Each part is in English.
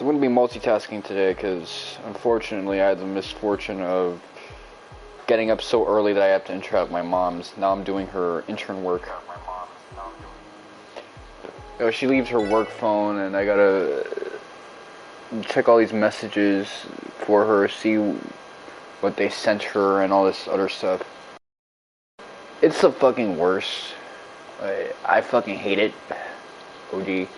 So I'm going to be multitasking today because, unfortunately, I had the misfortune of getting up so early that I have to interrupt my mom's. Now I'm doing her intern work. She leaves her work phone, and I gotta check all these messages for her, see what they sent her, and all this other stuff. It's the fucking worst. I fucking hate it. OG.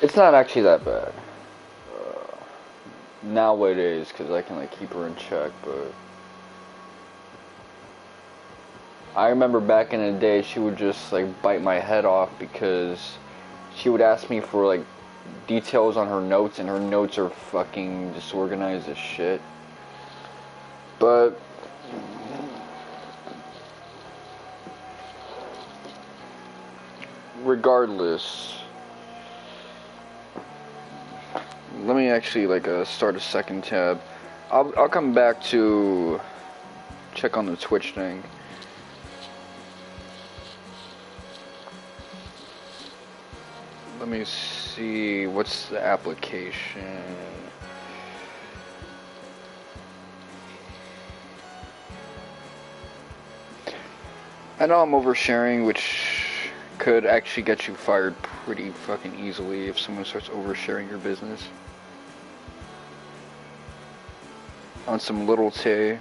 It's not actually that bad. Nowadays, because I can like keep her in check, but I remember back in the day she would just like bite my head off because she would ask me for like details on her notes, and her notes are fucking disorganized as shit. But regardless, let me actually like start a second tab. I'll come back to check on the Twitch thing. Let me see, what's the application? I know I'm oversharing, which could actually get you fired pretty fucking easily if someone starts oversharing your business. On some little tea.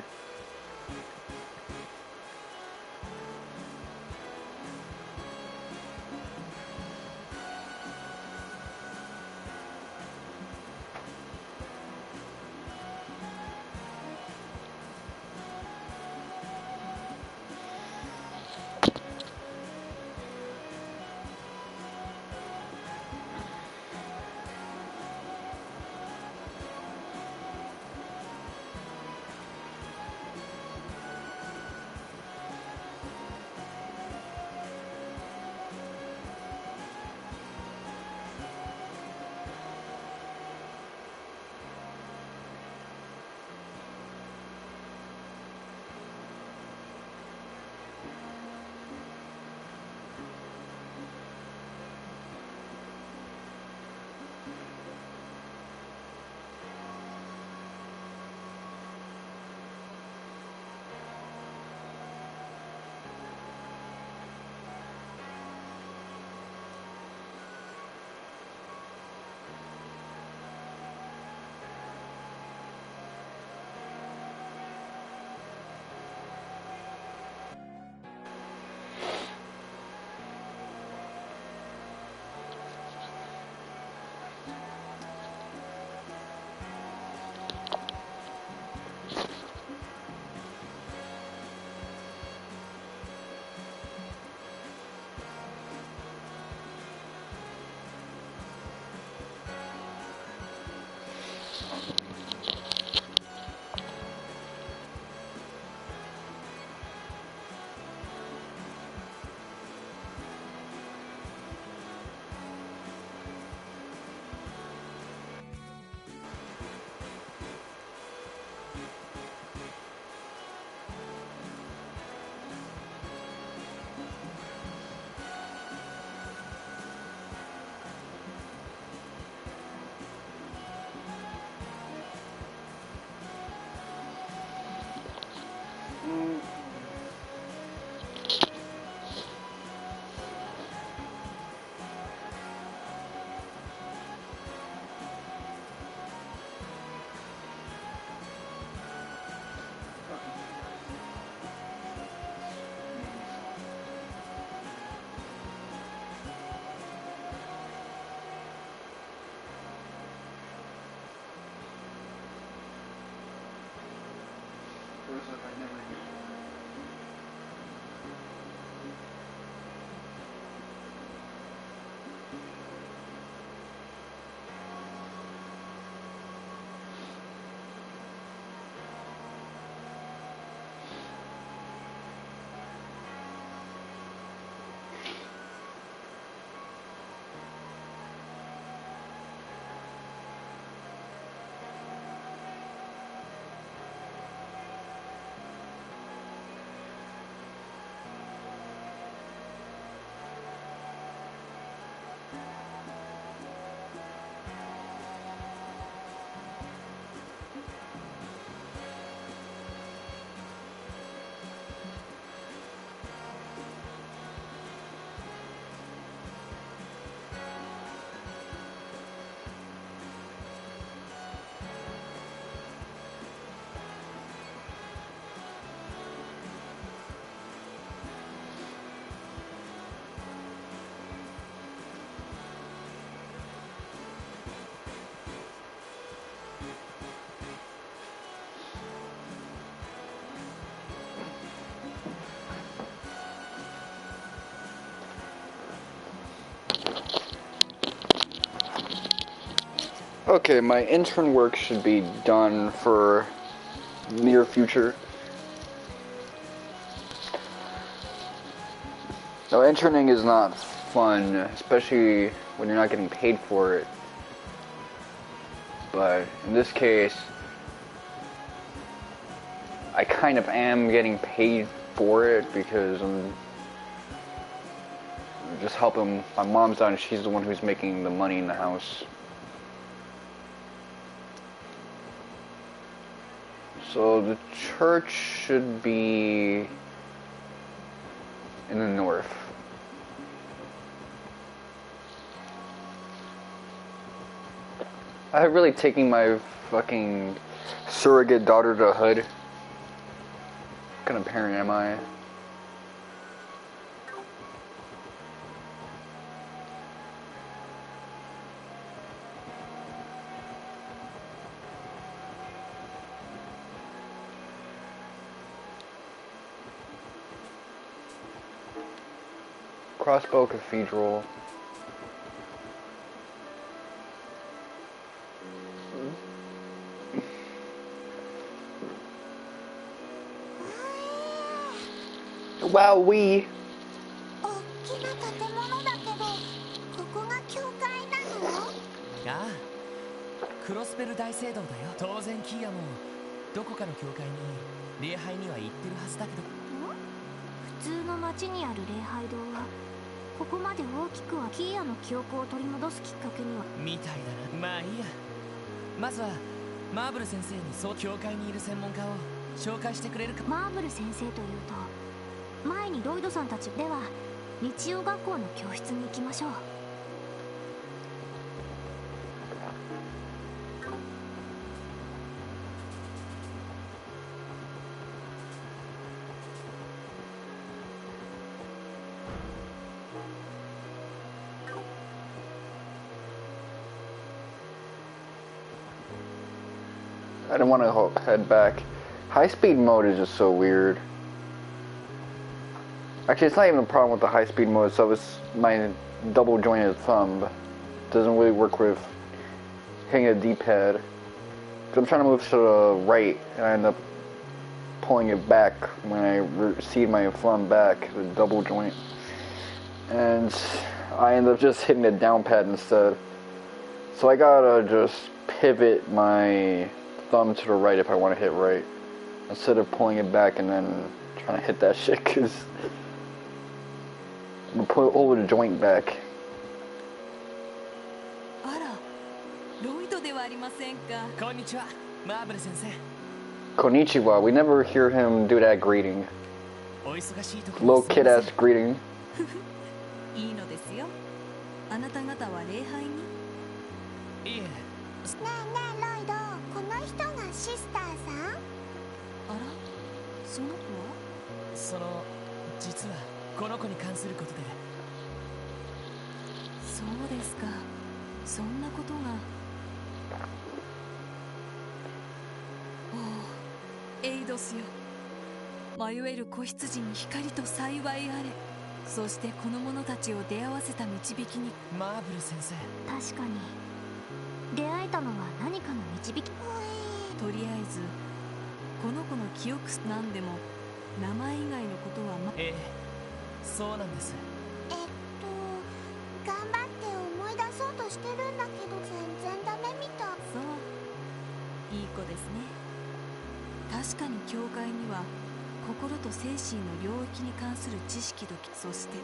Okay, my intern work should be done for near future. No, interning is not fun, especially when you're not getting paid for it. But in this case, I kind of am getting paid for it because I'm just helping my mom's out, and she's the one who's making the money in the house. So the church should be in the north. I'm really taking my fucking surrogate daughter to Hood. What kind of parent am I? Crossbow Cathedral. Wow, we. 大きな建物だけど、ここが教会なの？ああ、クロスベル大聖堂だよ。当然キーヤもどこかの教会に礼拝には行ってるはずだけど。普通の町にある礼拝堂はここまで大きくはキーヤの記憶を取り戻すきっかけにはみたいだな。まあいいや。まずはマーブル先生にそう教会にいる専門家を紹介してくれるか。マーブル先生というと前にロイドさんたちでは日曜学校の教室に行きましょう。I don't want to head back. High-speed mode is just so weird. Actually, it's not even a problem with the high-speed mode, so it's my double-jointed thumb. It doesn't really work with hitting a D-pad. I'm trying to move to the right, and I end up pulling it back when I recede my thumb back, the double joint. And I end up just hitting the down pad instead. So I gotta just pivot my thumb to the right if I want to hit right, instead of pulling it back and then trying to hit that shit, because I'm gonna pull over the joint back. あら、ロイドではありませんか。こんにちは、マーブル先生。 Konnichiwa. We never hear him do that greeting. お忙しいとこ Little kid ass greeting. いいのですよ。あなた方は礼拝に。いえ。ねえねえロイド、この人がシスターさん？あら、その子は？その実はこの子に関することで。そうですか。そんなことが。おお、エイドスよ。迷える子羊に光と幸いあれ。そしてこの者たちを出会わせた導きに。マーブル先生。確かに出会えたのは何かの導き。とりあえずこの子の記憶なんでも名前以外のことはええ、そうなんです。頑張って思い出そうとしてるんだけど全然ダメみたい。そう、いい子ですね。確かに教会には心と精神の領域に関する知識と、そして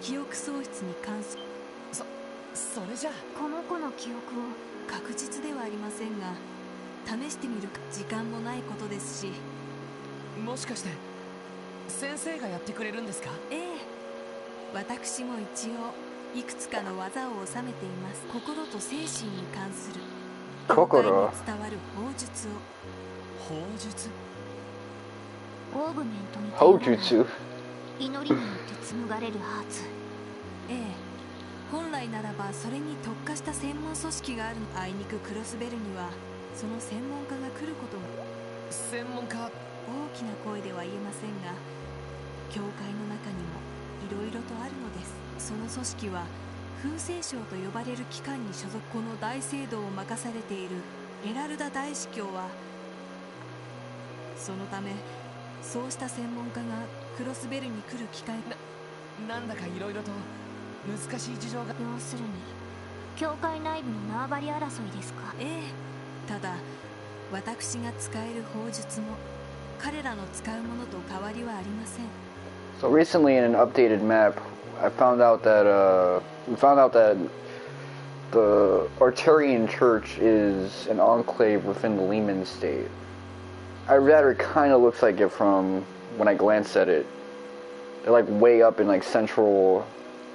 記憶喪失に関する。それじゃこの子の記憶を確実ではありませんが試してみるか。時間もないことですし。もしかして先生がやってくれるんですか？ええ、私も一応いくつかの技を収めています。心と精神に関する教会に伝わる法術を。法術？オーグメントに法術。祈りによって紡がれるハーツ。ええ、本来ならばそれに特化した専門組織がある。あいにくクロスベルにはその専門家が来ることが。専門家？大きな声では言えませんが教会の中にもいろいろとあるのです。その組織は燻製省と呼ばれる機関に所属。この大聖堂を任されているエラルダ大司教は、そのためそうした専門家がクロスベルに来る機会なんだかいろいろと難しい事情が。要するに教会内部の縄張り争いですか。ええ、ただ私が使える砲術も彼らの使うものと変わりはありません。 So recently, in an updated map, I found out that the Arturian Church is an enclave within the Lehman State. Either that or it kind of looks like it from when I glanced at it. They're like way up in like central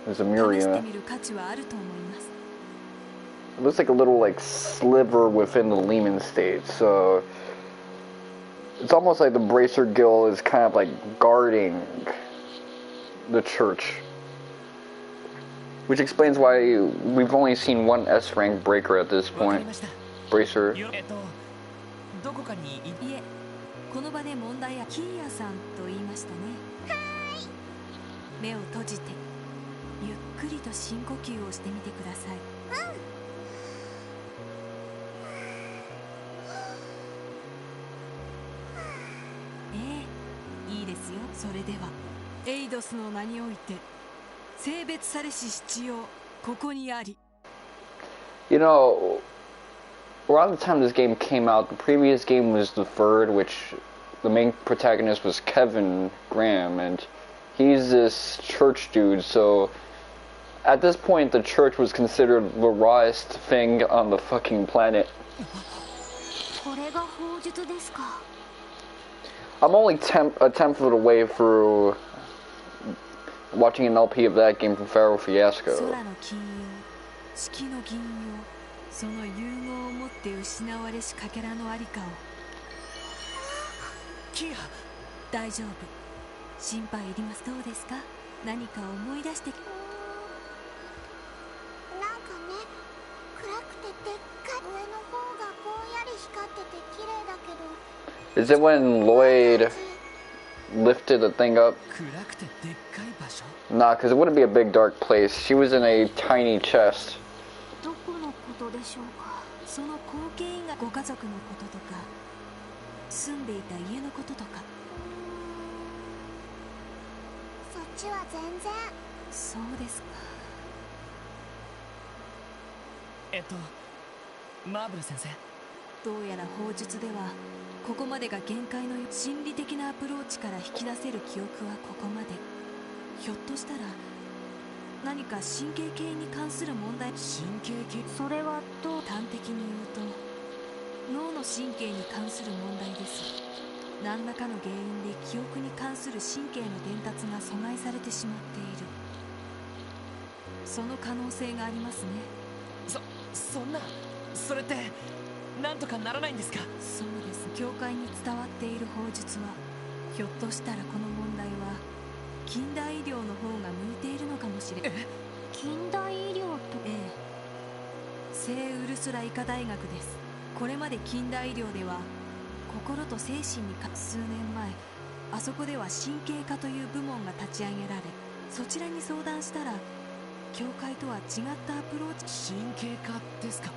試して Zamuria. みる価値はあると思います。 It looks like a little like sliver within the Lehman State. So it's almost like the Bracer Guild is kind of like guarding the church. Which explains why we've only seen one S rank breaker at this わかり point. ました。 Bracer. どこかにいえ、この場で問題はキーヤさんと言いましたね。目を閉じてゆっくりと深呼吸をしてみてください。ええ、いいですよ。それではエイドスの名において性別されし必要ここにあり。 You know, around the time this game came out, the previous game was the third, which the main protagonist was Kevin Graham, and he's this church dude, so at this point the church was considered the rawest thing on the fucking planet. これが砲術ですか。 I'm only a tenth of the way through watching an LP of that game from Pharaoh 空 Fiasco. の金曜、月の銀曜、その融合をもって失われしかけらのありかを。キーヤ、大丈夫、心配いります。どうですか、何か思い出して。なんかね、暗くてでっかい上の方がぼんやり光ってて綺麗だけど。 Is it when Lloyd lifted the thing up? 暗くてでっかい場所。 Nah, because it wouldn't be a big dark place. She was in a tiny chest. どこのことでしょうか。その光景以外、ご家族のこととか住んでいた家のこととか。そっちは全然。そうですか。マーブル先生。どうやら砲術ではここまでが限界のよ。心理的なアプローチから引き出せる記憶はここまで。ひょっとしたら何か神経系に関する問題。神経系。それはどう。端的に言うと脳の神経に関する問題です。何らかの原因で記憶に関する神経の伝達が阻害されてしまっている。その可能性がありますね。そんな、それってなんとかならないんですか。そうです。教会に伝わっている砲術はひょっとしたらこの問題は近代医療の方が向いているのかもしれない。近代医療と。ええ、聖ウルスラ医科大学です。これまで近代医療では心と精神に数年前あそこでは神経科という部門が立ち上げられ、そちらに相談したら教会とは違ったアプローチ。神経科ですか。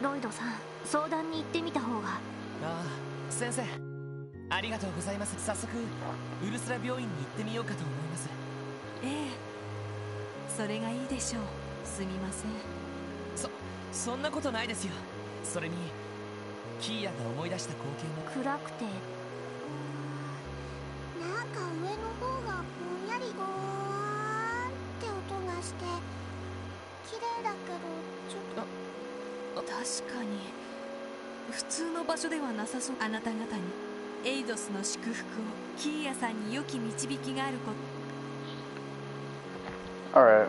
ロイドさん、相談に行ってみた方が。ああ、先生、ありがとうございます。早速ウルスラ病院に行ってみようかと思います。ええ、それがいいでしょう。すみません。そんなことないですよ。それにキーヤが思い出した光景も。暗くてなんか上の方がぼんやりゴーンって音がして綺麗だけどちょっと。確かに普通の場所ではなさそう。あなた方にエイドスの祝福を、キーヤさんに良き導きがあること。 Alright.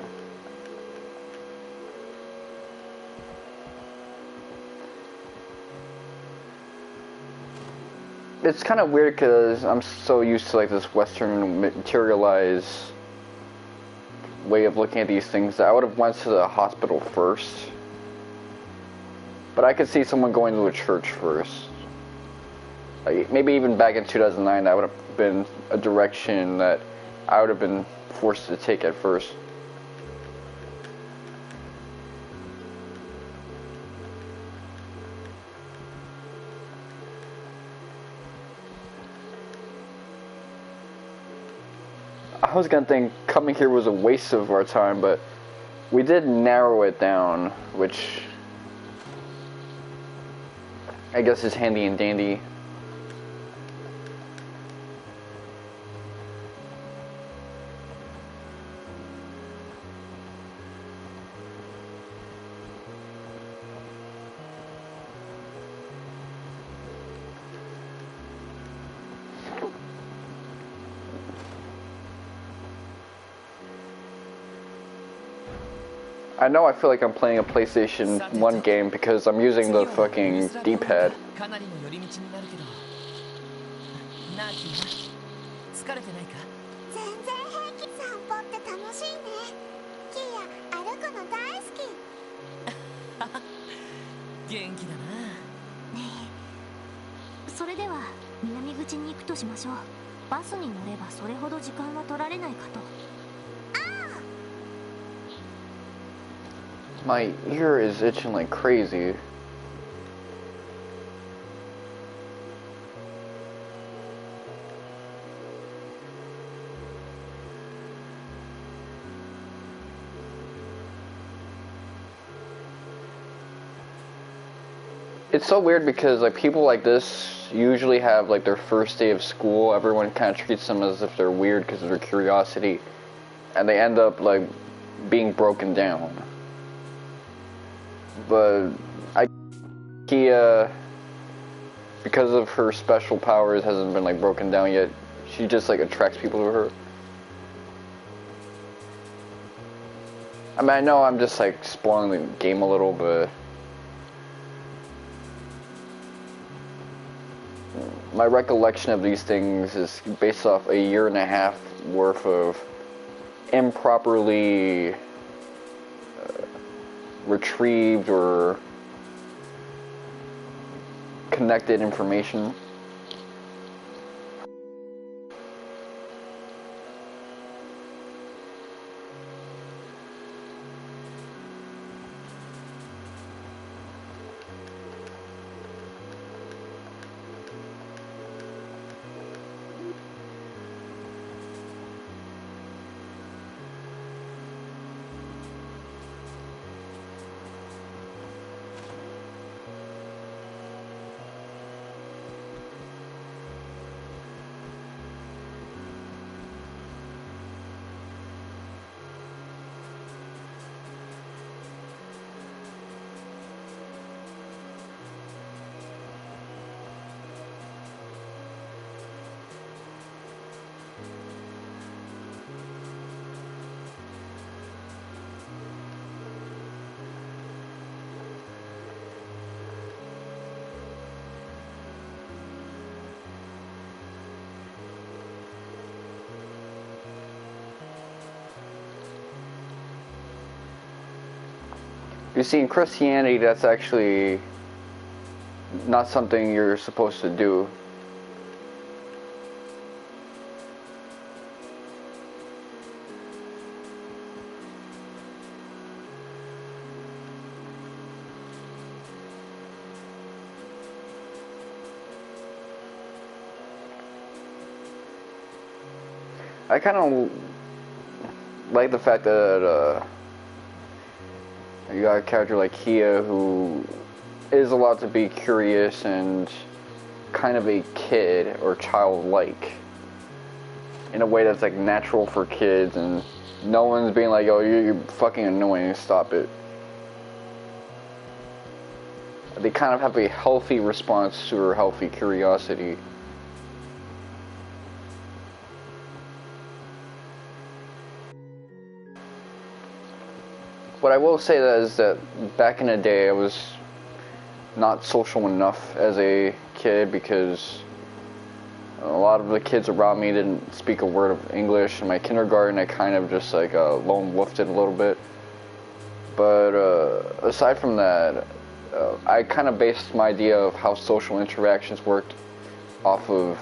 It's kind of weird because I'm so used to like this Western materialized way of looking at these things that I would have went to the hospital first. But I could see someone going to a church first. Like, maybe even back in 2009, that would have been a direction that I would have been forced to take at first. was gonna think coming here was a waste of our time, but we did narrow it down, which I guess is handy and dandy. I know I feel like I'm playing a PlayStation 1 game because I'm using the fucking D-pad. かなりの寄り道になるけどなあキー疲れてないか全然平気。散歩って楽しいね。キーヤ歩くの大好き。元気だなそれでは南口に行くとしましょう。バスに乗ればそれほど時間は取られないかと。 My ear is itching like crazy. It's so weird because like people like this usually have like their first day of school. Everyone kind of treats them as if they're weird because of their curiosity, and they end up like being broken down. But Kia, because of her special powers, hasn't been like broken down yet. She just like attracts people to her. I mean, I know I'm just like spoiling the game a little, but my recollection of these things is based off a 1.5 years worth of improperly retrieved or connected information. You see, in Christianity, that's actually not something you're supposed to do. I kind of like the fact that you got a character like Kia who is allowed to be curious and kind of a kid or childlike in a way that's like natural for kids, and no one's being like, oh, you're fucking annoying, stop it. They kind of have a healthy response to her healthy curiosity. What I will say that is that back in the day I was not social enough as a kid because a lot of the kids around me didn't speak a word of English. In my kindergarten I kind of just like lone wolfed it a little bit. But aside from that, I kind of based my idea of how social interactions worked off of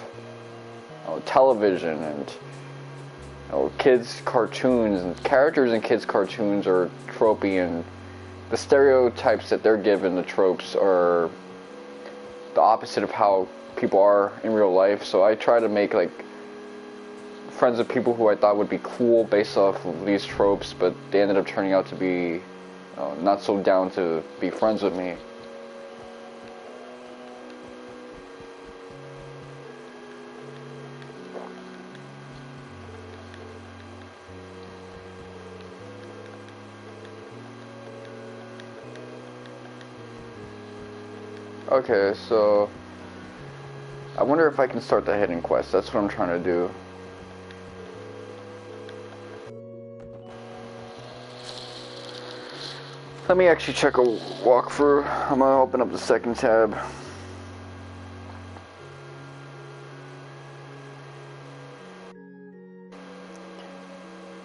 television and kids' cartoons, and characters in kids' cartoons are tropey, and the stereotypes that they're given, the tropes, are the opposite of how people are in real life. So I try to make like friends with people who I thought would be cool based off of these tropes, but they ended up turning out to be not so down to be friends with me. Okay, so I wonder if I can start the hidden quest. That's what I'm trying to do. Let me actually check a walkthrough. I'm gonna open up the second tab.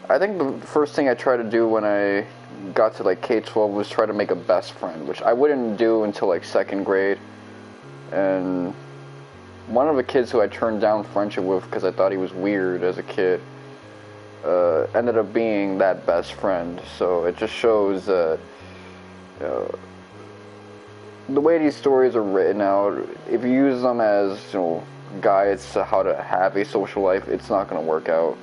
I think the first thing I tried to do when I got to like K-12 was try to make a best friend, which I wouldn't do until like 2nd grade. And one of the kids who I turned down friendship with because I thought he was weird as a kid ended up being that best friend. So it just shows that the way these stories are written out, if you use them as guides to how to have a social life, it's not going to work out.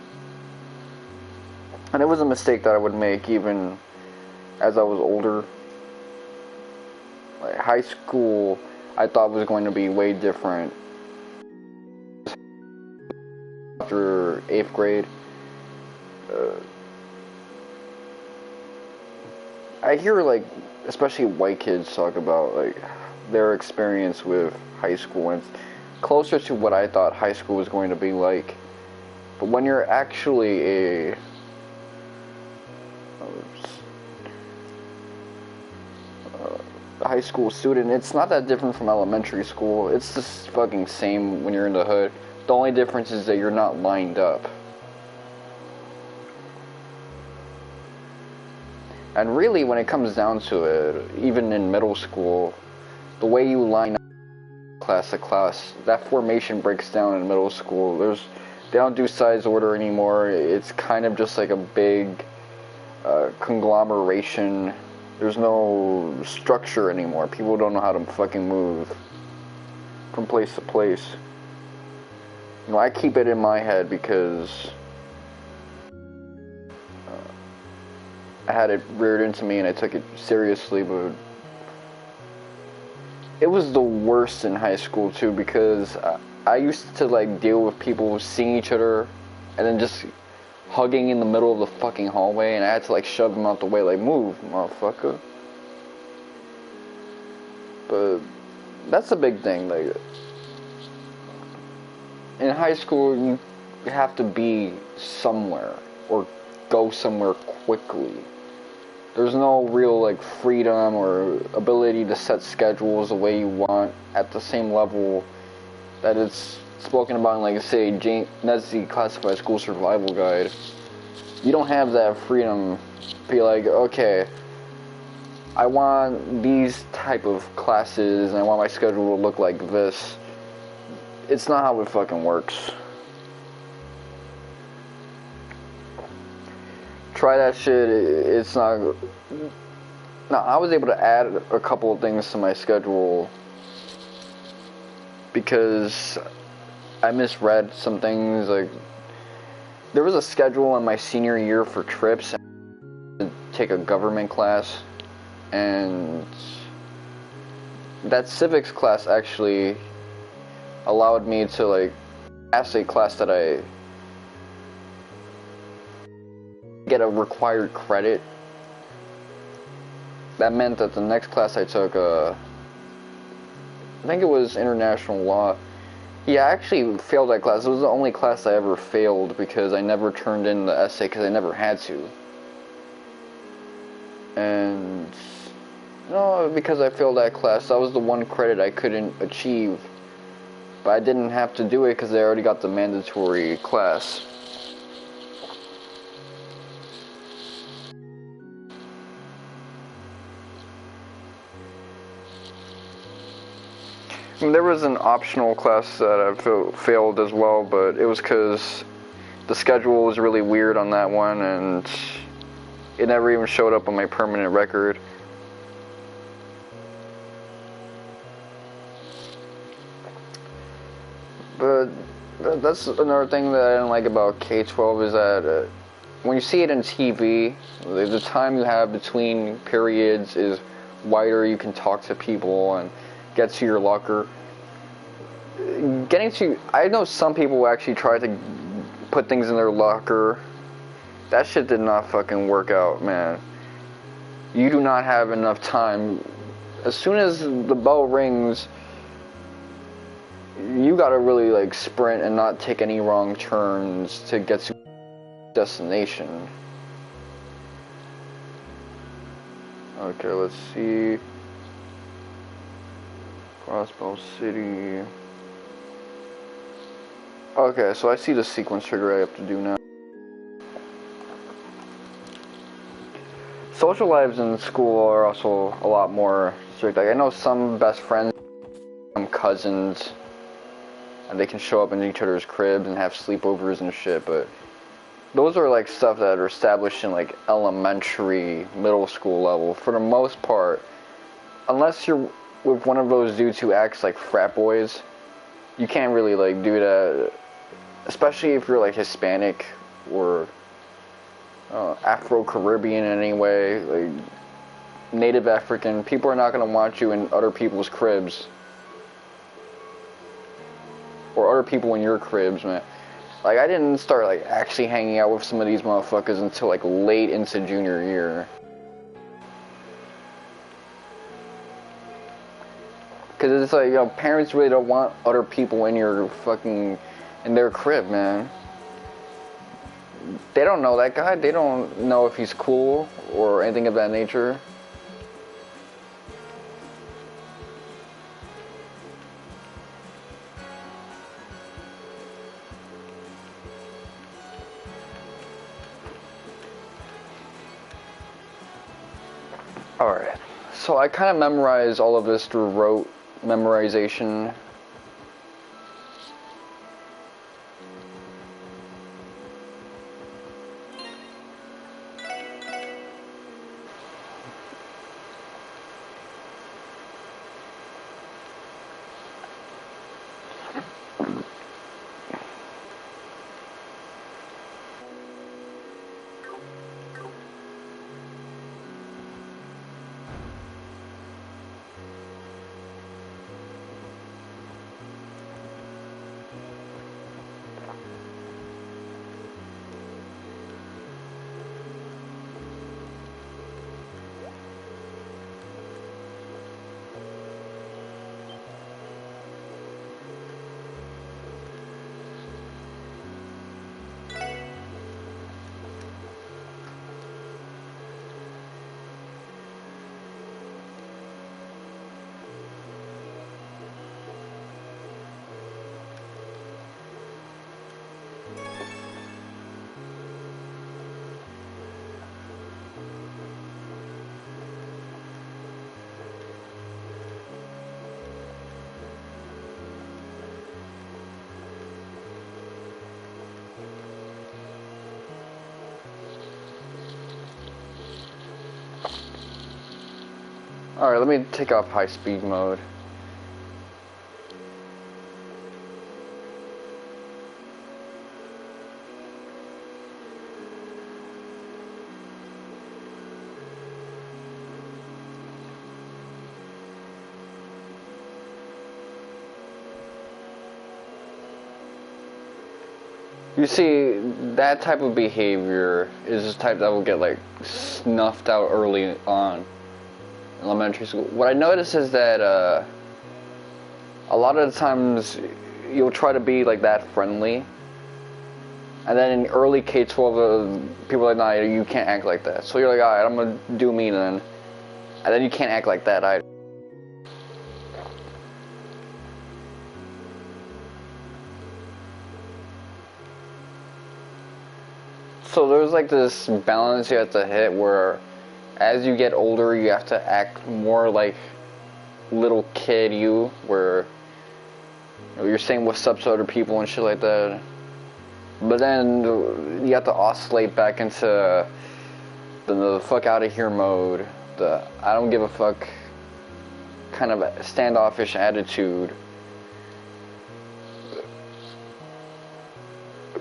And it was a mistake that I would make even as I was older. Like high school, I thought was going to be way different. After 8th grade, I hear like, especially white kids talk about like their experience with high school, and it's closer to what I thought high school was going to be like. But when you're actually a high school student, it's not that different from elementary school. It's the fucking same when you're in the hood. The only difference is that you're not lined up. And really, when it comes down to it, even in middle school, the way you line up class to class, that formation breaks down in middle school. They don't do size order anymore. It's kind of just like a big conglomeration. There's no structure anymore. People don't know how to fucking move from place to place. I keep it in my head because I had it reared into me and I took it seriously, but it was the worst in high school too, because I used to like deal with people seeing each other and then just hugging in the middle of the fucking hallway, and I had to like shove them out the way, like, move, motherfucker. But that's a big thing. Like in high school, you have to be somewhere or go somewhere quickly. There's no real like freedom or ability to set schedules the way you want at the same level that it's spoken about in, like, say, Nessie Classified School Survival Guide. You don't have that freedom to be like, okay, I want these type of classes and I want my schedule to look like this. It's not how it fucking works. Try that shit, it's not. Now, I was able to add a couple of things to my schedule because I misread some things. Like, there was a schedule in my senior year for trips to take a government class, and that civics class actually allowed me to like pass a class that I get a required credit. That meant that the next class I took, I think it was international law. Yeah, I actually failed that class. It was the only class I ever failed because I never turned in the essay because I never had to. And no, because I failed that class, that was the one credit I couldn't achieve. But I didn't have to do it because I already got the mandatory class. And there was an optional class that I failed as well, but it was because the schedule was really weird on that one, and it never even showed up on my permanent record. But That's another thing that I didn't like about K-12 is that when you see it in TV, the time you have between periods is wider. You can talk to people and get to your locker. I know some people actually try to put things in their locker. That shit did not fucking work out, man. You do not have enough time. As soon as the bell rings, you gotta really like sprint and not take any wrong turns to get to destination. Okay, let's see. Crossbow City. Okay, so I see the sequence trigger I have to do now. Social lives in school are also a lot more strict. Like I know some best friends, some cousins, and they can show up in each other's cribs and have sleepovers and shit, but those are like stuff that are established in like elementary, middle school level. For the most part, unless you're with one of those dudes who acts like frat boys, you can't really like do that, especially if you're like Hispanic or Afro-Caribbean in any way, like Native African. People are not going to want you in other people's cribs. Or other people in your cribs, man. Like, I didn't start, like, actually hanging out with some of these motherfuckers until, like, late into junior year. Because it's like, you know, parents really don't want other people in their crib, man. They don't know that guy. They don't know if he's cool or anything of that nature. Alright, so I kind of memorized all of this through rote memorization. Alright, let me take off high speed mode. You see, that type of behavior is this type that will get like snuffed out early on in elementary school. What I notice is that a lot of the times you'll try to be like that friendly, and then in early K-12 people are like, nah, you can't act like that. So you're like, alright, I'm gonna do me then, and then you can't act like that either. So there's like this balance you have to hit where as you get older you have to act more like little kid you, where you're saying what's up to other people and shit like that. But then you have to oscillate back into the fuck out of here mode, the I don't give a fuck kind of standoffish attitude.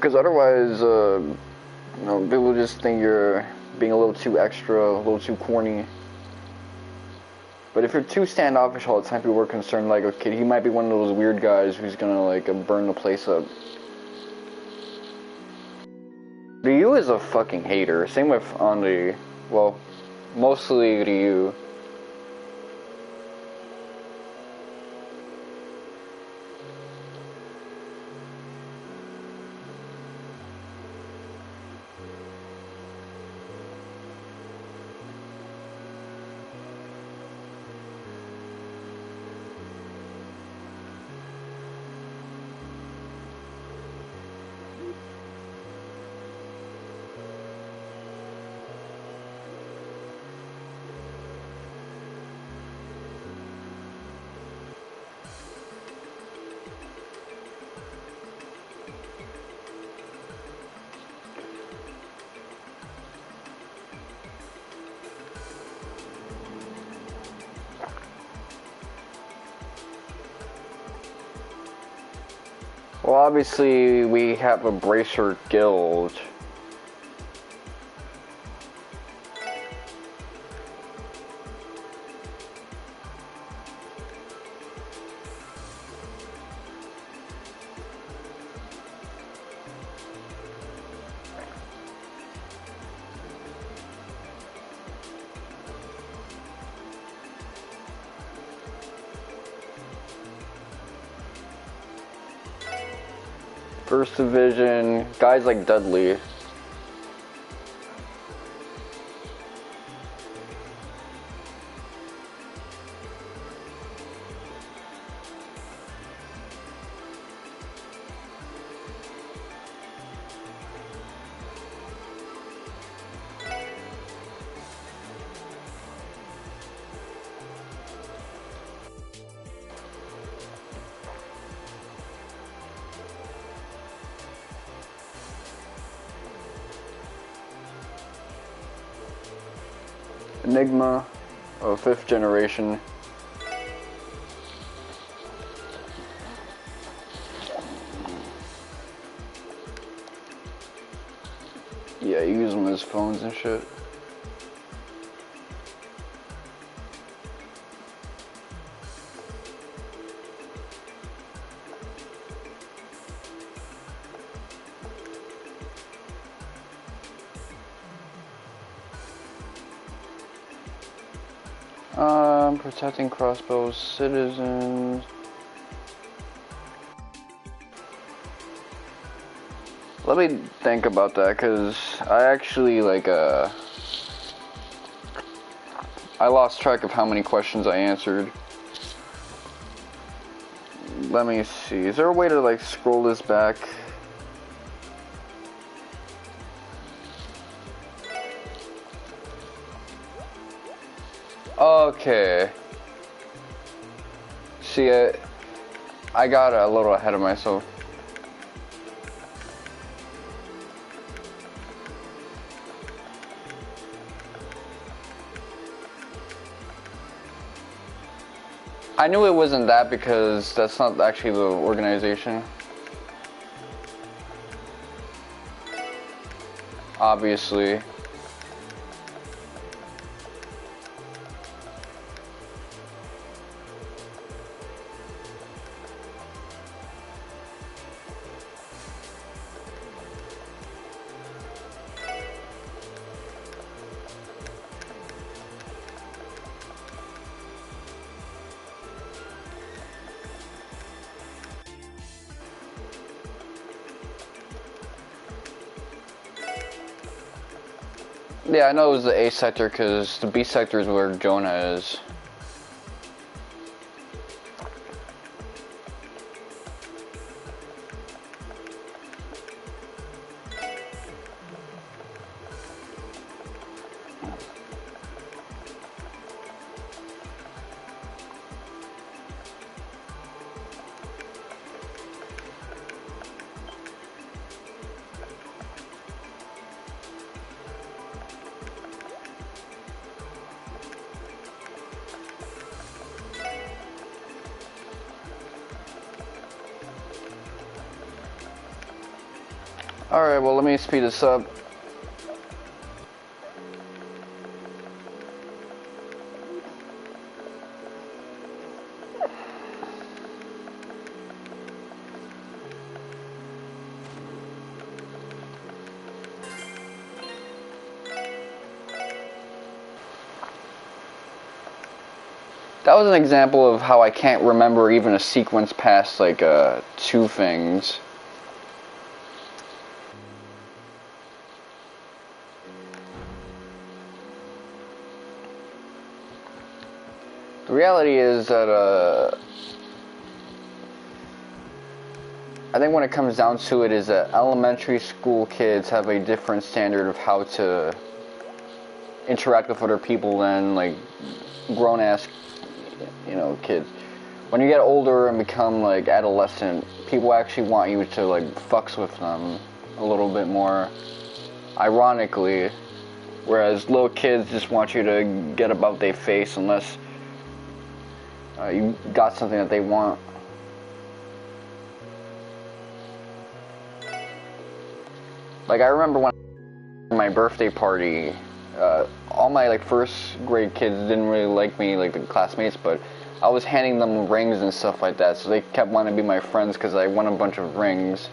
Because otherwise, you know, people just think you're being a little too extra, a little too corny. But if you're too standoffish all the time, people are concerned, like, okay, he might be one of those weird guys who's gonna, like, burn the place up. Ryu is a fucking hater. Same with Anri. Well, mostly Ryu. Well, obviously, we have a Bracer Guild. First Division, guys like Dudley. Enigma, of 5th generation. Yeah, you use them as phones and shit. Protecting crossbows, citizens. Let me think about that, cause I actually I lost track of how many questions I answered. Let me see. Is there a way to like scroll this back? Okay. See, I got a little ahead of myself. I knew it wasn't that because that's not actually the organization. Obviously. Yeah, I know it was the A sector because the B sector is where Jonah is. Alright, well, let me speed this up. That was an example of how I can't remember even a sequence past, like, 2 things. The reality is that, I think when it comes down to it is that elementary school kids have a different standard of how to interact with other people than, like, grown-ass, you know, kids. When you get older and become, like, adolescent, people actually want you to, like, fucks with them a little bit more, ironically, whereas little kids just want you to get about their face unless you got something that they want. Like, I remember when my birthday party, all my, like, first grade kids didn't really like me, like the classmates, but I was handing them rings and stuff like that, so they kept wanting to be my friends because I won a bunch of rings.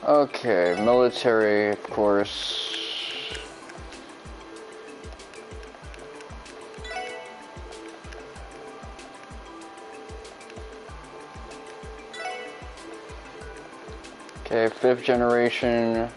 Okay, military, of course. Okay, 5th generation.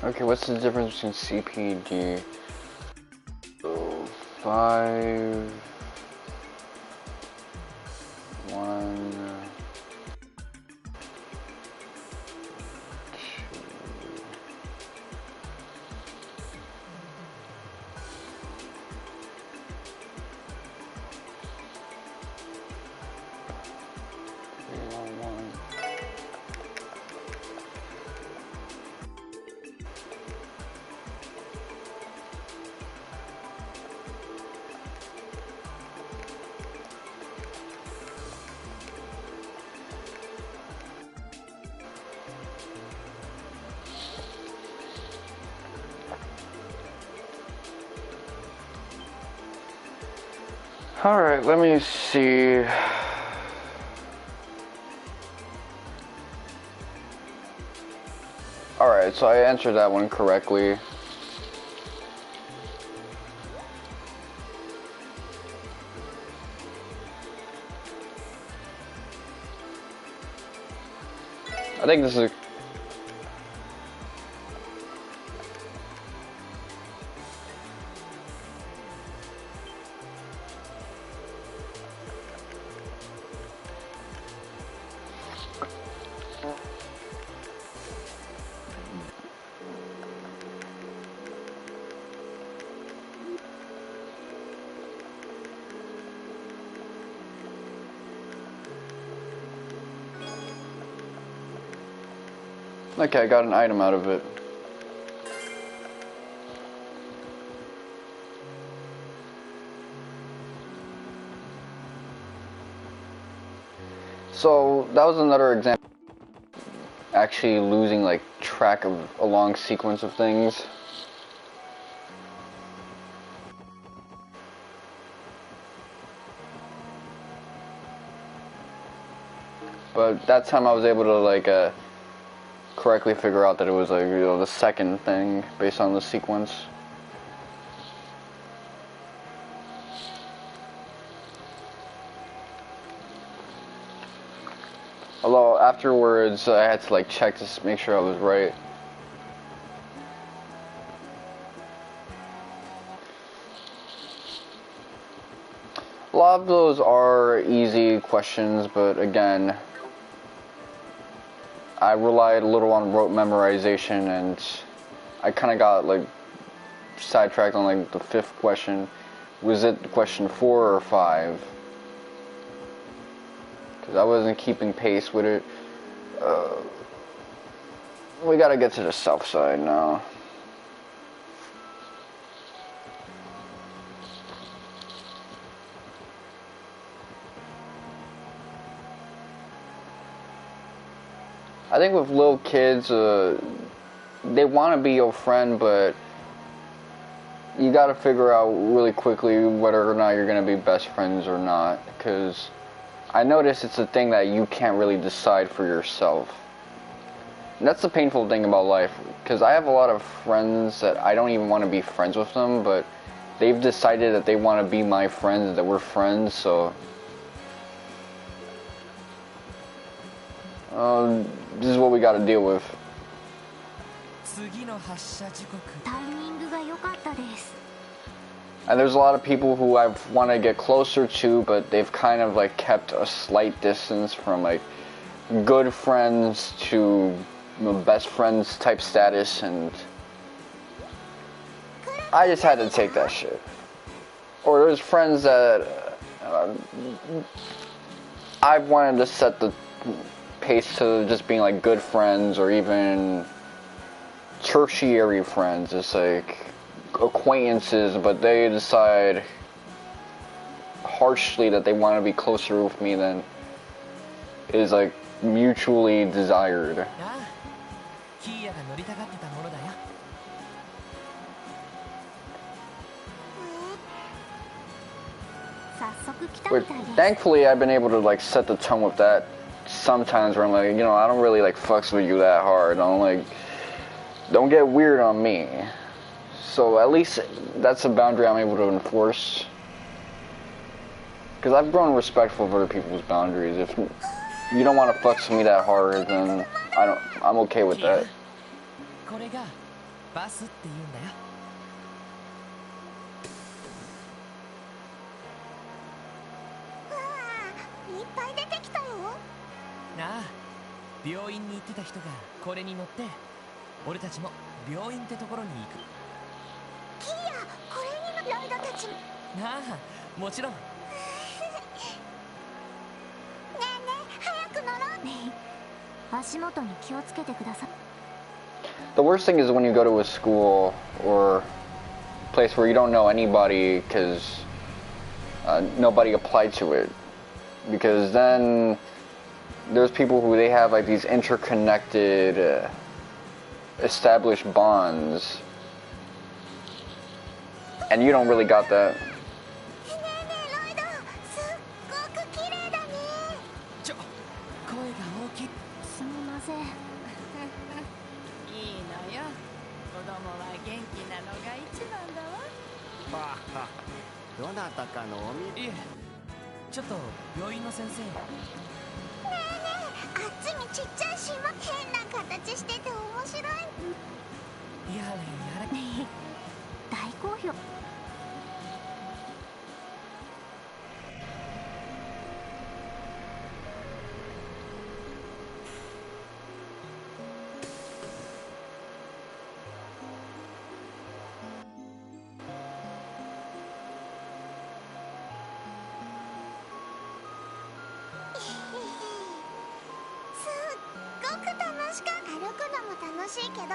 Okay, what's the difference between CPD? So, 5, 1, 2. Alright, let me see. Alright, so I answered that one correctly. I think this is. Okay, I got an item out of it. So that was another example. Actually losing like track of a long sequence of things. But that time I was able to like correctly figure out that it was like, you know, the second thing based on the sequence. Although afterwards I had to like check to make sure I was right. A lot of those are easy questions, but again, I relied a little on rote memorization, and I kind of got like sidetracked on like the fifth question. Was it question 4 or 5? Because I wasn't keeping pace with it. We gotta get to the south side now. I think with little kids, they want to be your friend, but you got to figure out really quickly whether or not you're going to be best friends or not, because I notice it's a thing that you can't really decide for yourself. And that's the painful thing about life, because I have a lot of friends that I don't even want to be friends with them, but they've decided that they want to be my friends, that we're friends, so this is what we got to deal with. 次の発車時刻。タイミングが良かったです。 And there's a lot of people who I want to get closer to, but they've kind of like kept a slight distance from like good friends to, you know, best friends type status, and I just had to take that shit. Or there's friends that I wanted to set the pace to just being like good friends, or even tertiary friends. It's like acquaintances, but they decide harshly that they want to be closer with me than is like mutually desired. ああ、キーヤが乗りたがってたものだよ。早速来たみ But たいです。 thankfully I've been able to like set the tone with that sometimes, where I'm like, you know, I don't really like fucks with you that hard. Don't get weird on me. So at least that's a boundary I'm able to enforce. Because I've grown respectful of other people's boundaries. If you don't want to fucks with me that hard, then I'm okay with that. これがバスって言うんだよ。わあ、いっぱい出てきたよ。なあ、病院に行ってた人がこれに乗って、俺たちも病院ってところに行く。キーヤ、これにライダたち。ねなあ、もちろん。えねえ、早く乗ろう。足元に気をつけてください。 The worst thing is when you go to a school or place where you don't know anybody because nobody applied to it. Because then there's people who they have like these interconnected established bonds, and you don't really got that. ねえねえ、ライダすっごく綺麗だね。声が大きい。すみません。いいのよ。子供は元気なのが一番だわ。はは、どなたかのお見。いえ、ちょっと病院の先生。あっちにちっちゃい島変な形してて面白い。やれやれ。大好評。すっごく楽しかった。歩くのも楽しいけど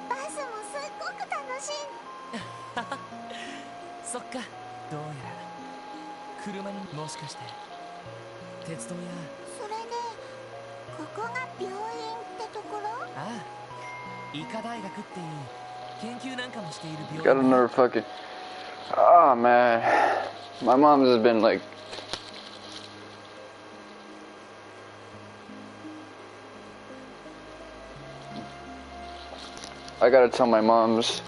バスもすっごく楽しい。そっか。どうやら車にもしかして鉄道や。それでここが病院ってところ？ああ、医科大学っていう研究なんかもしている病院。 Got another fucking. Oh man, my mom has been like. I gotta tell my mom's.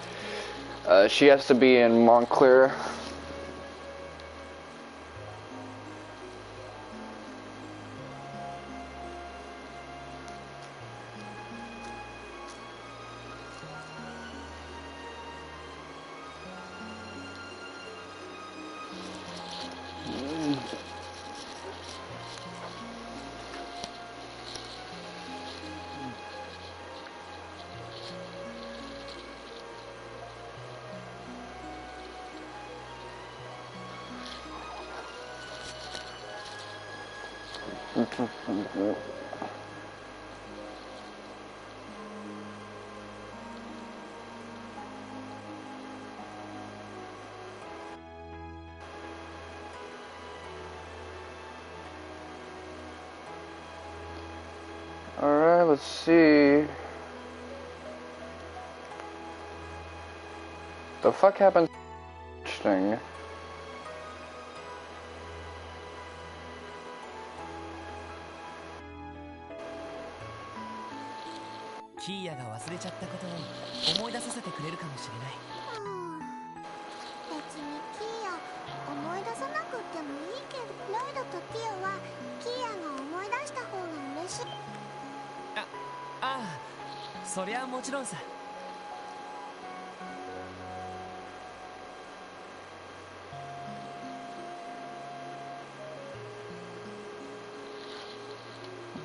She has to be in Montclair. Alright, let's see. The fuck happened to thing? キーヤが忘れちゃったことを思い出させてくれるかもしれない。別にキーヤ思い出さなくってもいいけど、ロイドとティオはキーヤが思い出した方が嬉しい。ああ、そりゃもちろんさ。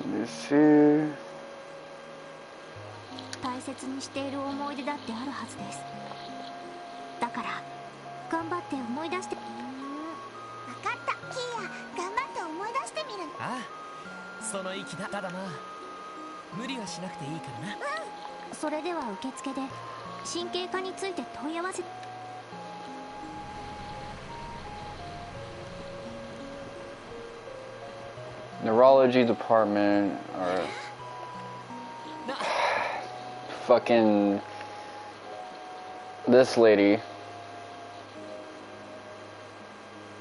Let me see. 大切にしている思い出だってあるはずです。だから頑張って思い出して。分かった、キーヤ頑張って思い出してみる。ああ、その意気だ。ただまあ無理はしなくていいからな。それでは受付で神経科について問い合わせ。 Neurology department or fucking this lady.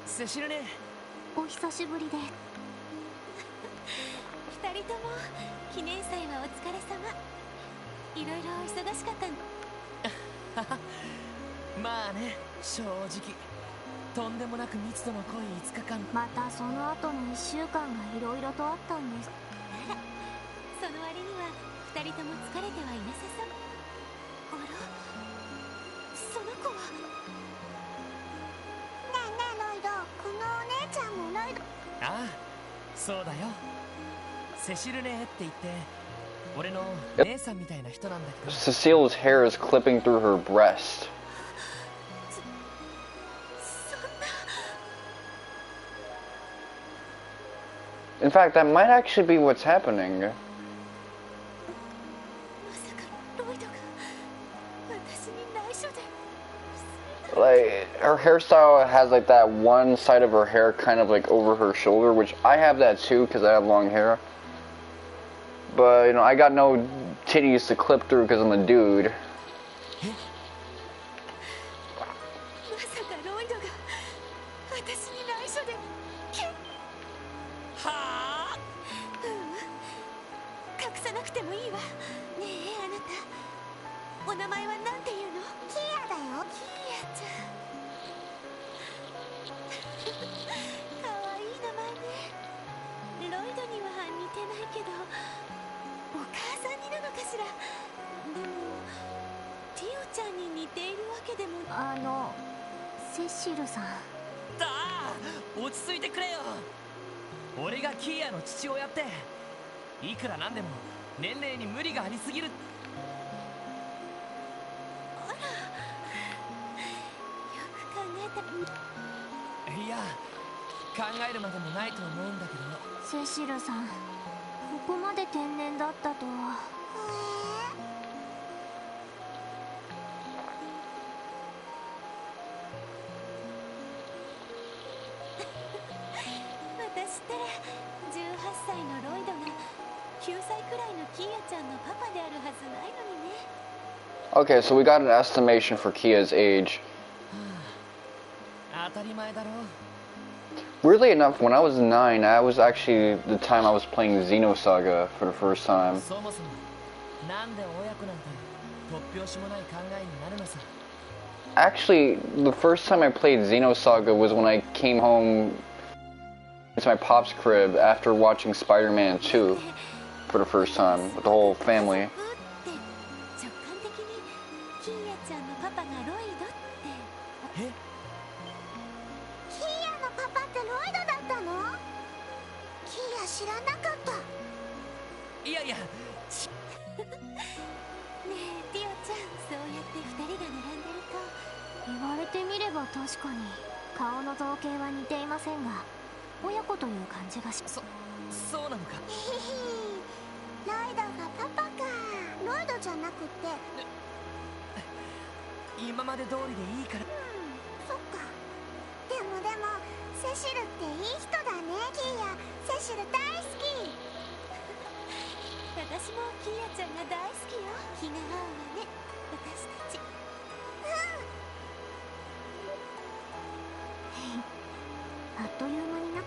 セシルね。お久しぶりで。二人とも記念祭はお疲れ様。いろいろ忙しかったの。まあね、正直とんでもなく密度の濃い5日間。またその後の1週間がいろいろとあったんです。あら、その割には二人とも疲れてはいなさそう。あら、その子は。ねえねえロイド、このお姉ちゃんもロイド。ああ、そうだよ。セシルねって言って俺の姉さんみたいな人なんだけど。 Cecile's hair is clipping through her breast. In fact, that might actually be what's happening. まさかロイドが私に内緒で。 Like, her hairstyle has like that one side of her hair kind of like over her shoulder, which I have that too because I have long hair. But, you know, I got no titties to clip through because I'm a dude. まさかロイドが私に内緒で。はあ。隠さなくてもいいわ。ねえあなた、お名前はなんていうの？キーヤだよ。キーヤちゃん。かわいい名前ね。ロイドには似てないセシルさん。だあ、落ち着いてくれよ。俺がキーヤの父親って。いくらなんでも年齢に無理がありすぎる。よく考えた。いや、考えるまでもないと思うんだけど。セシルさん、ここまで天然だったとは。私ったら18歳のロイドが9歳くらいのキーヤちゃんのパパであるはずないのにね。Okay, so we got an estimation for Kia's age. 当たり前だろう。Weirdly enough, when I was 9, that was actually the time I was playing Xenosaga for the first time. そもそもなんで親子なんて突拍子もない考えになるのさ。 Actually, the first time I played Xenosaga was when I came home to my pop's crib after watching Spider-Man 2 for the first time with the whole family. って直感的にキーヤちゃんのパパがロイドって。え、キーヤのパパってロイドだったの？キーヤ知らなかった。いやいや、ねえティオちゃん、そうやって2人が並んでると。言われてみれば確かに顔の造形は似ていませんが、親子という感じがします。そうなのか。ヒヒロイドがパパか。ロイドじゃなくて。今まで通りでいいから。そっか。でもセシルっていい人だね。キーヤ、セシル大好き。私もキーヤちゃんが大好きよ。気が合うわね、私たち。あっという間にな。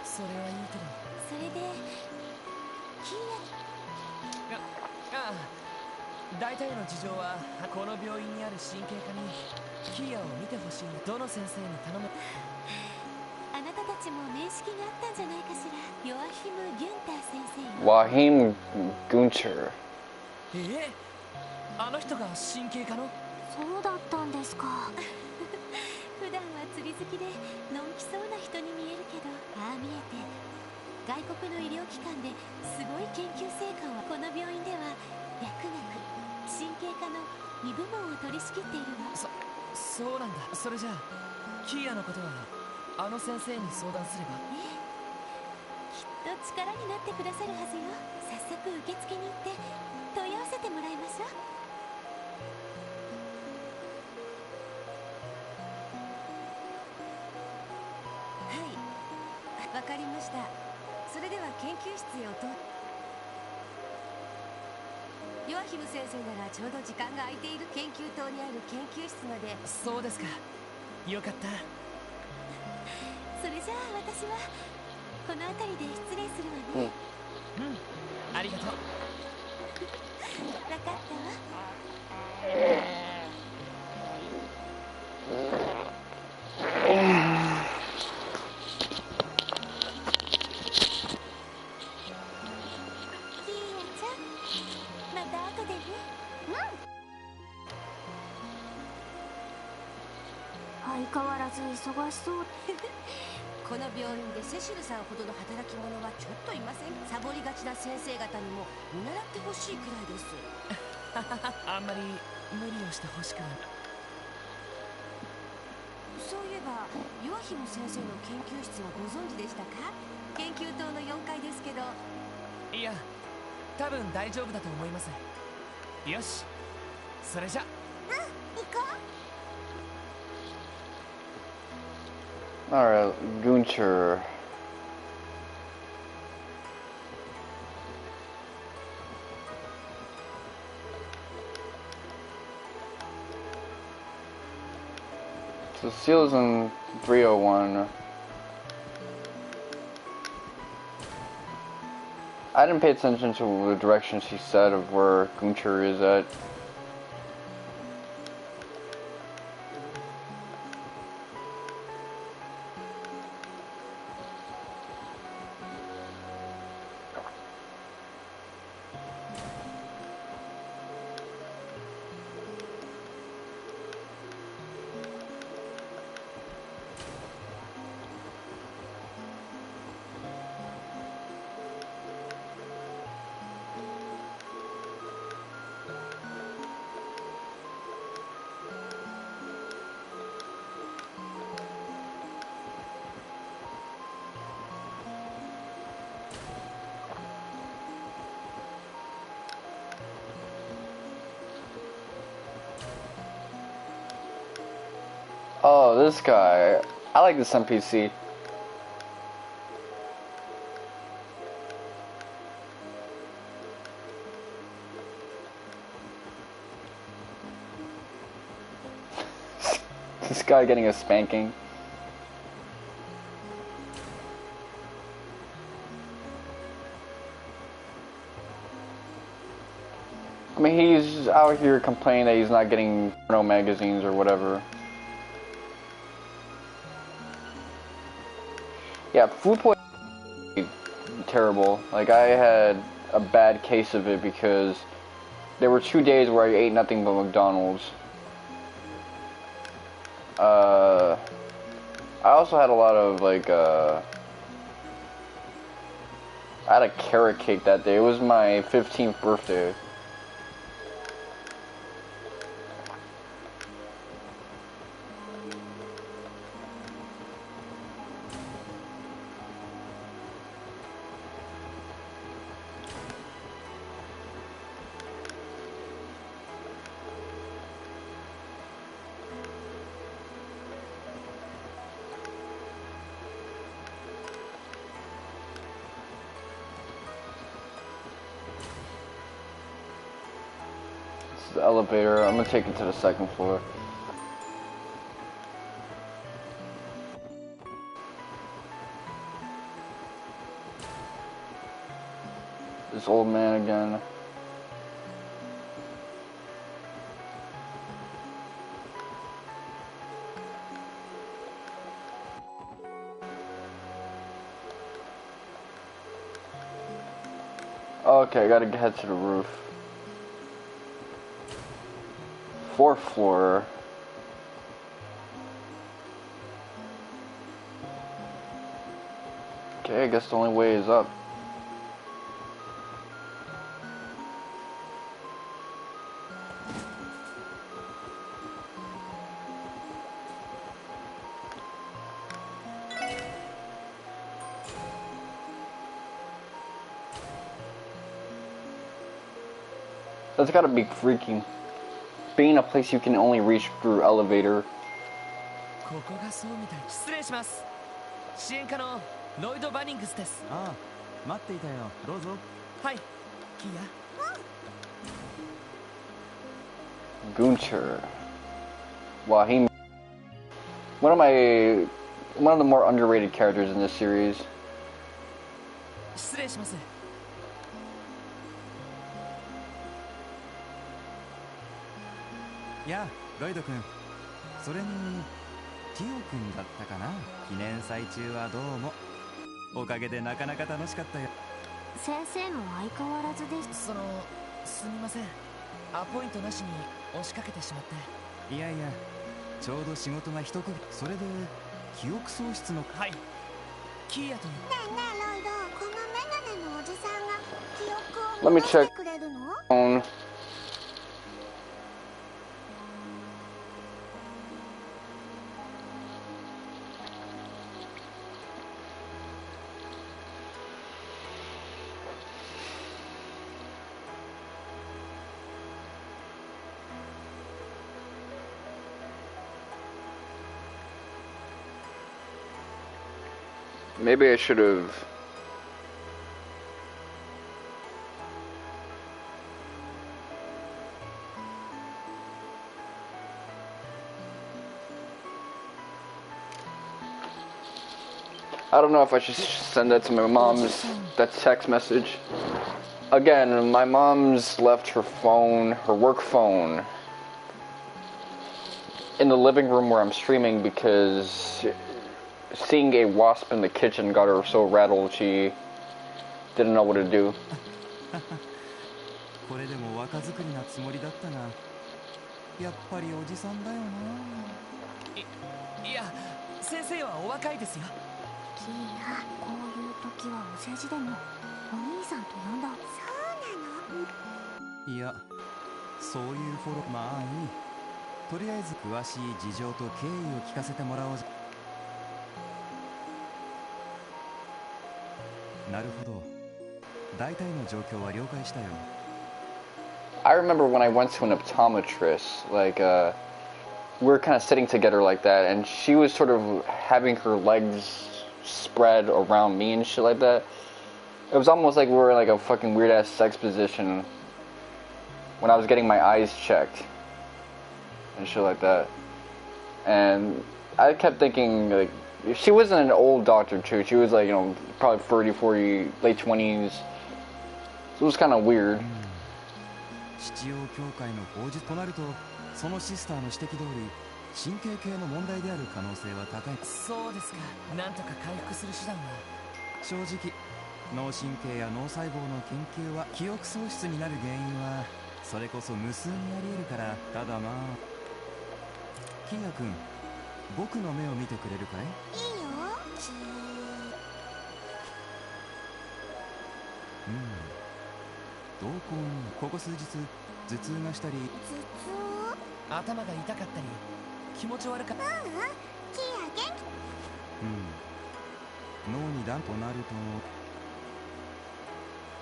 それはいいけど。それでキーヤ。ああ、大体の事情はこの病院にある神経科にキーヤを見てほしい。どの先生に頼む？あなたたちも面識があったんじゃないかしら。ヨアヒム・ギュンター先生よ。 Wahim Gunter. あの人が神経科の？そうだったんですか。普段は釣り好きでのんきそうな人に見えるけど、ああ見えて外国の医療機関ですごい研究成果を。この病院では薬学、神経科の2部門を取り仕切っているの。そうなんだ。それじゃあキーヤのことはあの先生に相談すれば？きっと力になってくださるはずよ。早速受付に行って問い合わせてもらいましょう。はい、わかりました。それでは研究室へヨアヒム先生ならちょうど時間が空いている研究棟にある研究室まで。そうですか。よかった。それじゃあ私はこの辺りで失礼するわね。ありがとう。わかったわ。キーヤちゃん、また後でね。相変わらず忙しそう。この病院でセシルさんほどの働き者はちょっといません。サボりがちな先生方にも見習ってほしいくらいです。あんまり無理をしてほしくは。そういえばヨアヒム先生の研究室はご存知でしたか？研究棟の4階ですけど。いや、多分大丈夫だと思います。よし、それじゃ。行こう。Alright, Gunter. So Seal's in 301. I didn't pay attention to the direction she said of where Gunter is at. this guy. I like this NPC. This guy getting a spanking. I mean, he's out here complaining that he's not getting no magazines or whatever. Yeah, food poisoning, terrible. Like, I had a bad case of it because there were 2 days where I ate nothing but McDonald's. I also had a lot of, like, I had a carrot cake that day. It was my 15th birthday. The elevator. I'm gonna take it to the 2nd floor. This old man again. Okay, I gotta head to the roof. 4th floor. Okay, I guess the only way is up. That's gotta be freaking being a place you can only reach through elevator. ここがそうみたい。失礼します。支援課のロイド・バニングスです。ああ、待っていたよ。どうぞ。はい、キーヤ。Gunter. Wow, one of the more underrated characters in this series. 失礼します。やあ、ロイド君。それにティオ君だったかな。記念祭中はどうも。おかげでなかなか楽しかったよ。先生も相変わらずです。すみません。アポイントなしに押しかけてしまって。いやいや、ちょうど仕事が一区切り。それで記憶喪失の。はい、キーヤという。ねえねえロイド、このメガネのおじさんが記憶 Let を me 戻し check てくれるの？ phone. Maybe I should have. I don't know if I should send that to my mom's, that text message. Again, my mom's left her phone, her work phone, in the living room where I'm streaming because seeing a wasp in the kitchen got her so rattled she didn't know what to do. これでも若作りなつもりだったが、やっぱりおじさんだよな。いや、先生はお若いですよ。キーヤ、こういう時はお世辞でもお兄さんと呼んだ。いや、そういうフォロー。まあいい。とりあえず詳しい事情と経緯を聞かせてもらおう。なるほど。大体の状況は了解したよ。I remember when I went to an optometrist, like, we were kind of sitting together like that, and she was sort of having her legs spread around me and shit like that. It was almost like we were in like a fucking weird ass sex position when I was getting my eyes checked and shit like that. And I kept thinking, like, she wasn't an old doctor too. She was like, you know, probably 30, 40, late 20s. So it was kind of weird. 七曜協会の法事となると、そのシスターの指摘通り神経系の問題である可能性は高い。そうですか。なんとか回復する手段は。正直脳神経や脳細胞の研究は記憶喪失になる原因はそれこそ無数にあり得るから。ただまあキヤ君、僕の目を見てくれるかい？いいよ。瞳孔にここ数日頭痛がしたり。頭痛？頭が痛かったり気持ち悪かった。キヤ元気？脳にダンとなると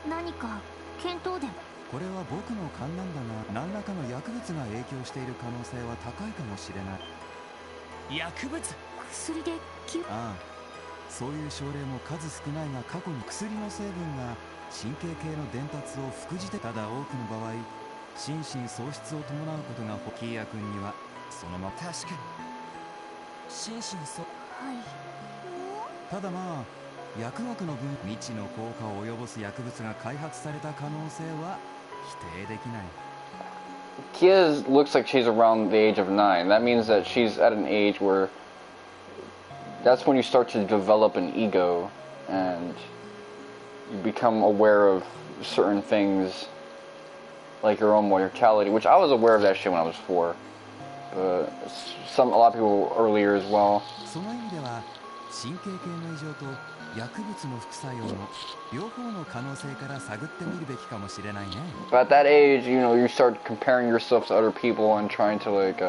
何か見当でも。これは僕の勘なんだが、何らかの薬物が影響している可能性は高いかもしれない。薬物？薬でああ、そういう症例も数少ないが、過去に薬の成分が神経系の伝達を副次的。ただ多くの場合心神喪失を伴うことがキーヤ君にはそのまま。確かに心神喪。はい。ただまあ薬学の分未知の効果を及ぼす薬物が開発された可能性は否定できない。 Kia looks like she's around the age of 9. That means that she's at an age where that's when you start to develop an ego and you become aware of certain things like your own mortality, which I was aware of that shit when I was 4. A lot of people earlier as well. その意味では神経系の異常と薬物の副作用の両方の可能性から探ってみるべきかもしれないね。 But at that age, you know, you start comparing yourself to other people and trying to like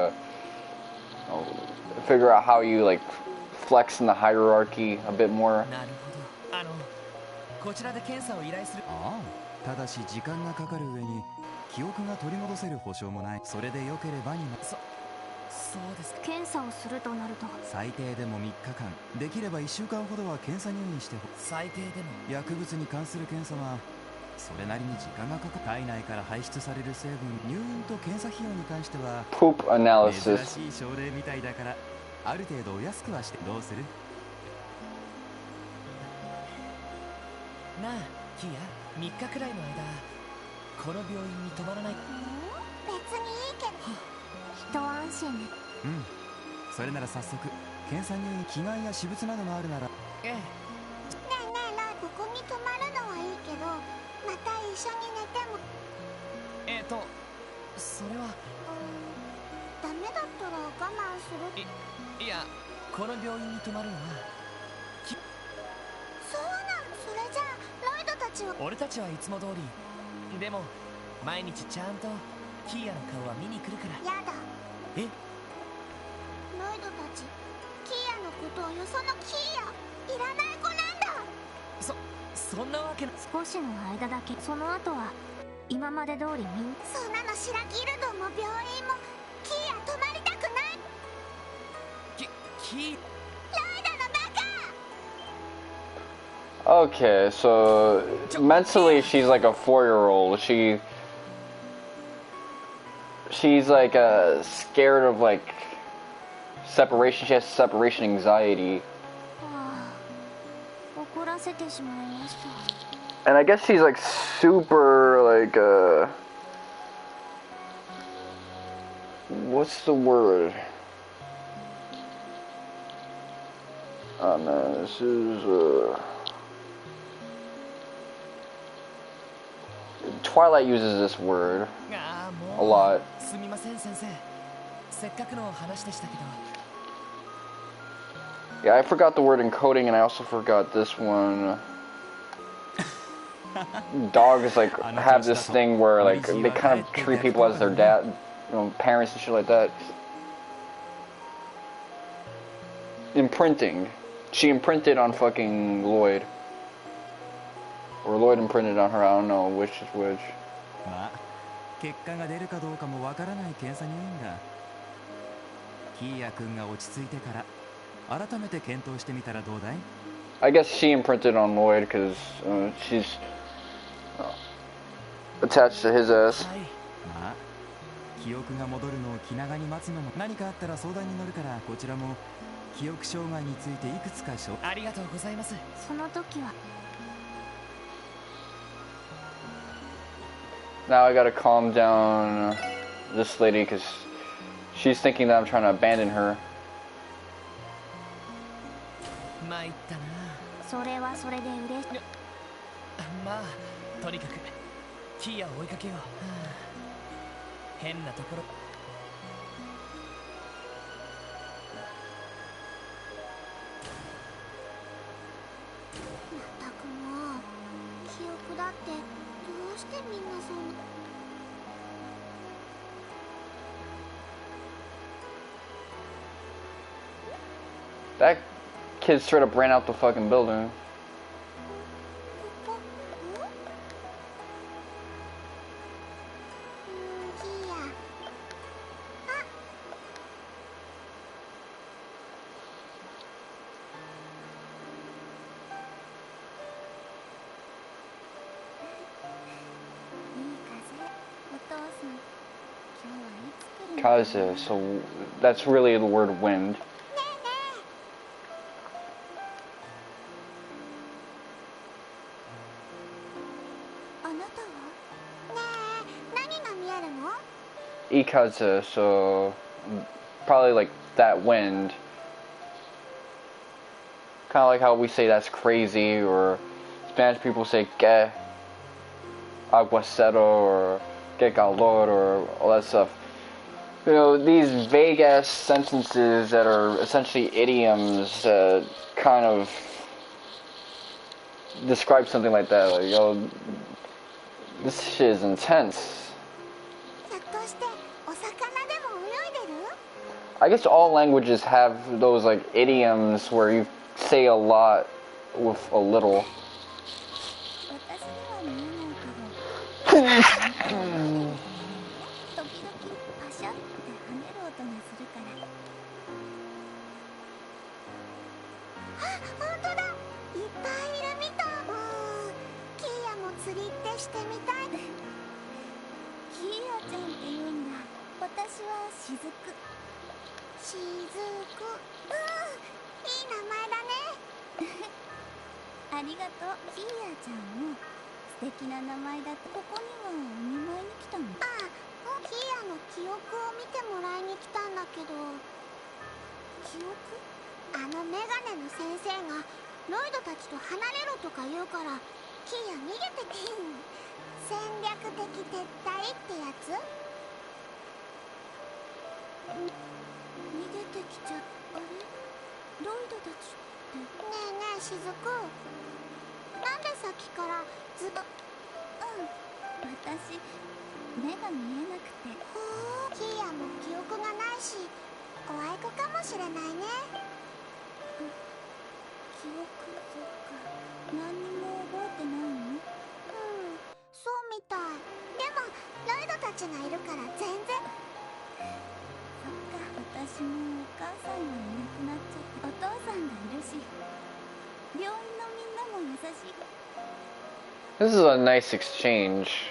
figure out how you like flex in the hierarchy a bit more. なるほど。こちらで検査を依頼する。ああ、ただし時間がかかる上に記憶が取り戻せる保証もない。それで良ければにな。そうですか。検査をするとなると最低でも3日間、できれば1週間ほどは検査入院してほ。最低でも薬物に関する検査はそれなりに時間がかかる。体内から排出される成分、入院と検査費用に関しては Poop 珍 analysis. しい症例みたいだからある程度お安くはして。どうする？なあキヤ、3日くらいの間この病院に泊まらない？別にいいけど。一安心ね。それなら早速検査入院、着替えや私物などがあるなら。ええ。ねえねえライ、ここに泊まるのはいいけど、また一緒に寝ても。それはダメだったら我慢する。いや、この病院に泊まるのはそうなん。それじゃあロイドたちは。俺たちはいつも通り。でも毎日ちゃんとキーヤの顔は見に来るから。やだ。え？ロイドたちキーヤのことをよそのキーヤいらない子なんだ。そんなわけな。少しの間だけ。その後は今まで通りそんなのシラギルドも病院もキーヤ泊まりたくない。キー。ロイドのバカ。 Okay, so mentally she's like a 4-year-old. She's like scared of like separation. She has separation anxiety. 怒らせてしまいました。 And I guess she's like super like what's the word? Oh man, this is Twilight uses this word ああ、 a もう lot. すみません先生。せっかくの話でしたけど。 Yeah, I forgot the word encoding, and I also forgot this one. Dogs like have this thing where like they kind of treat people as their dad, you know, parents and shit like that. Imprinting. She imprinted on fucking Lloyd. Or Lloyd imprinted on her, I don't know which is which. まあ結果が出るかどうかもわからない検査入院だ。キーヤ君が落ち着いてから改めて検討してみたらどうだい？ I guess she imprinted on Lloyd because she's attached to his ass. はい。まあ記憶が戻るのを気長に待つのも、何かあったら相談に乗るから、こちらも記憶障害についていくつかありがとうございます。その時は Now I gotta calm down this lady because she's thinking that I'm trying to abandon her. 参ったな。それはそれで嬉しい。まあとにかくキーヤを追いかけよう。はあ、変なところ。まったくもう記憶だってどうしてみんなそんな。That kid straight up ran out the fucking building. ここキーヤ。あ、 Kaze, so that's really the word wind. あなたは？ねえ、何が見えるの？ Ikaze, so probably like that wind. Kind of like how we say that's crazy, or Spanish people say que aguacero, or que calor, or all that stuff. You know, these vague ass sentences that are essentially idioms kind of describe something like that. Like, yo, this shit is intense. ひょっとしてお魚でも泳いでる？ I guess all languages have those like idioms where you say a lot with a little. 私には見えないけど。時々パシャって跳ねる音がするから。あ、本当だ。いっぱいいるみたい。キーヤも釣りってしてみたい。キーヤちゃんって言うんだ。私はしずく。しずく。いい名前だね。ありがとう。キーヤちゃんも素敵な名前だって。ここにはお見舞いに来たの？ああ、キーヤの記憶を見てもらいに来たんだけど。記憶？あのメガネの先生がロイドたちと離れろとか言うからキーヤ逃げてき戦略的撤退ってやつ？逃げてきちゃった。あれ？ロイドたちって。ねえねえしずく、なんでさっきからずっと。私目が見えなくて。ほう、キーヤも記憶がないしおあいこかもしれないね。記憶、そっか。何にも覚えてないの？そうみたい。でもロイドたちがいるから全然。そっか、私もお母さんがいなくなっちゃって。お父さんがいるし病院のみんなも優しい。 This is a nice exchange.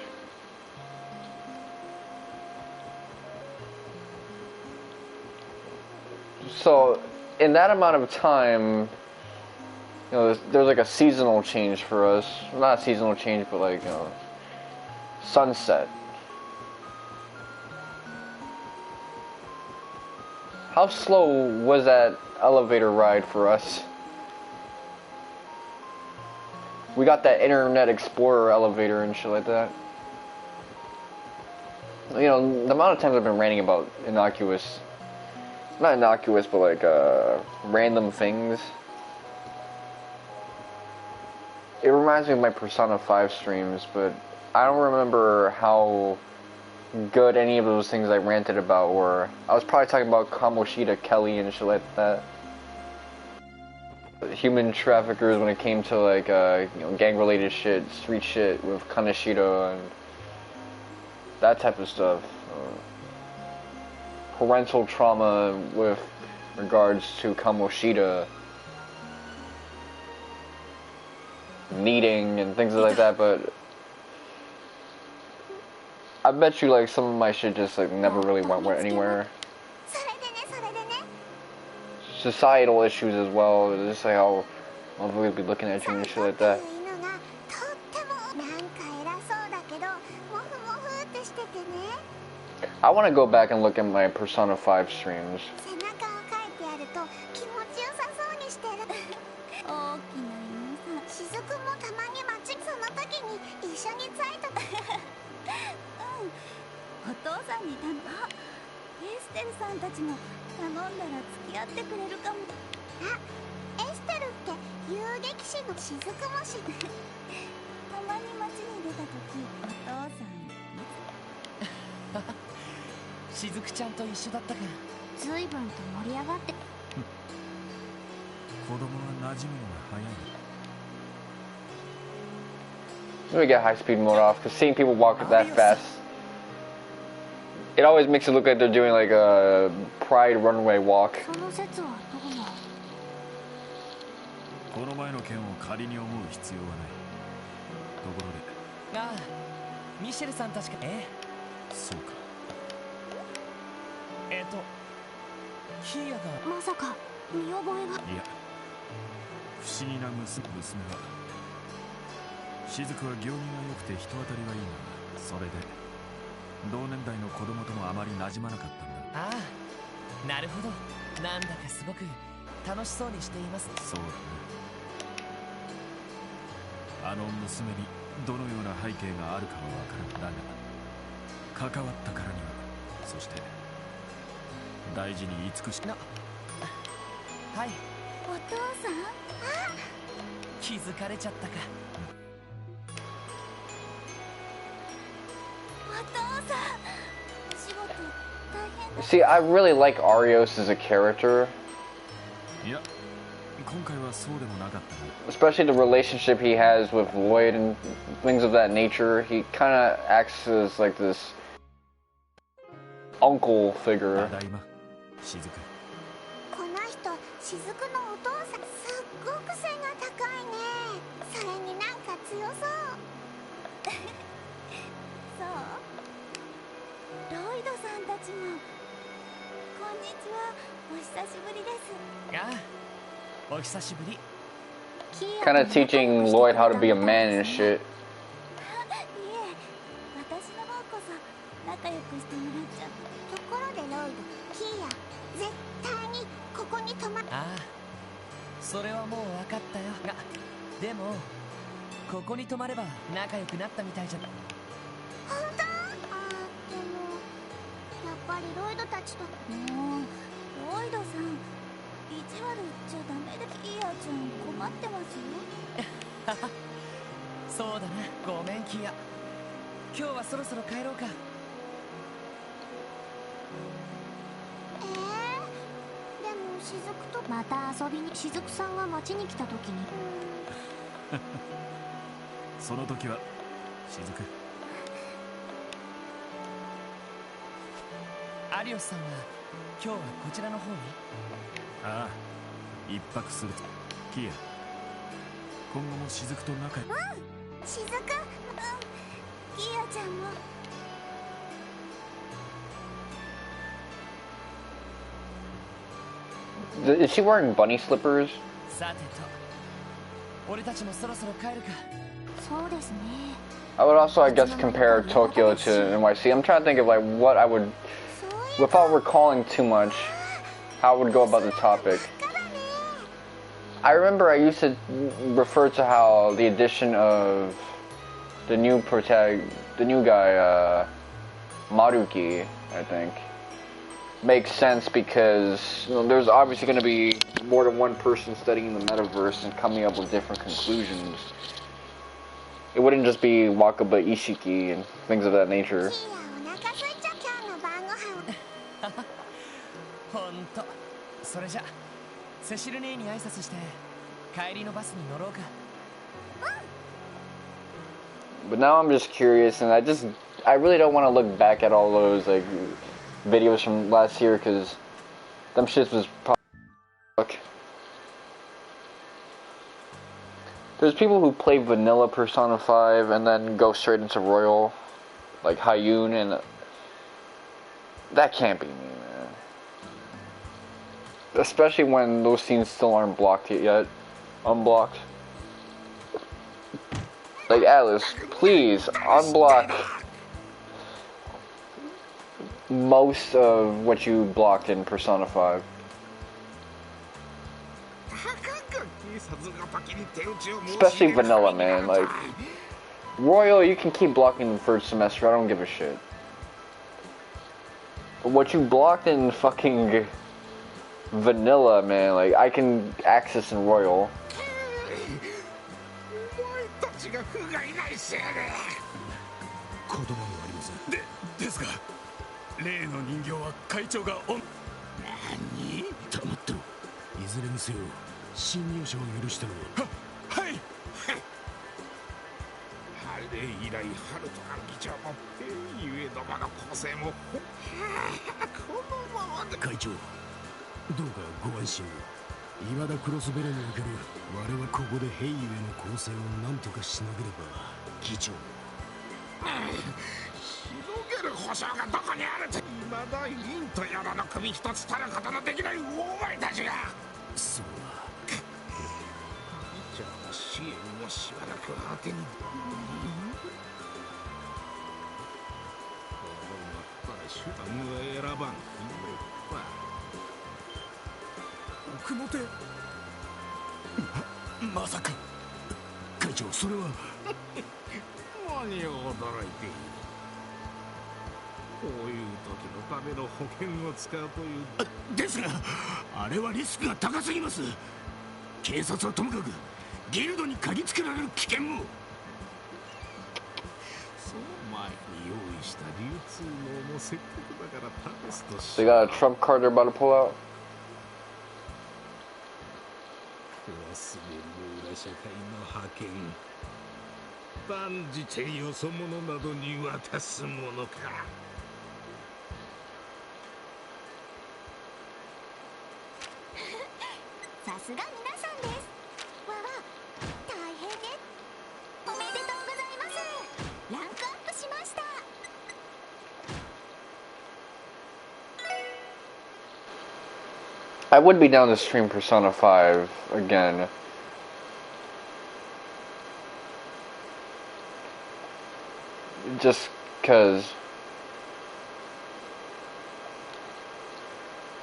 So, in that amount of time, you know, there's like a seasonal change for us. Not a seasonal change, but like, you know, sunset. How slow was that elevator ride for us? We got that Internet Explorer elevator and shit like that. You know, the amount of times I've been ranting about innocuous, not innocuous, but like random things. It reminds me of my Persona 5 streams, but I don't remember how good any of those things I ranted about were. I was probably talking about Kamoshida Kelly and shit like that. Human traffickers when it came to like you know, gang-related shit, street shit with Kaneshiro and that type of stuff. parental trauma with regards to Kamoshida meeting and things like that, but I bet you like some of my shit just like never really went anywhere. Societal issues as well, just like how motherfuckers be looking at you and shit like that. I want to go back and look at my Persona 5 streams.しずくちゃんと一緒だったか。随分と盛り上がって。子供は馴染むのが早い。 Let me get high speed mode off, because seeing people walk that fast, it always makes it look like they're doing like a pride runway walk. その説はどうも。この前の件を仮に思う必要はない。ところで。ああ、ミシェルさん確か。そうか。キーヤが。まさか見覚えが。いや、不思議な娘は。雫は行儀が良くて人当たりはいいが、それで同年代の子供ともあまり馴染まなかったんだ。ああ、なるほど。なんだかすごく楽しそうにしています。そうだな。あの娘にどのような背景があるかは分からん。だが関わったからには、そして大事に慈しな。はい。お父さん、気づかれちゃったか。See, I really like Arios as a character. Especially the relationship he has with Lloyd and things of that nature. He kind of acts as like this uncle figure. この人、雫のお父さん、すっごく背が高いね。それになんか強そう。そう？ロイドさんたちも。こんにちは、お久しぶりです。ああ、お久しぶり。Kind of teaching Lloyd how to be a man and shit. いえ、私の方こそ仲良くしてもらっちゃう。ところでロイド、キーヤ、絶対にここに泊ま。ああ、それはもう分かったよ。が、でもここに泊まれば仲良くなったみたいじゃ。本当？でもやっぱりロイドたちと。もうロイドさん、意地悪言っちゃダメで。キーヤちゃん困ってますよ。そうだな、ごめんキーヤ。今日はそろそろ帰ろうか。でも雫とまた遊びに。雫さんが町に来た時に。その時は雫。アリオスさんは今日はこちらの方に。ああ、一泊する。キーヤ、今後も雫と仲良く。雫、キーヤちゃんも。Is she wearing bunny slippers? さてと、俺たちもそろそろ帰るか。そうですね。 I would also, I guess, compare Tokyo to NYC. I'm trying to think of like what I would, without recalling too much, how I would go about the topic. I remember I used to refer to how the addition of the new guy, Maruki, I think, makes sense because there's obviously going to be more than one person studying the metaverse and coming up with different conclusions. It wouldn't just be Wakaba Ishiki and things of that nature. ほんと。それじゃセシル姉に挨拶して帰りのバスに乗ろうか。But now I'm just curious, and I really don't want to look back at all those like videos from last year because them shits was probably. There's people who play vanilla Persona 5 and then go straight into Royal, like Hyun, and that can't be me, man. Especially when those scenes still aren't blocked yet. Unblocked. Like, Alice, please, unblock most of what you blocked in Persona 5. Especially vanilla, man. Like, Royal, you can keep blocking the first semester, I don't give a shit. But what you blocked in fucking vanilla, man, like, I can access in Royal. ですが、例の人形は会長が何？黙ってろ。いずれにせよ、侵入者を許したのは。はい。あれ以来、ハルトが議長もゆえどもの構成も。このままで。会長、どうかご安心を。未だクロスベレにおける我々ここで兵ゆえの構成を何とかしなければ議長。広げる保証がどこにあると。未だ凛とやらの首一つたることのできない大前たちが。そうだ。議長の支援もしばらく果てに。手段は選ばん。奥の手。まさか。会長、それは。何を驚いている。こういう時のための保険を使うという。ですが、あれはリスクが高すぎます。警察はともかくギルドに嗅ぎつけられる危険も。その前に用意した流通網もせっかくだから試すとし。They got a trump card they're about to pull out. 忘れる裏社会の覇権。断じてよそ者などに渡すものか。さすが皆さんです。わわ、大変ね。おめでとうございます。ランクアップしました。I would be down to stream Persona 5 again. Just cause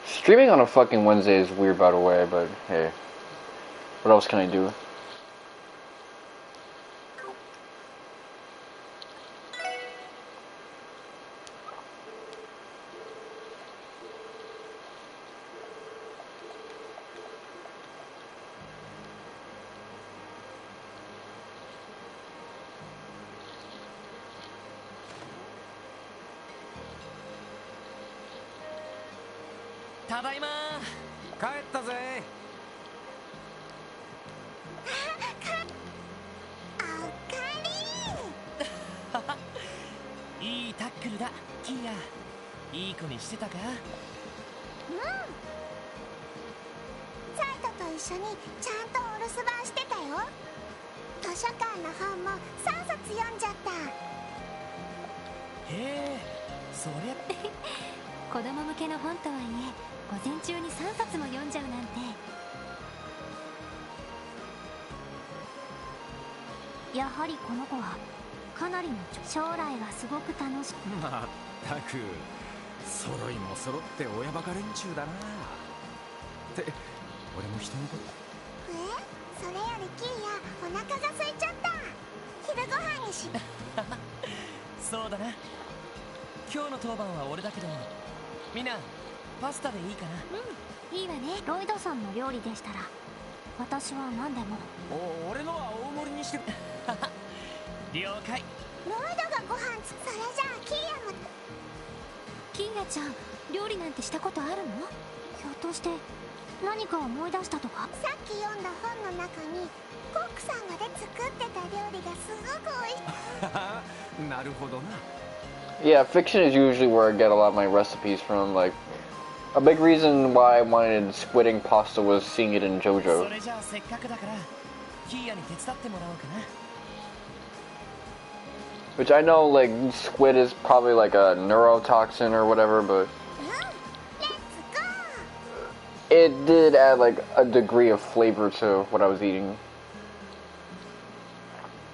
streaming on a fucking Wednesday is weird, by the way, but hey, what else can I do? Ta daima. 帰ったぜ。いいタックルだ、キーヤ。いい子にしてたか？うん。サイトと一緒にちゃんとお留守番してたよ。図書館の本も3冊読んじゃった。へえ、そりゃ。子供向けの本とはいえ午前中に3冊も読んじゃうなんて。やはりこの子はかなりの将来がすごく楽しい。まったく揃いも揃って親バカ連中だな。って俺も人のこと。それよりキーヤ、お腹が空いちゃった。昼ご飯にし。そうだな。今日の当番は俺だけど、みんなパスタでいいかな。うん、いいわね。ロイドさんの料理でしたら私は何でも。俺のは大盛りにして。了解。ロイドがご飯それじゃあキーヤも。キーヤちゃん、料理なんてしたことあるの？ひょっとして何か思い出したとか？さっき読んだ本の中にコックさんが作ってた料理がすごく美味しい。なるほどな。Yeah, fiction is usually where I get a lot of my recipes from. Like, a big reason why I wanted squid ink pasta was seeing it in そ JoJo. れじゃあせっかくだからキーヤに手伝ってもらおうかな。 Which I know, like, squid is probably like a neurotoxin or whatever, but it did add like a degree of flavor to what I was eating.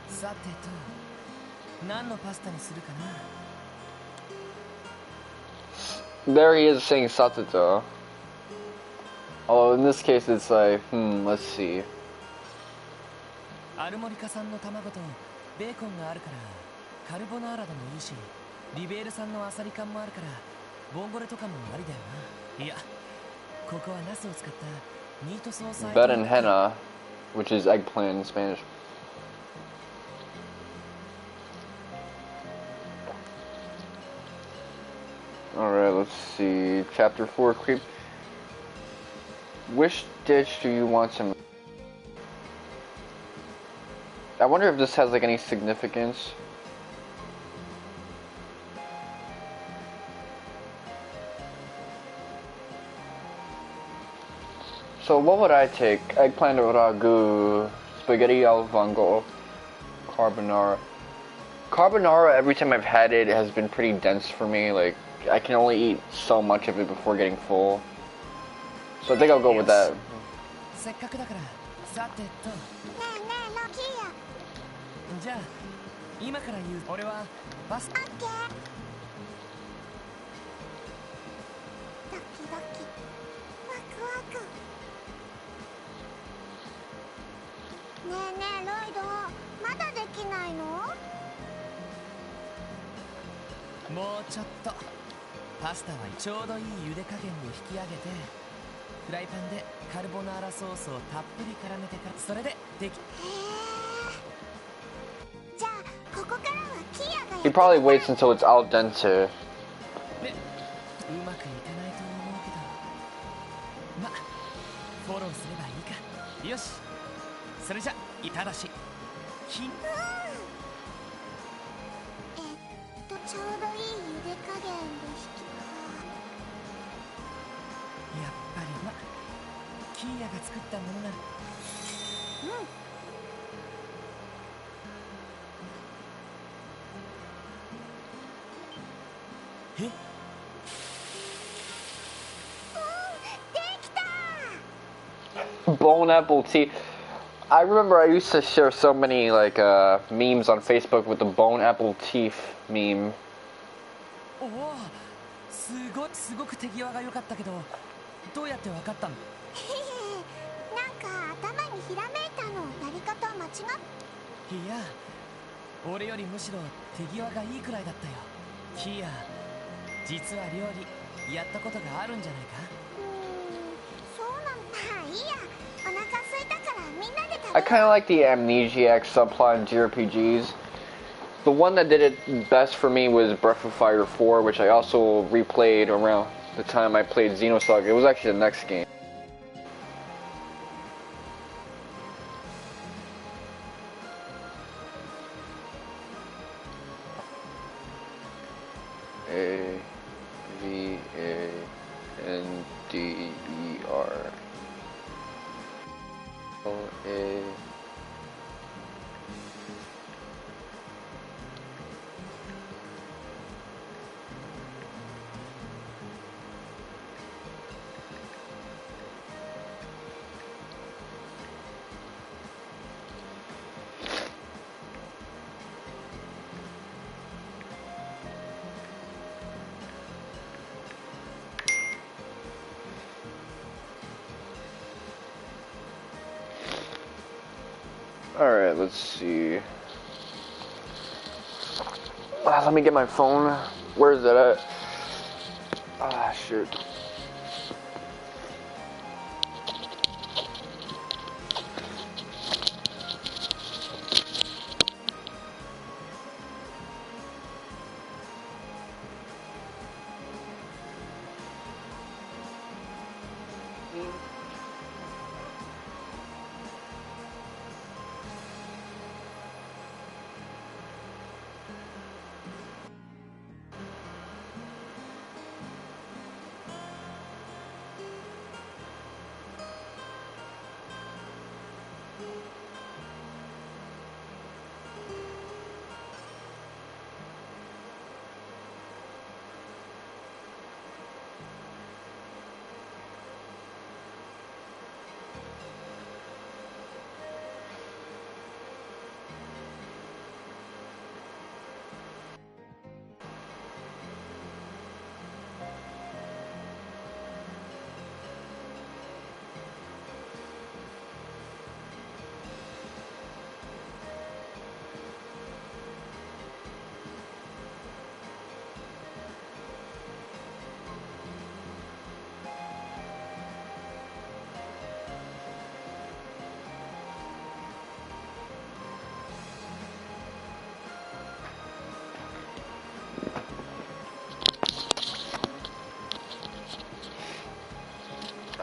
さてと何のパスタにするかな。 There he is saying satata. Although in this case it's like, let's see. アルモリカ産の卵とベーコンがあるからカルボナーラでもいいし、リベール産のアサリ缶もあるからボンゴレとかもありだよな。いや、ここはナスを使ったミートソースアイテム。 Berenjena, which is eggplant in Spanish. Alright, let's see. Chapter 4, Creep. Which dish do you want to... I wonder if this has like any significance. So what would I take? Eggplant ragu, spaghetti al vongole, carbonara. Carbonara, every time I've had it, has been pretty dense for me. Like, I can only eat so much of it before getting full. So I think I'll go with that. せっかくだからさてと。ねえねえロキーヤ。じゃあ今から言う。俺はパスタ。オッケー。ドキドキワクワク。ねえねえロイド、まだできないの？もうちょっと。パスタはちょうどいい茹で加減で引き上げてフライパンでカルボナーラソースをたっぷり絡めてからそれででき。へえ。じゃあここからはキーヤがやって He probably waits until it's al dente. でうまくいかないと思うけどまフォローすればいいか。よしそれじゃただし金。ちょうどいい茹で加減で引きか。やっぱりキーヤが作ったものなら。え？できた！ Bone apple tea. I remember I used to share so many like memes on Facebook with the bone apple teeth meme. おお、すごく手際が良かったけど、どうやってわかったの？へへなんか頭にひらめいたの。やり方間違っ。いや、俺よりむしろ手際がいいくらいだったよ。キーヤ、実は料理やったことがあるんじゃないか？そうなんだ。いいや、お腹空いたからみんなで食べよう。 I kind of like the amnesiac subplot in JRPGs. The one that did it best for me was Breath of Fire 4, which I also replayed around the time I played Xenosaga. It was actually the next game. A-V-A-N-D-E-R. O-A... Alright, let's see. Let me get my phone. Where is it at? Ah, shoot.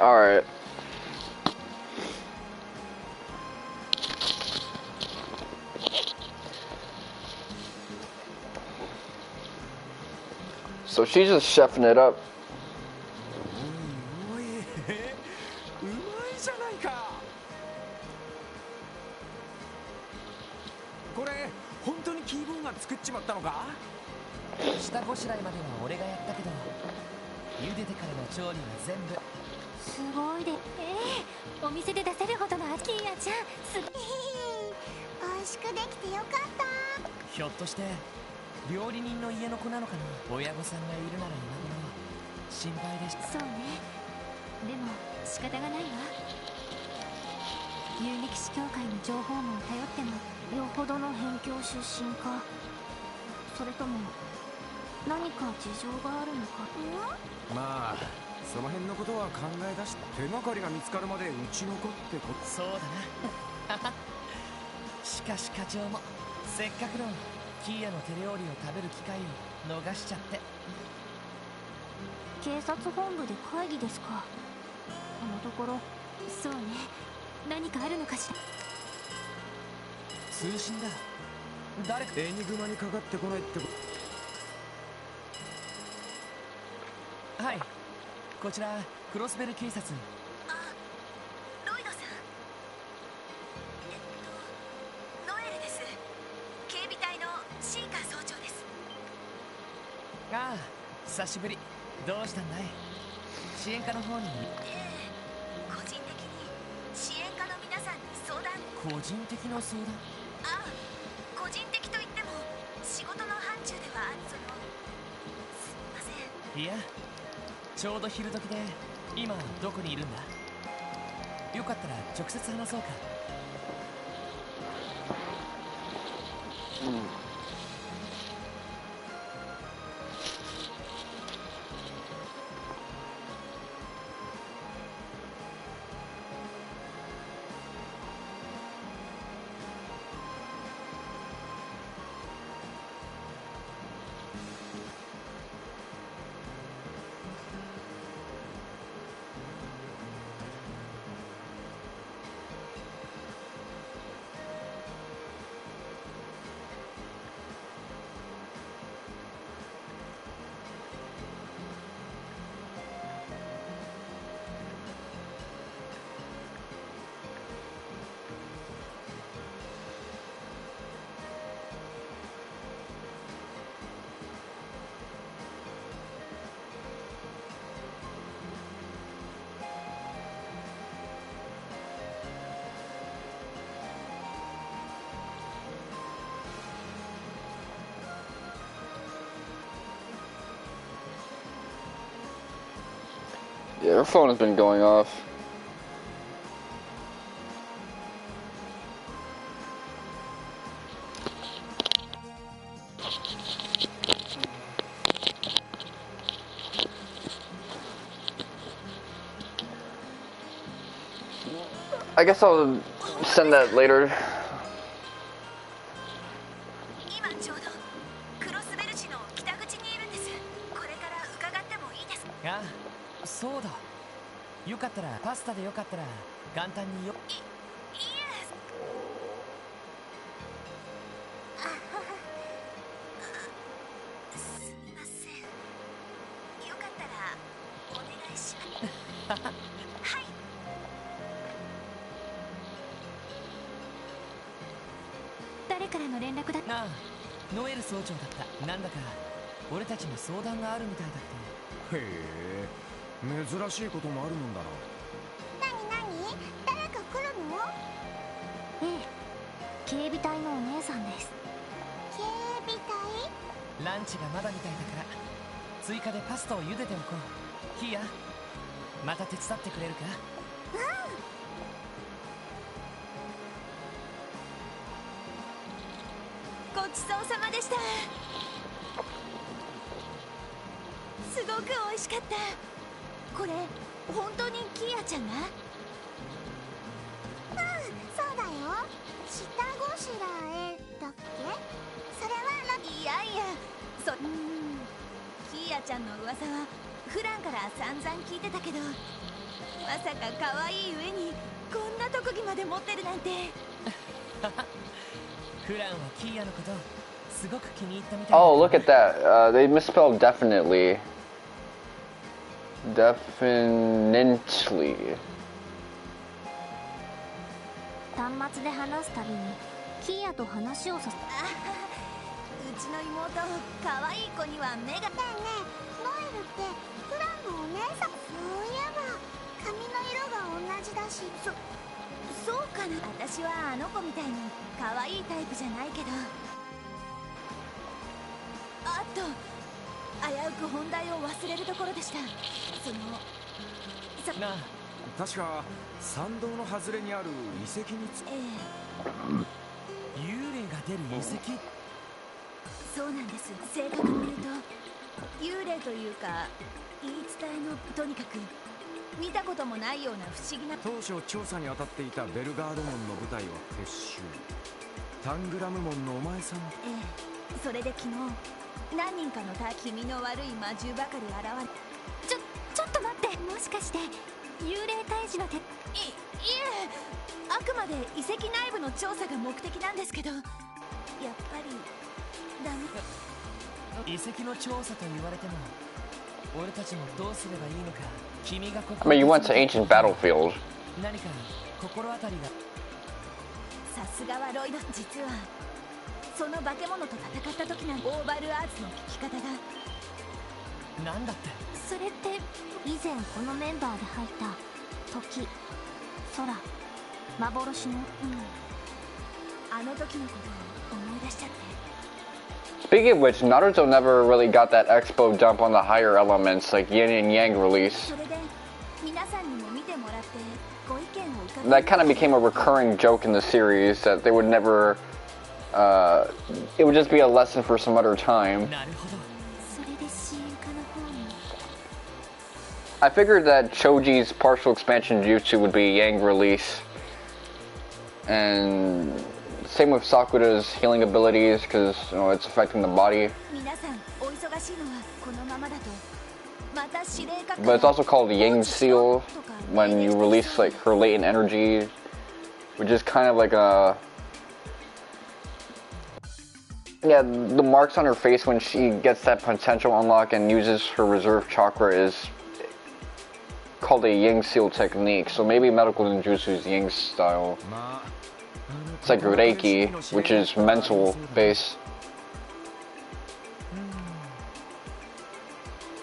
Alright. So she's just chefing it up. おいおい、うまいじゃないか。これ本当にキーボーが作っちまったのか？下ごしらえまでは俺がやったけど、茹でてからの調理は全部。すごいで、お店で出せるほどのアキーヤちゃん、美味しくできてよかった。ひょっとして料理人の家の子なのかな。親御さんがいるなら今頃心配でした。そうね。でも仕方がないわ。遊撃士協会の情報網を頼ってもよほどの辺境出身か、それとも何か事情があるのか。まあその辺のことは考え出し、手がかりが見つかるまでうちの子ってこと。そうだなしかし課長もせっかくのキーヤの手料理を食べる機会を逃しちゃって。警察本部で会議ですか。このところ。そうね、何かあるのかしら。通信だ。誰かエニグマにかかってこないってこはい、こちらクロスベル警察。ロイドさん、ノエルです。警備隊のシーカー総長です。ああ、久しぶり。どうしたんだい？支援課の方に。個人的に支援課の皆さんに相談。個人的な相談？ああ、個人的といっても仕事の範疇ではすみません。いや、ちょうど昼時で今どこにいるんだ？よかったら直接話そうか。Yeah, her phone has been going off. I guess I'll send that later. 今ちょうどクロスベル市の北口にいるんです。これから伺ってもいいですか？ああ、そうだ。よかったらパスタでよかったら簡単によ。いえ。すみません。よかったらお願いします。はい。誰からの連絡だ。ああ、ノエル総長だった。なんだか俺たちに相談があるみたいだって。へえ、珍しいこともあるもんだな。誰か来るの？ええ、警備隊のお姉さんです。警備隊？ランチがまだみたいだから追加でパスタを茹でておこう。キーヤ、また手伝ってくれるか？ごちそうさまでした。すごく美味しかった。これ本当にキーヤちゃんが？そうだよ。下ごしらえだっけ？それはいやいや、キーヤちゃんの噂は普段から散々聞いてたけど、まさか可愛い上にこんな特技まで持ってるなんて。フランはキーヤのことすごく気に入ったみたいだ。 Oh, look at that. They misspelled definitely. Definitely. 端末で話すたびにキーヤと話をさせ。うちの妹可愛い子には目が。ねえねえ、ノエルってフランのお姉さん。そういえば髪の色が同じだし。そうかな。私はあの子みたいに可愛いタイプじゃないけど。あっと、危うく本題を忘れるところでした。なあ、確か参道の外れにある遺跡につ。幽霊が出る遺跡。そうなんです。正確に言うと幽霊というか言い伝えの、とにかく見たこともないような不思議な。当初調査に当たっていたベルガード門の部隊は撤収。タングラム門のお前さん。それで昨日何人かの気味の悪い魔獣ばかり現れ。ちょっと待って、もしかして幽霊退治の手。いえ、あくまで遺跡内部の調査が目的なんですけど、やっぱりダメ。遺跡の調査と言われても俺たちもどうすればいいのか。君がこ I mean, you went to ancient battlefield. 何か心当たりが。さすがはロイド。実はその化け物と戦った時のオーバルアーツの聞き方が。なんだって。それって以前このメンバーで入った時、空、幻の。あの時のことを思い出しちゃって。 Speaking of which, Naruto never really got that expo dump on the higher elements like Yin and Yang release. それで皆さんにも見てもらってご意見を伺い。 That kind of became a recurring joke in the series that they would never. It would just be a lesson for some other time. なるほど。それで支援課の方に。 I figured that Choji's partial expansion jutsu would be Yang release. And same with Sakura's healing abilities because it's affecting the body. 皆さんお忙しいのはこのままだとまた司令課。 But it's also called Yang Seal when you release like her latent energy, which is kind of like a. Yeah, the marks on her face when she gets that potential unlock and uses her reserve chakra is called a Yang Seal technique. So maybe medical ninjutsu is Yang style. It's like Reiki, which is mental based.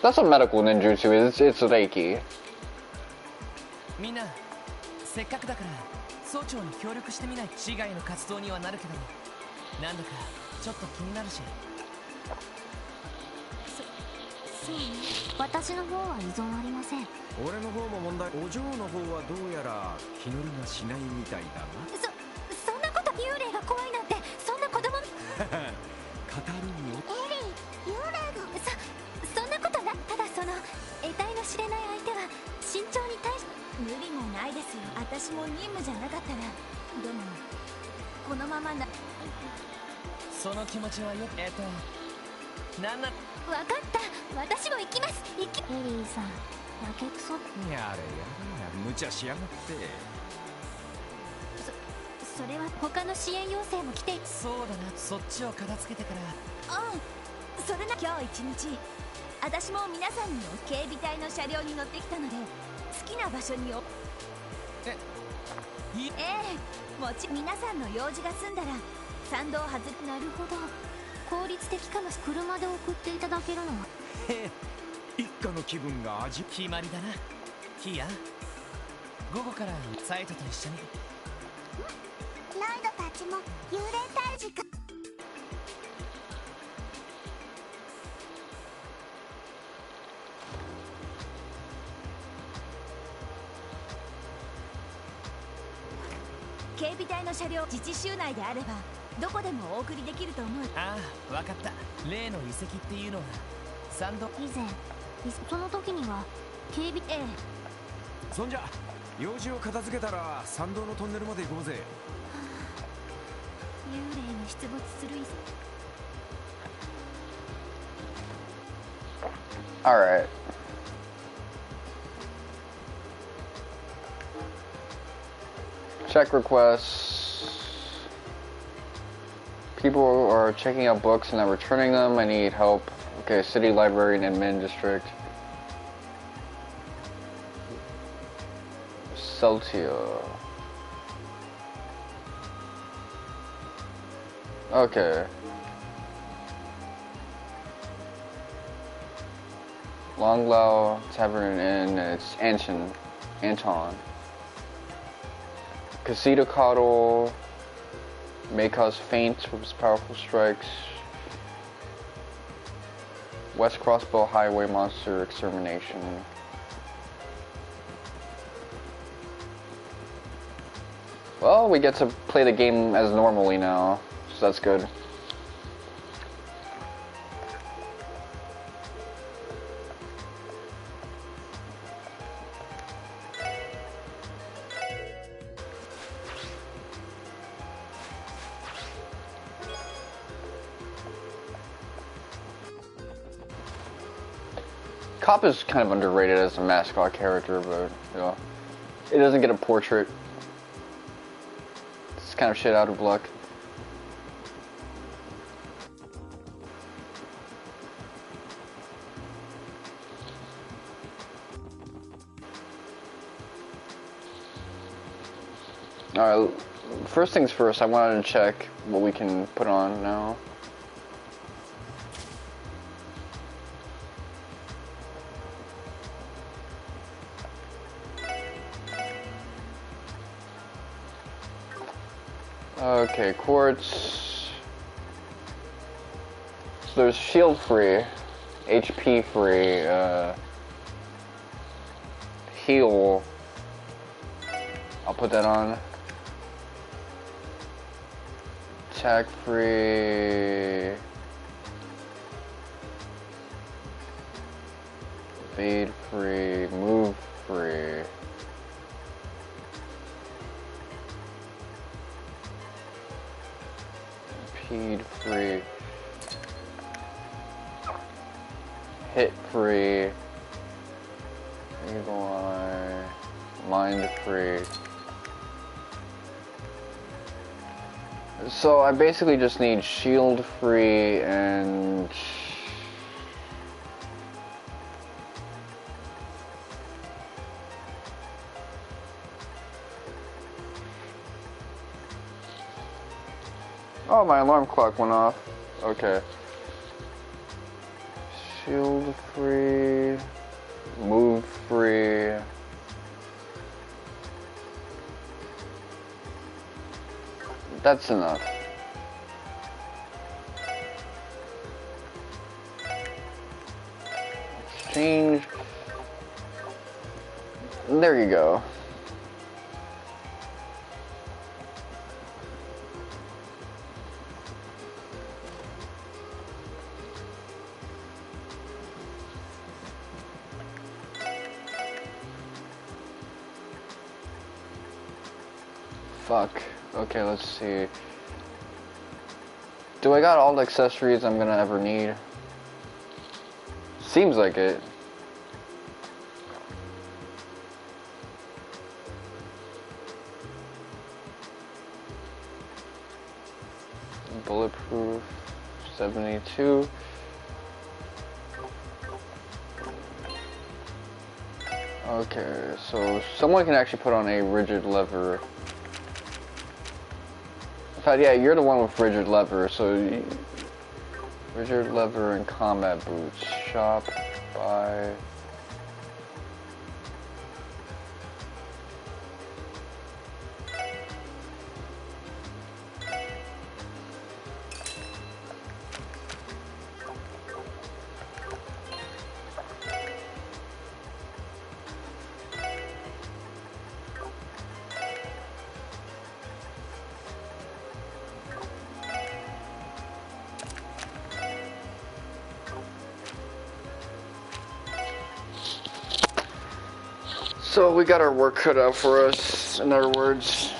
That's what medical ninjutsu is. It's Reiki. みんなせっかくだから総長に協力してみない。市外の活動にはなるけどなんだかちょっと気になるし。そうね、私の方は依存ありません。俺の方も問題。お嬢の方はどうやら気乗りがしないみたいだな。そんなこと。幽霊が怖いなんてそんな子供。語るによ。エリー、幽霊が。そんなことな。ただその得体の知れない相手は慎重に対し。無理もないですよ。私も任務じゃなかったら。でもこのままな。その気持ちはよ。なんな。わかった、私も行きます。エリーさん、やけくそ。やれやれ、無茶しやがって。それは他の支援要請も来て。そうだな、そっちを片付けてから。それな。今日一日私も皆さんの警備隊の車両に乗ってきたので好きな場所に。もち皆さんの用事が済んだら参道外。なるほど、効率的かも。車で送っていただけるのは。一家の気分が味。決まりだな。キーヤ、午後からサイトと一緒に。ロイドたちも幽霊退治か。警備隊の車両自治州内であればどこでもお送りできると思う。ああ、わかった。例の遺跡っていうのはサンド。以前その時には警備。そんじゃ用事を片付けたら参道のトンネルまで行こうぜ。幽霊の出没する。 Alright. Check requests. People are checking out books and not returning them. I need help. Okay, city library and admin district. Celtia. Okay. Longlau Tavern Inn, it's Anton. Casita Coddle may cause faint with his powerful strikes. West Crossbow Highway Monster Extermination. Well, we get to play the game as normally now, so that's good. Cop is kind of underrated as a mascot character, but, you know, it doesn't get a portrait. It's kind of shit out of luck. Alright, first things first, I wanted to check what we can put on now. Okay, quartz. So there's shield free, HP free, heal. I'll put that on. Attack free. Evade free, move free. Impede free. Hit free. Evil eye. Mind free. So I basically just need shield free and oh, my alarm clock went off. Okay. Shield free, move free. That's enough. Exchange. There you go. Fuck. Okay, let's see. Do I got all the accessories I'm gonna ever need? Seems like it. Bulletproof 72. Okay, so someone can actually put on a rigid lever. In fact, yeah, you're the one with rigid lever, so rigid lever and combat boots. Shop, buy. So we got our work cut out for us, in other words.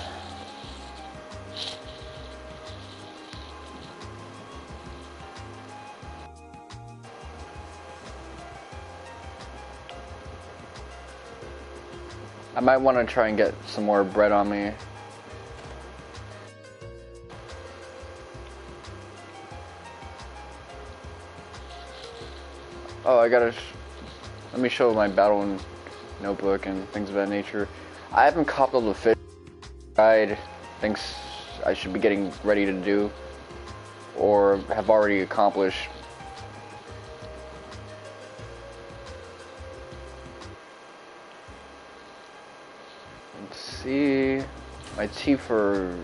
I might want to try and get some more bread on me Oh, let me show my battle notebook and things of that nature. I haven't copped all the fish guide things I should be getting ready to do, or have already accomplished. Let's see. My teeth are...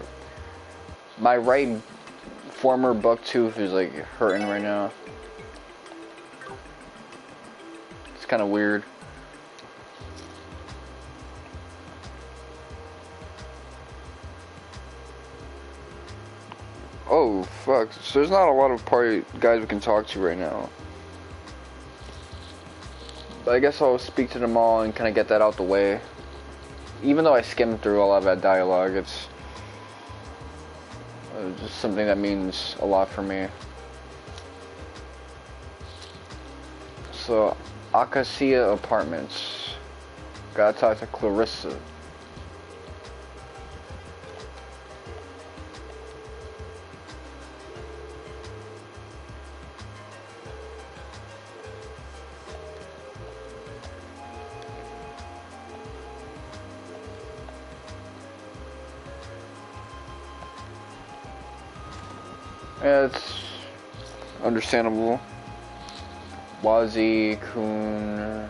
My right former buck tooth is like hurting right now. It's kind of weird. Oh, fuck. So there's not a lot of party guys we can talk to right now. But I guess I'll speak to them all and kind of get that out the way. Even though I skimmed through a lot of that dialogue, it's just something that means a lot for me. So, Acacia Apartments. Gotta talk to Clarissa. Yeah, it's understandable. Wazi, Kun.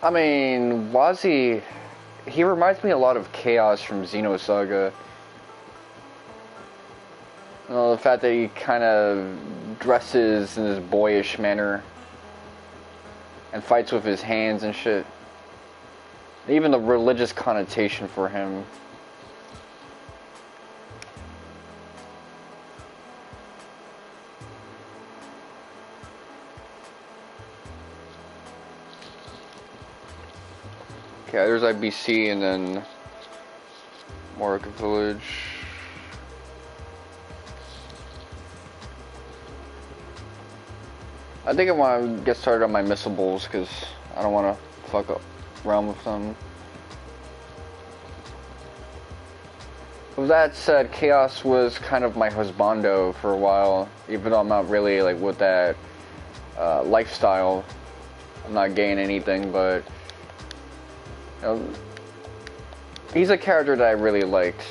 I mean, Wazi, he reminds me a lot of Chaos from Xenosaga. You know, the fact that he kind of dresses in this boyish manner and fights with his hands and shit. Even the religious connotation for him. Okay, there's IBC and then Morica Village. I think I want to get started on my missables because I don't want to fuck up around with them. With that said, Chaos was kind of my husbando for a while, even though I'm not really like with that lifestyle. I'm not gaining anything, but you know, he's a character that I really liked.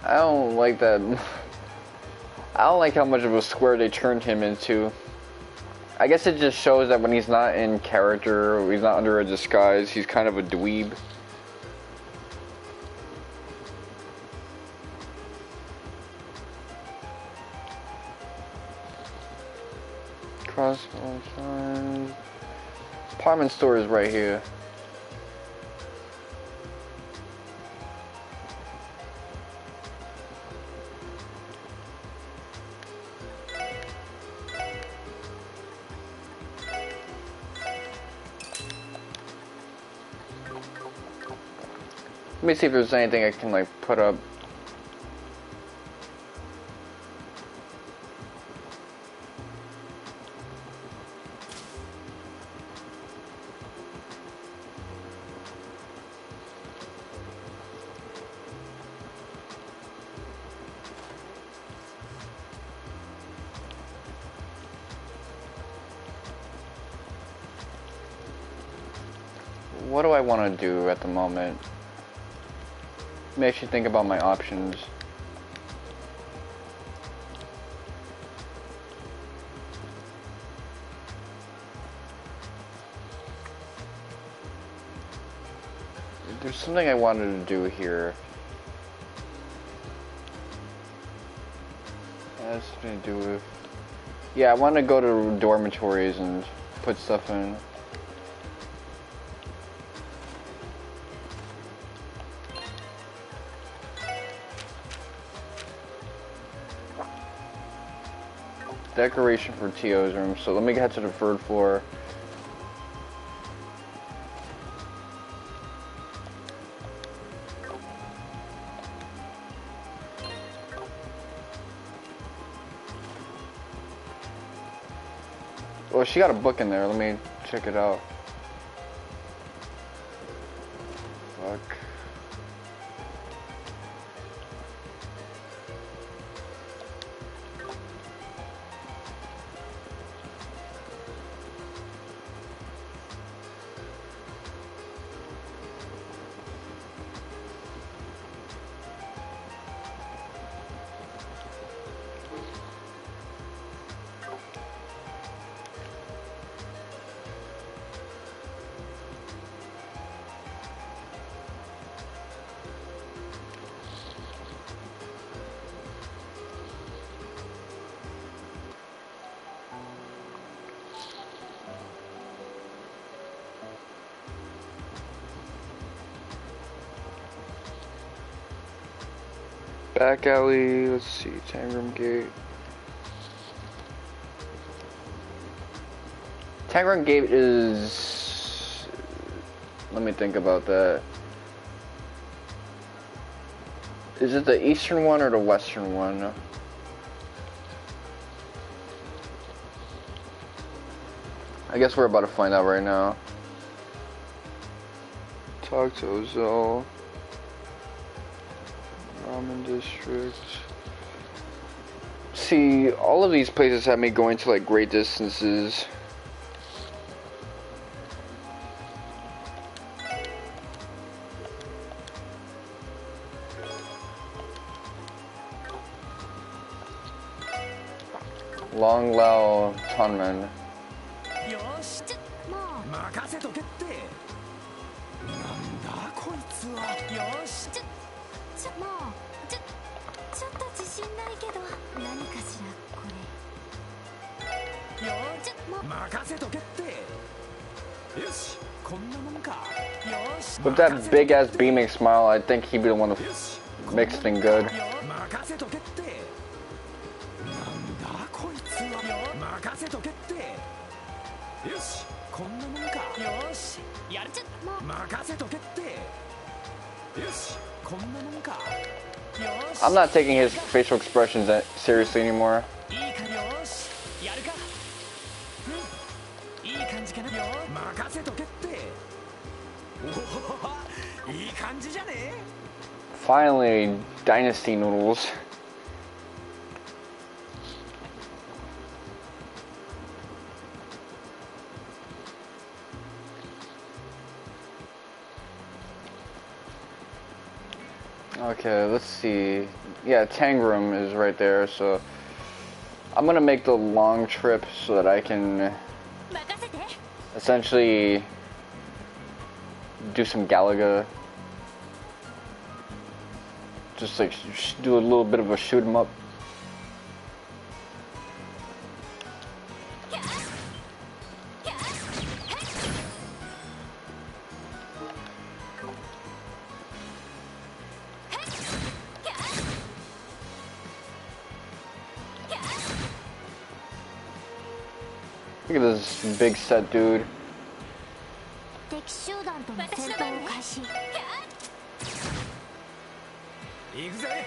I don't like that. I don't like how much of a square they turned him into. I guess it just shows that when he's not in character, or he's not under a disguise, he's kind of a dweeb. Crossbow sign. Apartment store is right here. Let me see if there's anything I can like put up. What do I want to do at the moment? Let me actually think about my options. There's something I wanted to do here. It has something to do with... Yeah, I want to go to dormitories and put stuff in. Decoration for T.O.'s room. So let me get to the third floor. Oh, she got a book in there. Let me check it out. Fuck. Back alley, let's see, Tangram Gate. Tangram Gate is... Let me think about that. Is it the eastern one or the western one? I guess we're about to find out right now. Talk to Ozell. Ramen District. See, all of these places have me going to like great distances. Long Lao Tonman. With that big ass beaming smile, I think he'd be the one to mix things good. I'm not taking his facial expressions seriously anymore. Finally, dynasty noodles. Okay, let's see. Yeah, Tangram is right there, so I'm gonna make the long trip so that I can essentially do some Galaga. Just like do a little bit of a shoot 'em up. Look at this big set dude. 行くぜ。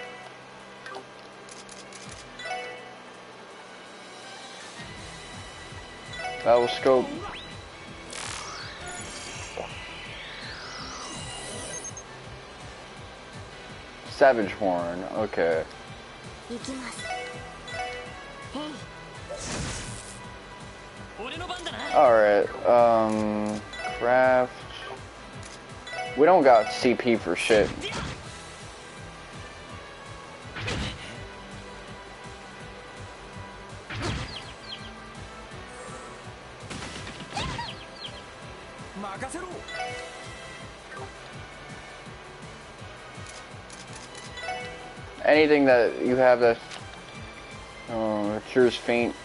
Battle scope. Savage horn. Okay. 行きます。へい。俺の番だな。Alright, craft. We don't got CP for shit. Anything that you have that cures faint.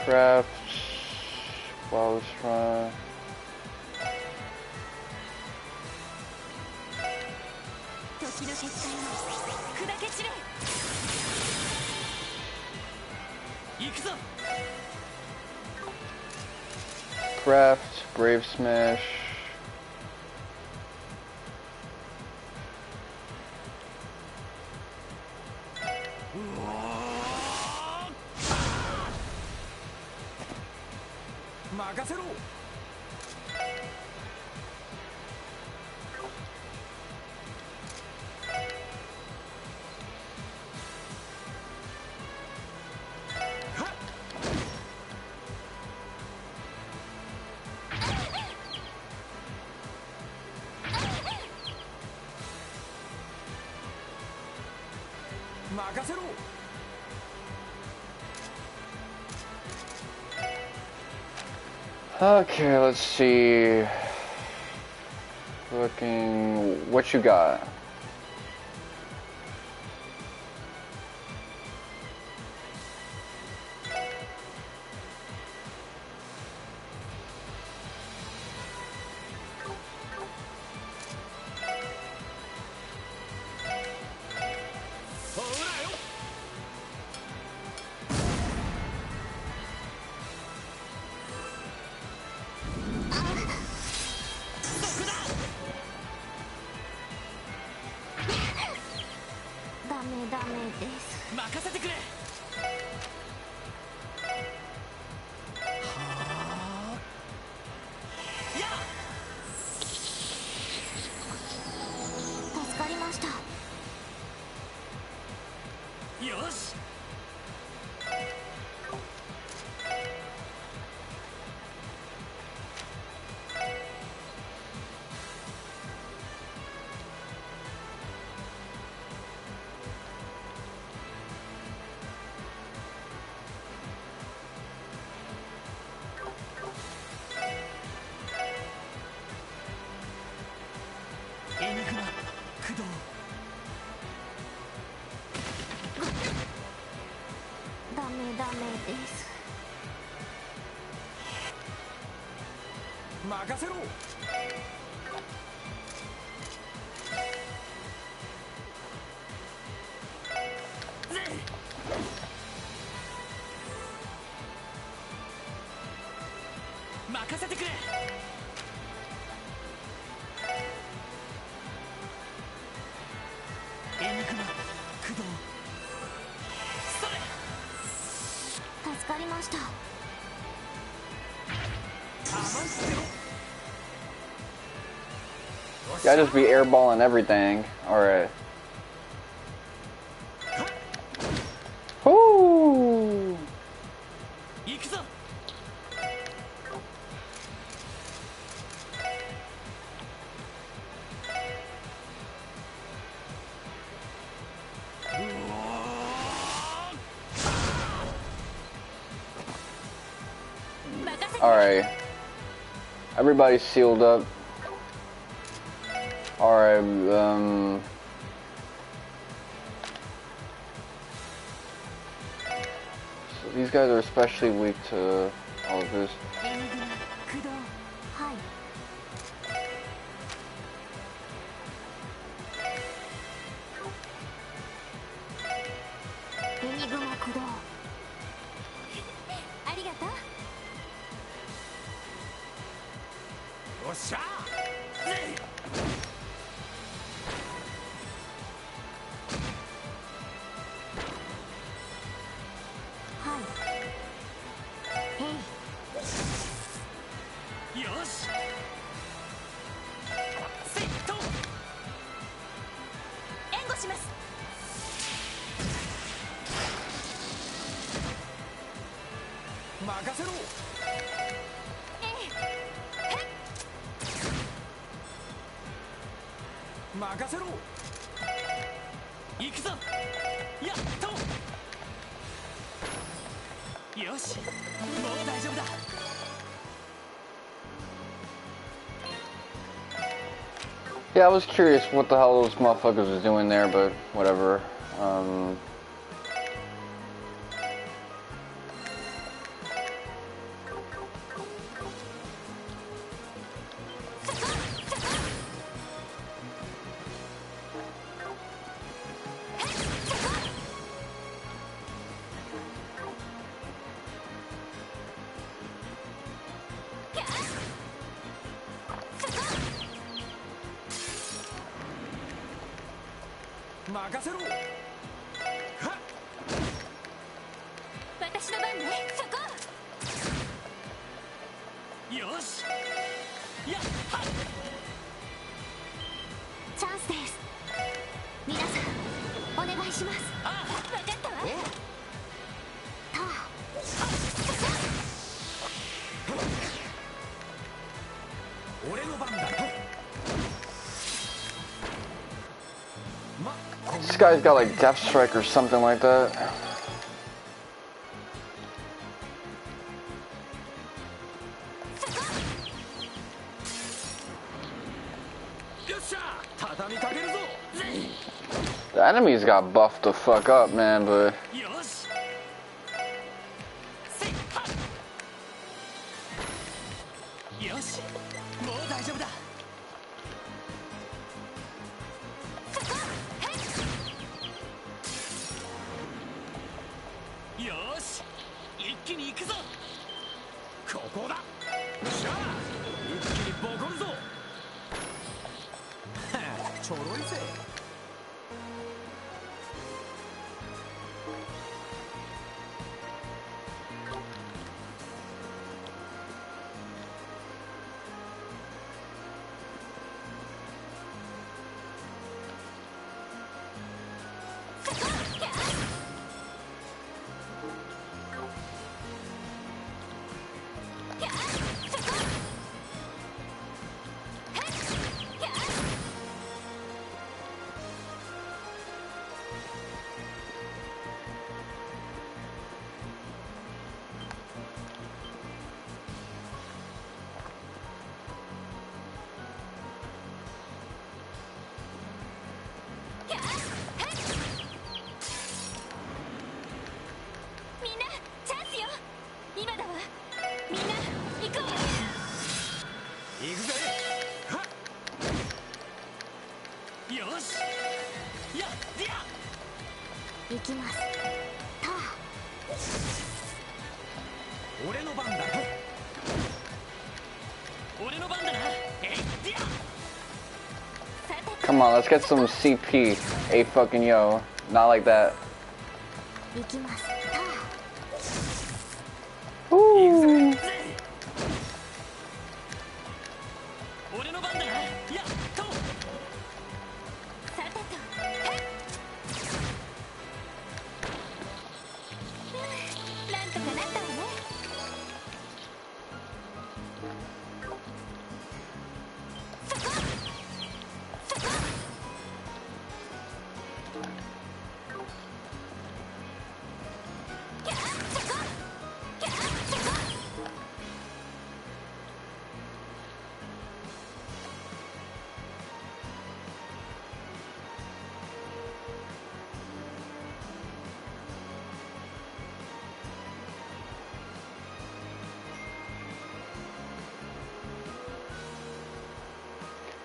Craft. Flawless run. Craft, Brave Smash. Okay, let's see. Looking, what you got? Gotta just be airballing everything. Alright. Woo! Alright. Everybody's sealed up. Alright, so these guys are especially weak to all of this. します。任せろ。任せろ。行くぞ。やっと。よし、もう大丈夫だ。Yeah, I was curious what the hell those motherfuckers was doing there, but whatever.私の番ね。そこ。よし。やっはっ。チャンスです。皆さんお願いします。ああ、分かったわ。タ俺の番だ。This guy's got like Death Strike or something like that. The enemies got buffed the fuck up, man, but... Come on, let's get some CP. A fucking yo. Not like that. Ooh.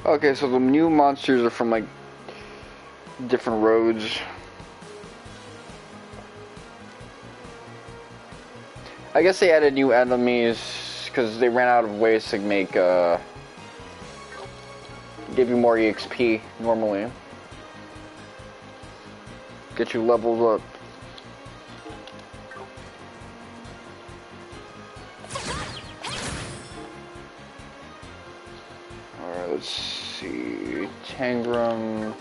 Okay, so the new monsters are from like different roads. I guess they added new enemies because they ran out of ways to make give you more EXP normally. Get you levels up. Alright, let's see. Tangram.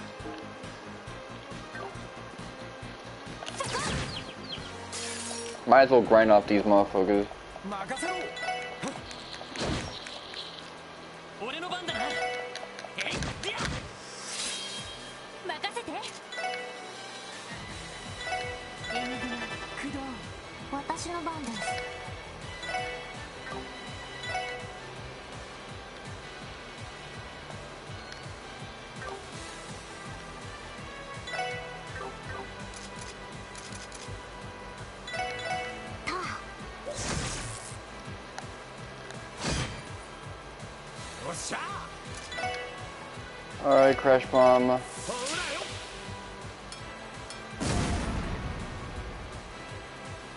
Might as well grind off these motherfuckers. 任せろ。俺の番だな。えい、でや。任せて。エニグマ、駆動、私の番です。おっしゃ。Alright, crash bomb. ほ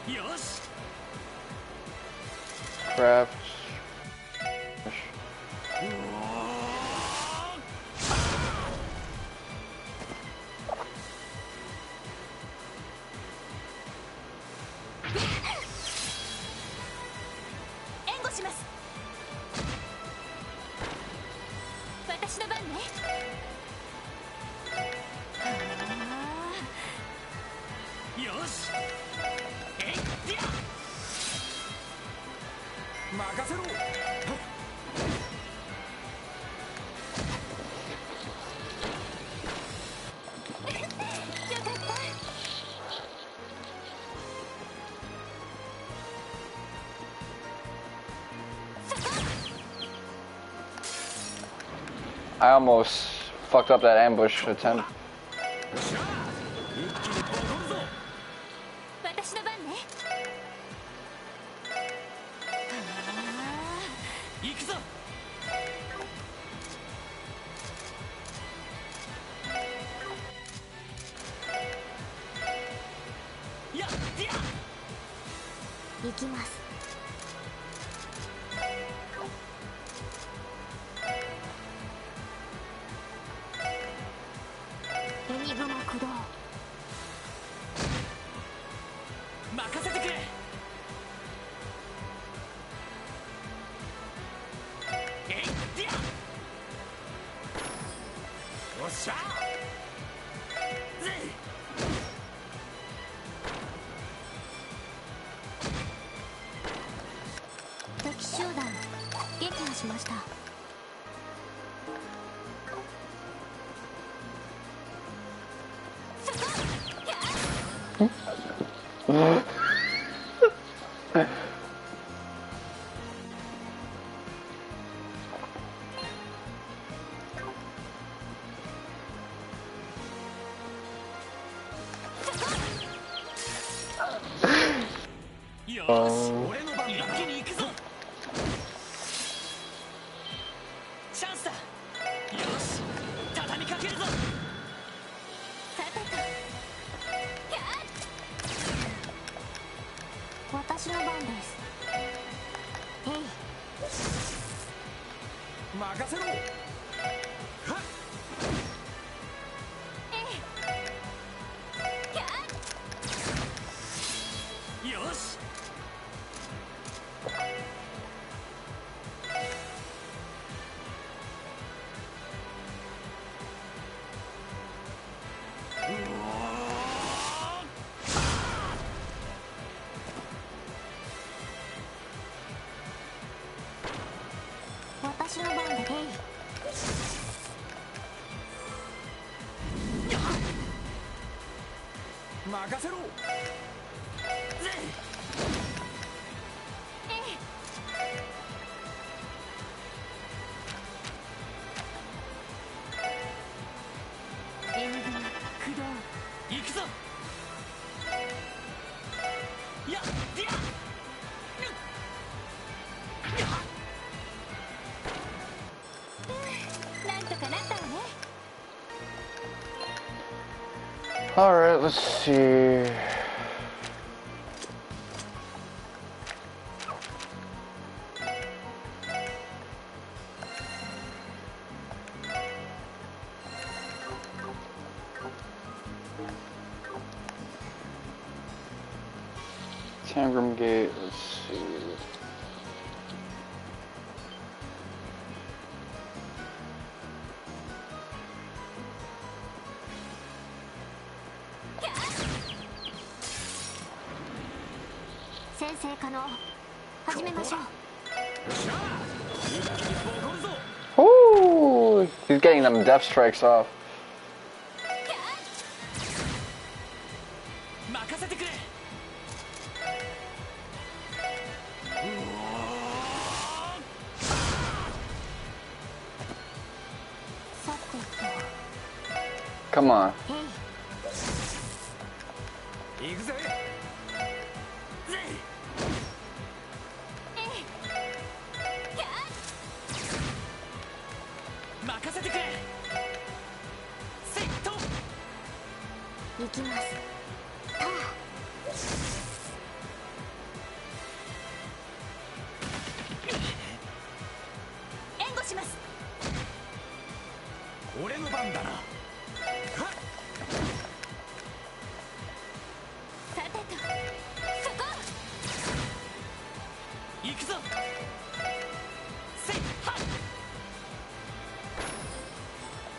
らよ。よし。 Craft. 援護します。私の番ね。よし。えい、でや。任せろ。よかった。 I almost fucked up that ambush attempt. 一気にボコるぞ。私の番ね。行くぞ。やっでや。行きます。エニグマ駆動。任せてくれ。えい、でや。おっしゃ。ぜい。 敵集団撃破しました。よし、俺の番だ。一気に行くぞ。チャンスだ。よし、畳みかけるぞ。さてと。私の番です。へい。任せろ。はっ。よし。私の番でへい。任せろ。ぜエニグマ駆動。い。行くぞ。やっでや。なんとかなったわね。 Alright, let's see. Tangram Gate, let's see. 先生可能始めましょう。 Ooh, he's getting them death strikes off. 任せてくれ。さてと Come on. 行くぜ。任せてくれ。セット。行きます。援護します。俺の番だな。さてとそこ。行くぞ。セッハッ。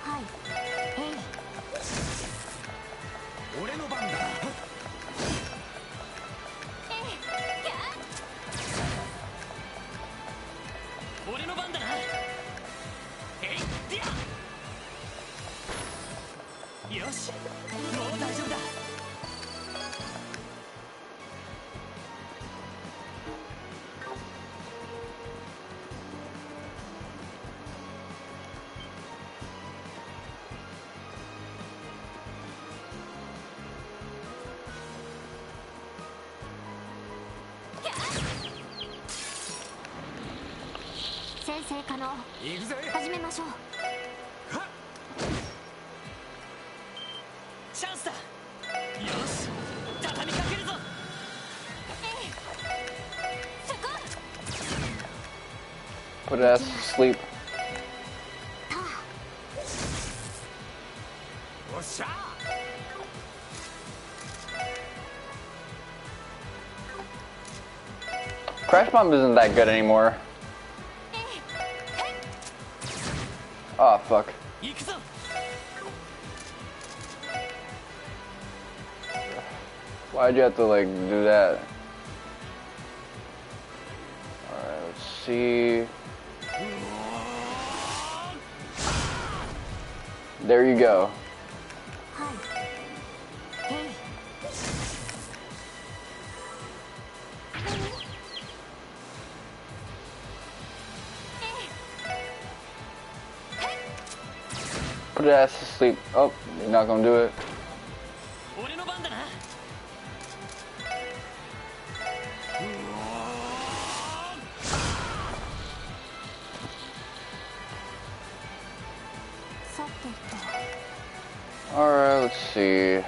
はい。俺の番だな。俺の番だな。えいディア。よし、もう大丈夫だ。先生可能行くぜ。始めましょう。チャンスだ。よし、畳みかけるぞ。そこ。 Put his ass to sleep. おっしゃ。 Crash Bomb isn't that good anymore. Oh, fuck. 行くぞ。 Why'd you have to, like, do that? Alright, let's see. There you go. はい。 Put his ass to sleep. Oh, you're not gonna do it. 俺の番だな。さてと Alright, let's see.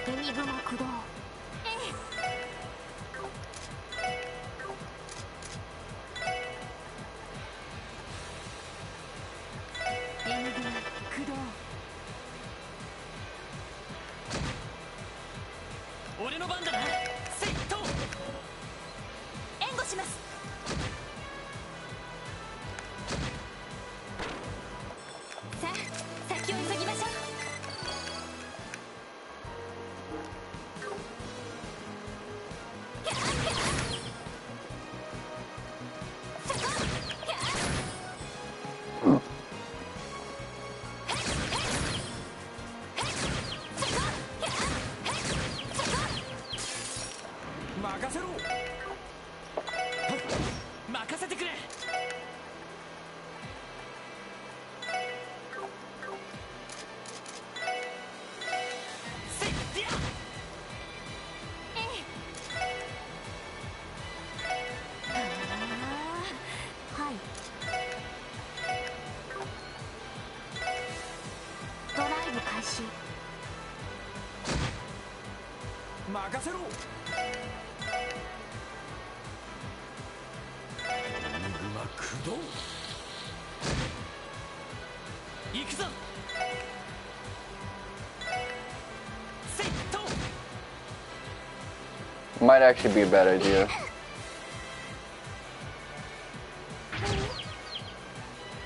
エニグマ駆動。エニグマ駆動。俺の番だな。セット。援護します。さあ先を急ぎましょう。任せろ。任せてくれ。セッディア。はい。ドライブ開始。任せろ。エニグマ駆動。行くぞ。セット。 Might actually be a bad idea.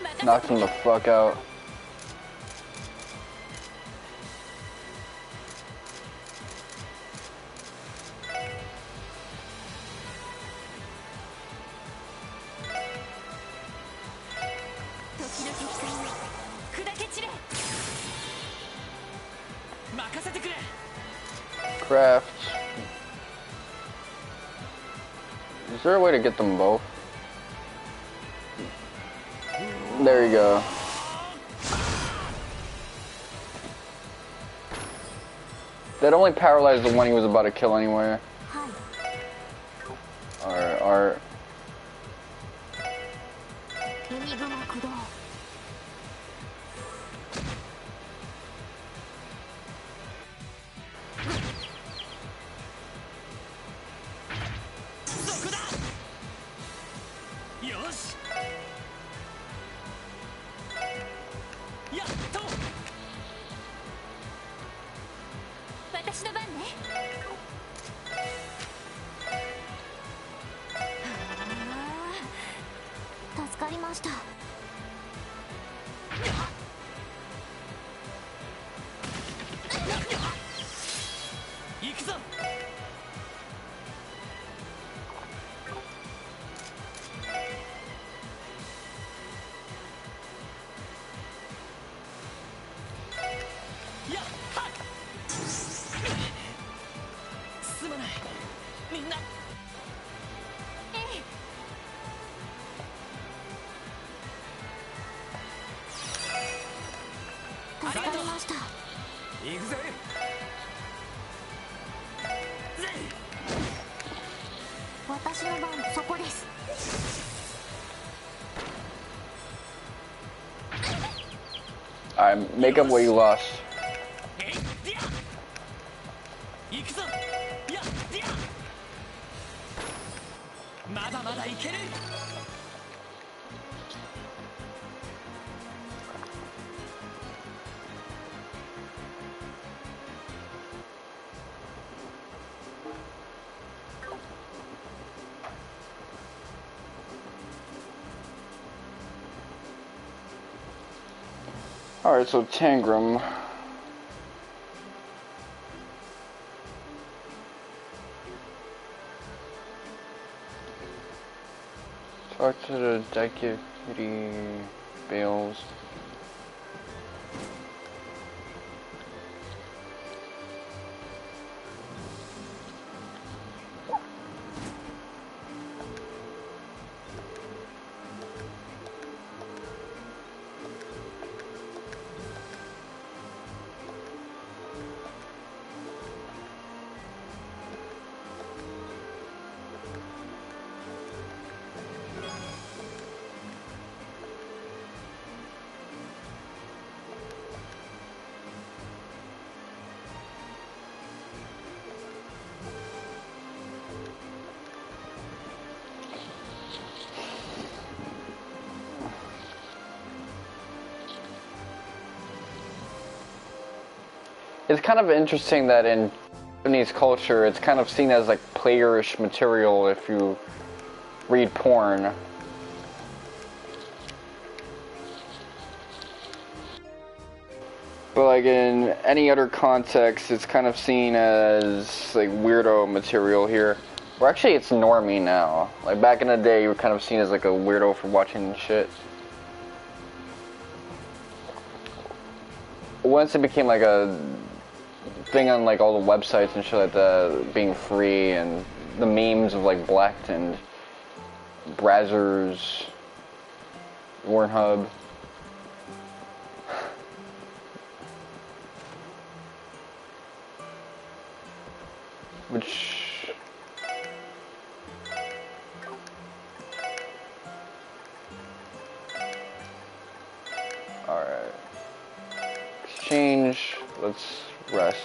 任せ Knocks him the fuck out. 任せてくれ。 Craft. Is there a way to get them both? There you go. That only paralyzed the one he was about to kill anyway. Alright. エニグマ駆動。そこだ。よし。やっと。私の番ね。助かりました。行くぞ。やっはっ。すまない。みんな。助かりました。行くぜ。私の番、そこです。Alright, make up what you lost. 行くぞ。やっ。まだまだいける。 Alright, so Tangram. Talk to the deputy Bales. It's kind of interesting that in Japanese culture, it's kind of seen as like playerish material if you read porn. But like in any other context, it's kind of seen as like weirdo material here. Or actually, it's normie now. Like back in the day, you were kind of seen as like a weirdo for watching shit. Once it became like a thing on like all the websites and shit like that, being free, and the memes of like Blacked and Brazzers, Pornhub. Which alright. Exchange, let's rest.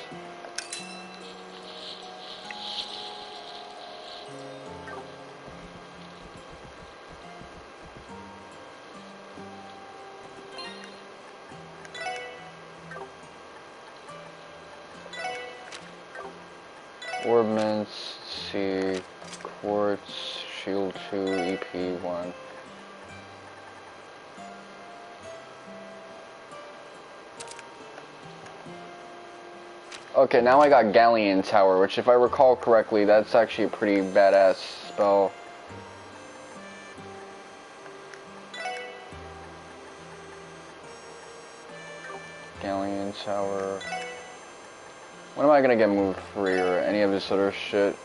Ordnance, see, Quartz, Shield 2, EP1. Okay, now I got Galleon Tower, which if I recall correctly, that's actually a pretty badass spell. Galleon Tower. When am I gonna get moved free or any of this other shit?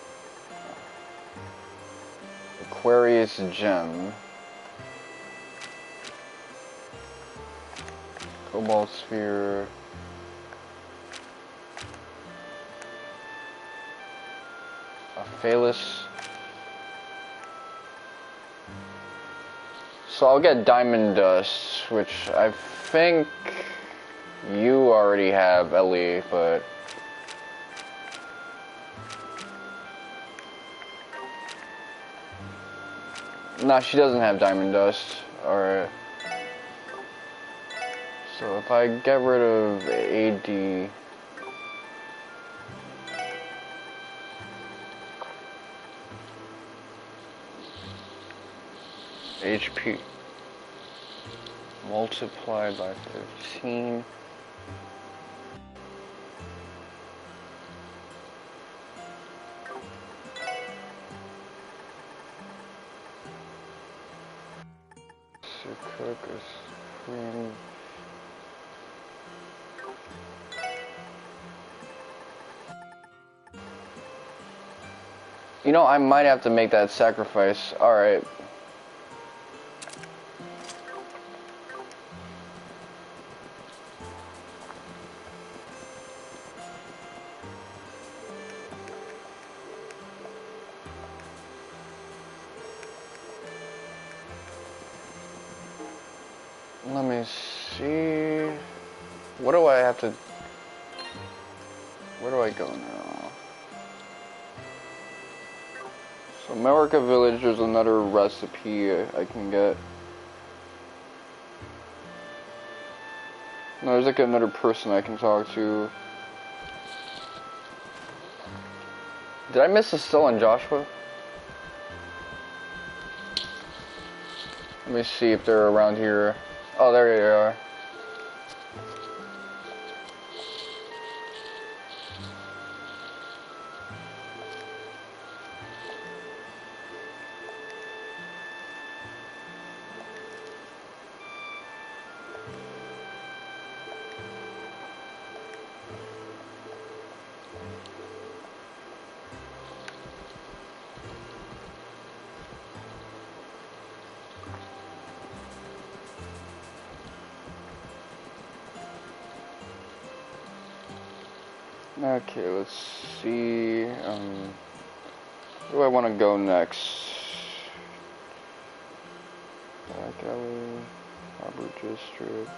Aquarius gem. Cobalt sphere. A Phalus. So I'll get diamond dust, which I think you already have, Ellie, but no, she doesn't have diamond dust. Alright. So if I get rid of AD, HP multiplied by 15. So cook is cream. You know, I might have to make that sacrifice. Alright. Let me see. What do I have to... Where do I go now? So America Village, there's another recipe I can get. No, there's like another person I can talk to. Did I miss Estelle and Joshua? Let me see if they're around here. Oh, there they are. Okay, let's see. Where do I want to go next? Black Alley, Harbor District.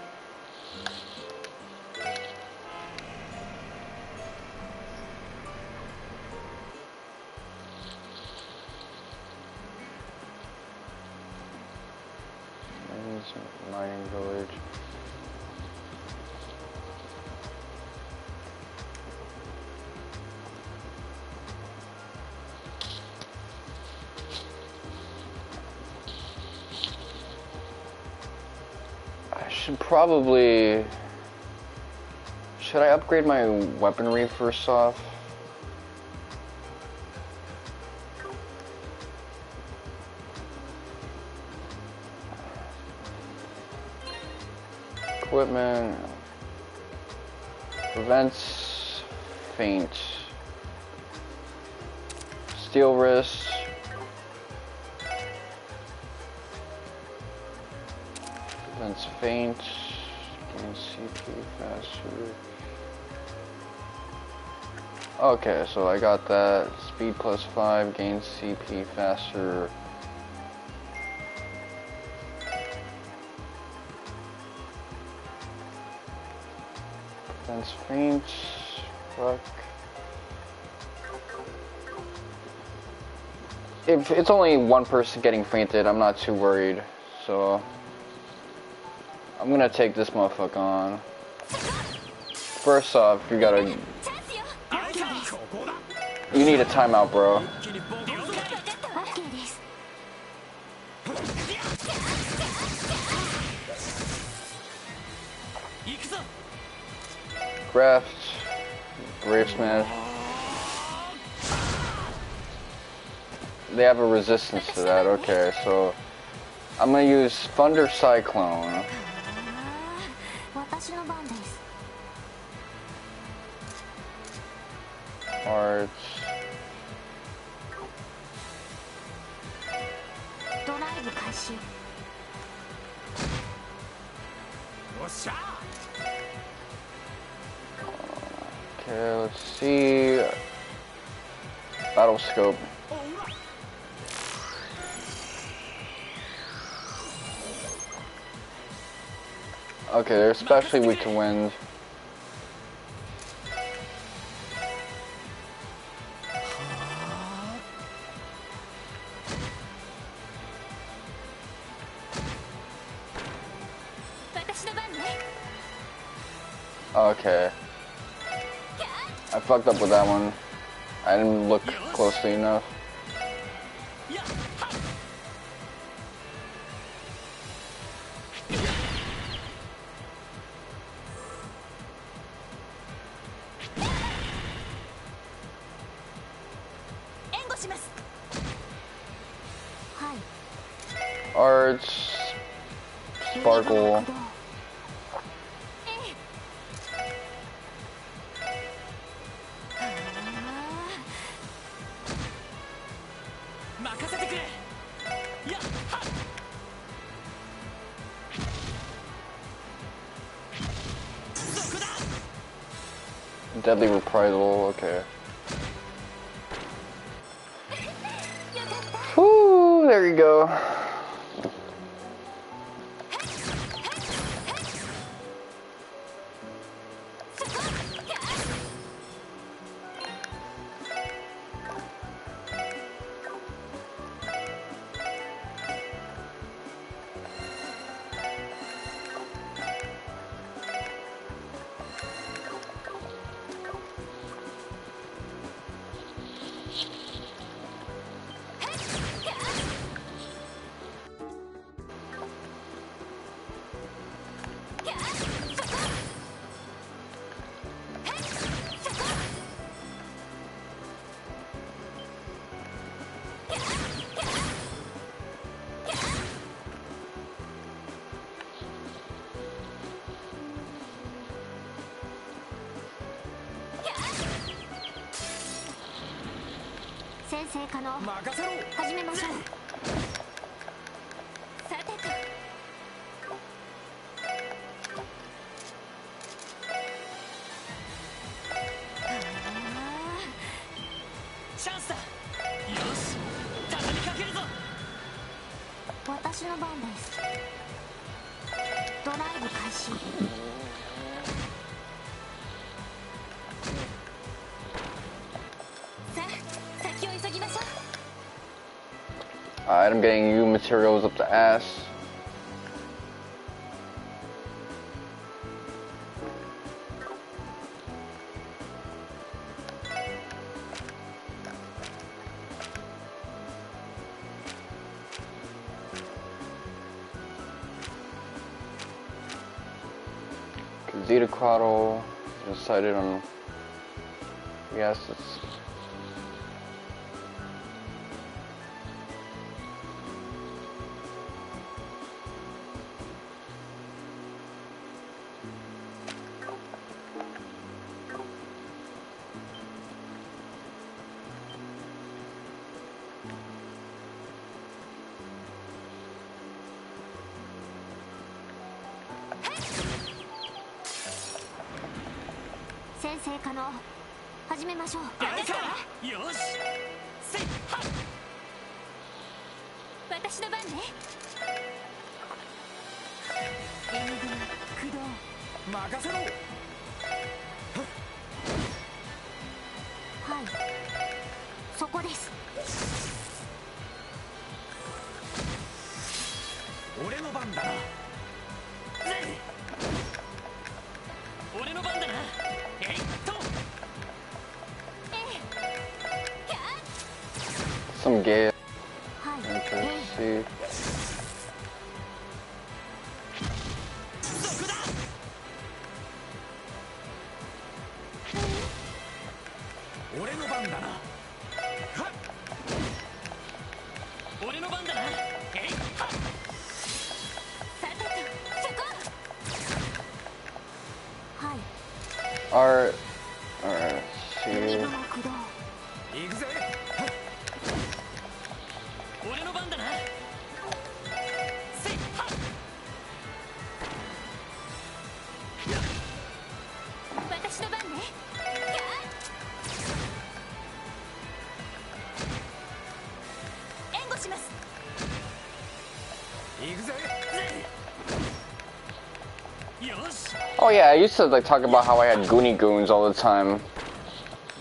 Mining Village. Should probably... Should I upgrade my weaponry first off? Equipment... Prevents faint. Steel wrist. Prevents faint. Gains CP faster. Okay, so I got that. Speed +5, gains CP faster. Prevents faint. Fuck. If it's only one person getting fainted, I'm not too worried. So I'm gonna take this motherfucker on. First off, you gotta... You need a timeout, bro. Craft. Brave Smash. They have a resistance to that, okay, so I'm gonna use Thunder Cyclone. Arts. ドライブ開始。よっしゃ Okay, let's see. Battle scope. Okay, they're especially weak to wind. 私の番ね。 Okay. I fucked up with that one. I didn't look closely enough. やっはっ 援護します。 はい。 Arts. Sparkle. 駆動。任せてくれ。やっはっ そこだ。 Deadly reprisal. Okay. Whoo! There you go.先生可能。任せろ。始めましょう。さてと。 チャンスだ。よし、畳みかけるぞ。私の番です。ドライブ開始。 さあ、先を急ぎましょう。 Alright, I'm getting you materials up the ass. Zeta Quaddle decided on. Yes, it's.「先生可能。始めましょう。やるか。よし。せいはっ。私の番ね。 エングラ駆動。任せろ。はい。そこです。俺の番だな。ぜい。俺の番だな。えいっと。 Some gay. はい。 Okay, let's see. そこだ。俺の番だな。はっ。俺の番だな。えいはっ。 さてと、そこ。 はい。 Alright. Alright, let's 海 see. 雲駆駆動。行くぜ。俺の番だな。せいはっ。私の番ね。援護します。行くぜ。よし。 Oh yeah, I used to like talk about how I had Goonie Goons all the time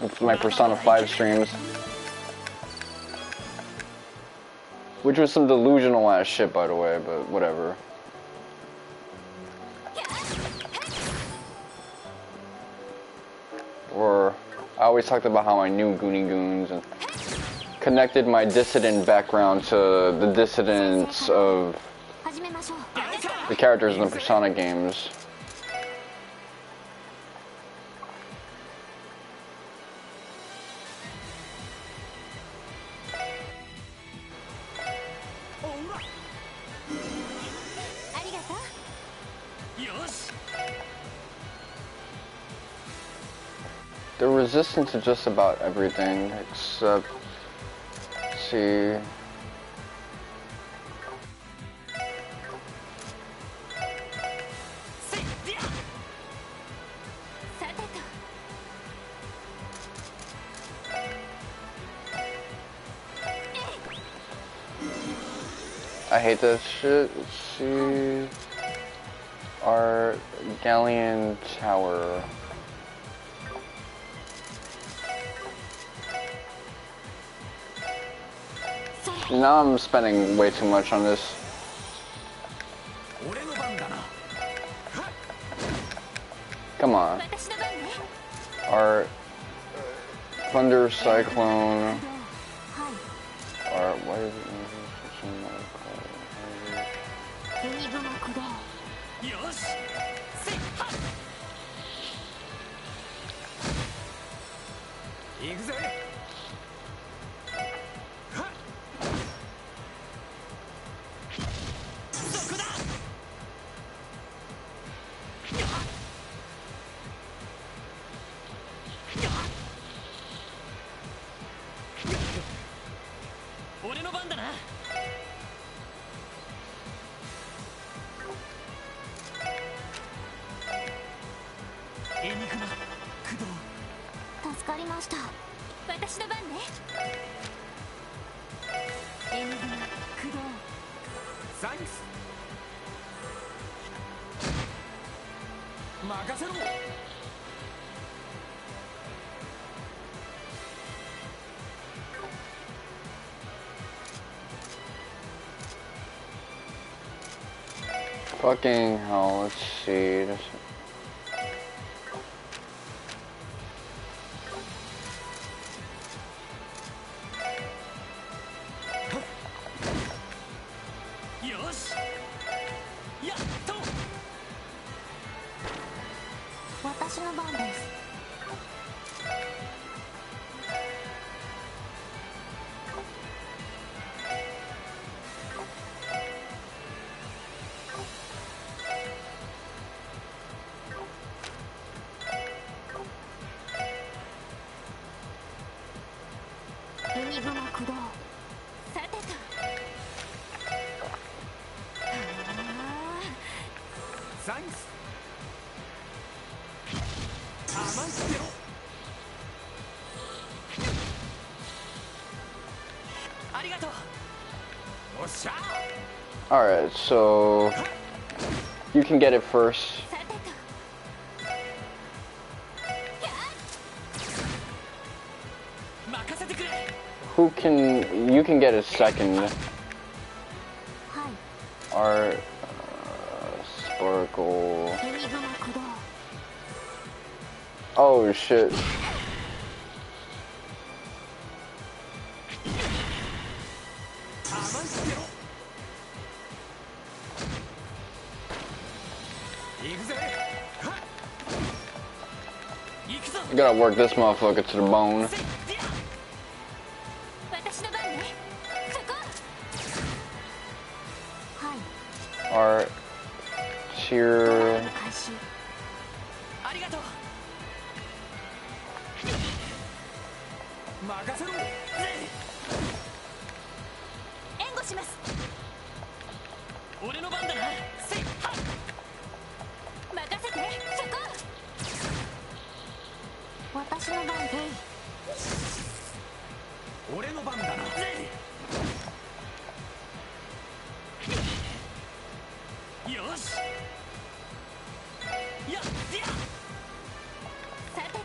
with my Persona 5 streams. Which was some delusional ass shit, by the way, but whatever. Or I always talked about how I knew Goonie Goons and connected my dissident background to the dissidents of the characters in the Persona games. They're resistant to just about everything except, let's see. I hate that shit. Let's see. Our Galleon Tower. Now I'm spending way too much on this. Come on. Our Thunder Cyclone. Our, what is it? Fucking hell, let's see. Alright, so you can get it first. You can get it second. Art, Sparkle. Oh shit. You gotta work this motherfucker to the bone. Art, cheer. 任せろ。援護します。俺の番だな。せいはっ。任せて。そこ。私の番で俺の番だな。よし。やっや。さてと。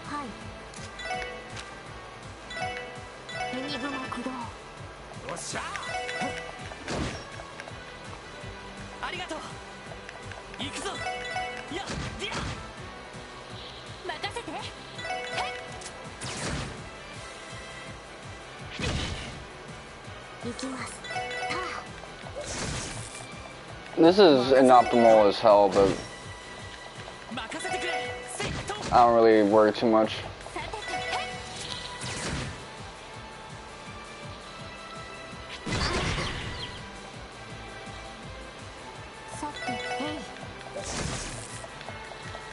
はいエニグマ駆動。よっしゃありがとう。行くぞ。やっや。任せて。行きます。 This is inoptimal as hell, but 任せてくれ。せいと。 I don't really worry too much. さてと。さて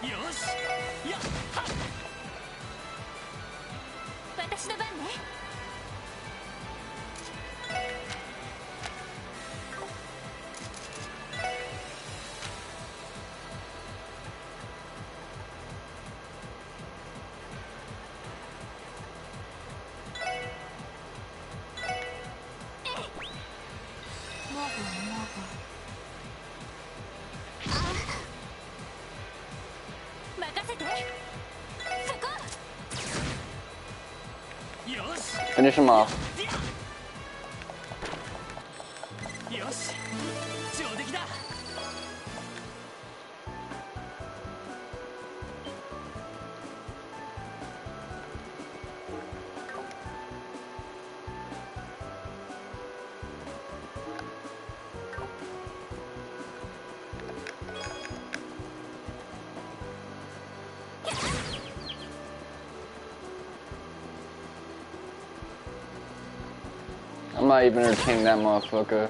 よし。やっはっ。私の番ね。もぐも任せて。そこ。よし。 Finish him off. よし。上出来だ。I'm not even entertaining that motherfucker.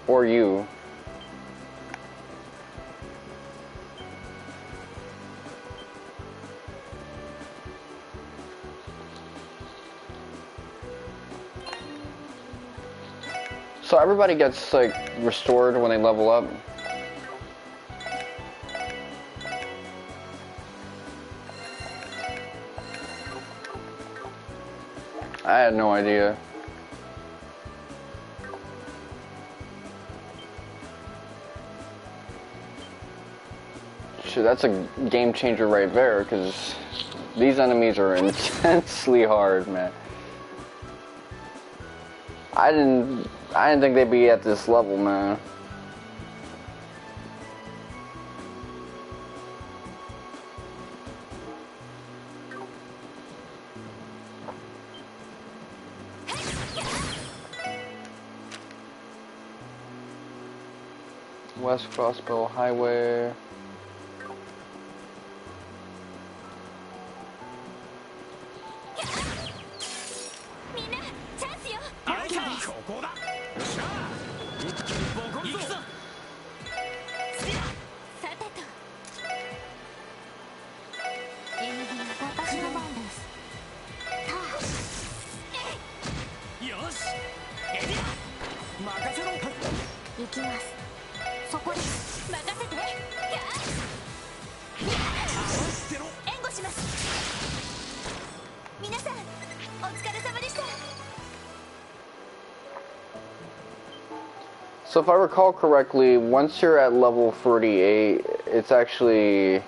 Or you. So everybody gets like restored when they level up. I had no idea. Shit, that's a game changer right there, because these enemies are intensely hard, man. I didn't think they'd be at this level, man. West Crossbow Highway. So if I recall correctly, once you're at level 48, it's actually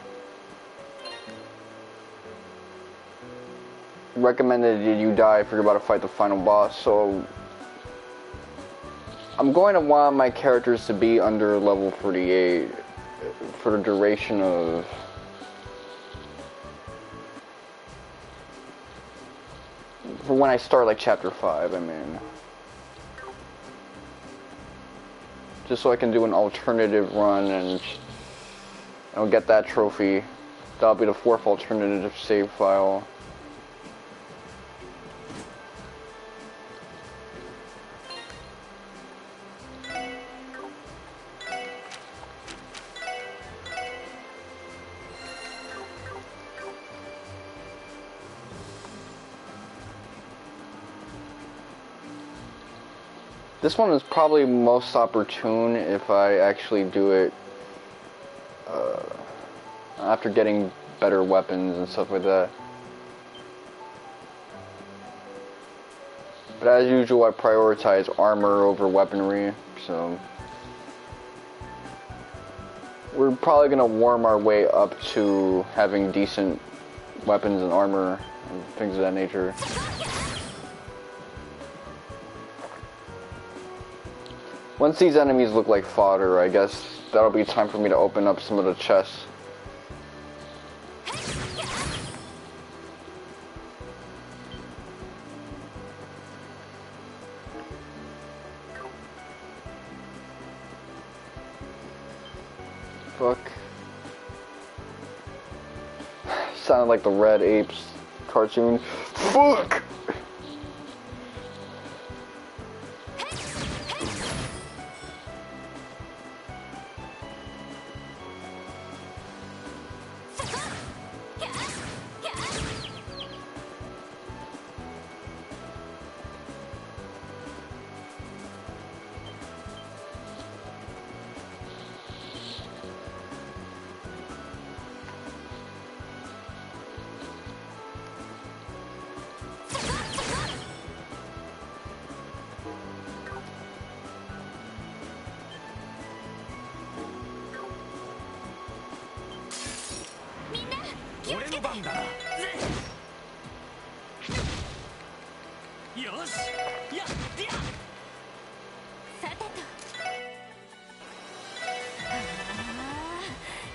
recommended that you die if you're about to fight the final boss. So I'm going to want my characters to be under level 48 for the duration of for when I start like chapter 5, I mean. Just so I can do an alternative run and I'll get that trophy. That'll be the 4th alternative save file. This one is probably most opportune if I actually do it after getting better weapons and stuff like that. But as usual, I prioritize armor over weaponry, so we're probably going to warm our way up to having decent weapons and armor and things of that nature. Once these enemies look like fodder, I guess that'll be time for me to open up some of the chests. Fuck. Sounded like the Red Apes cartoon. Fuck!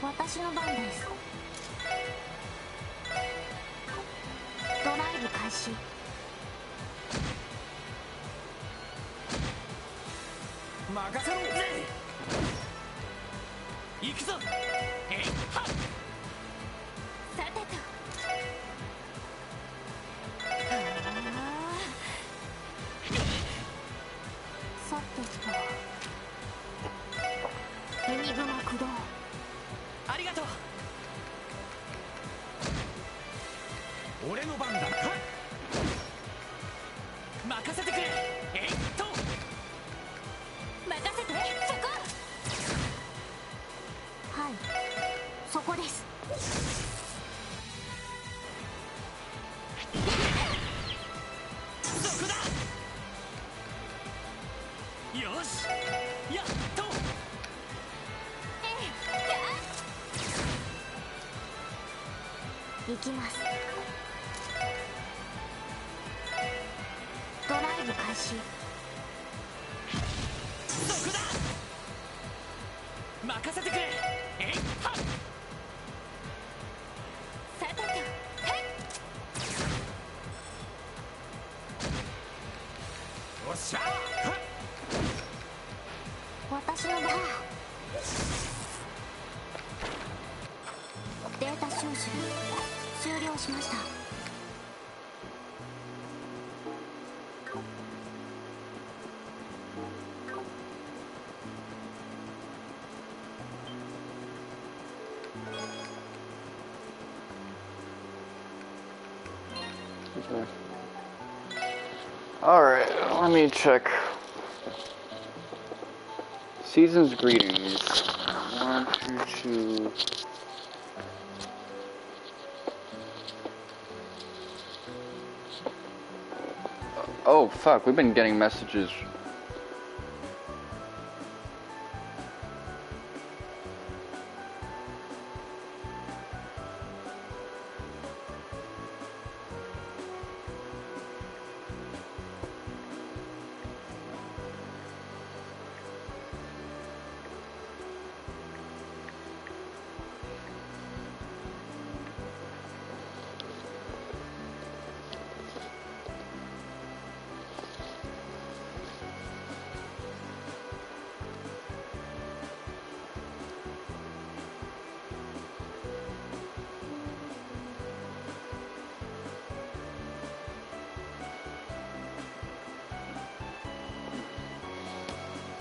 私の番です。ドライブ開始。任せろ。行くぞ。えいはっ。さてと。さてと。エニグマ駆動。ありがとう。俺の番だ。任せてくれ。えいっと。任せて。そこ。はい、そこです。そこだ。よし。やっと。行きます。ドライブ開始。そこだ。任せてくれ。えいはっ。さてと。おっしゃ。私の番。データ収集終了しました。Alright, let me check. Season's greetings. 1, 2, 2. Oh fuck, we've been getting messages.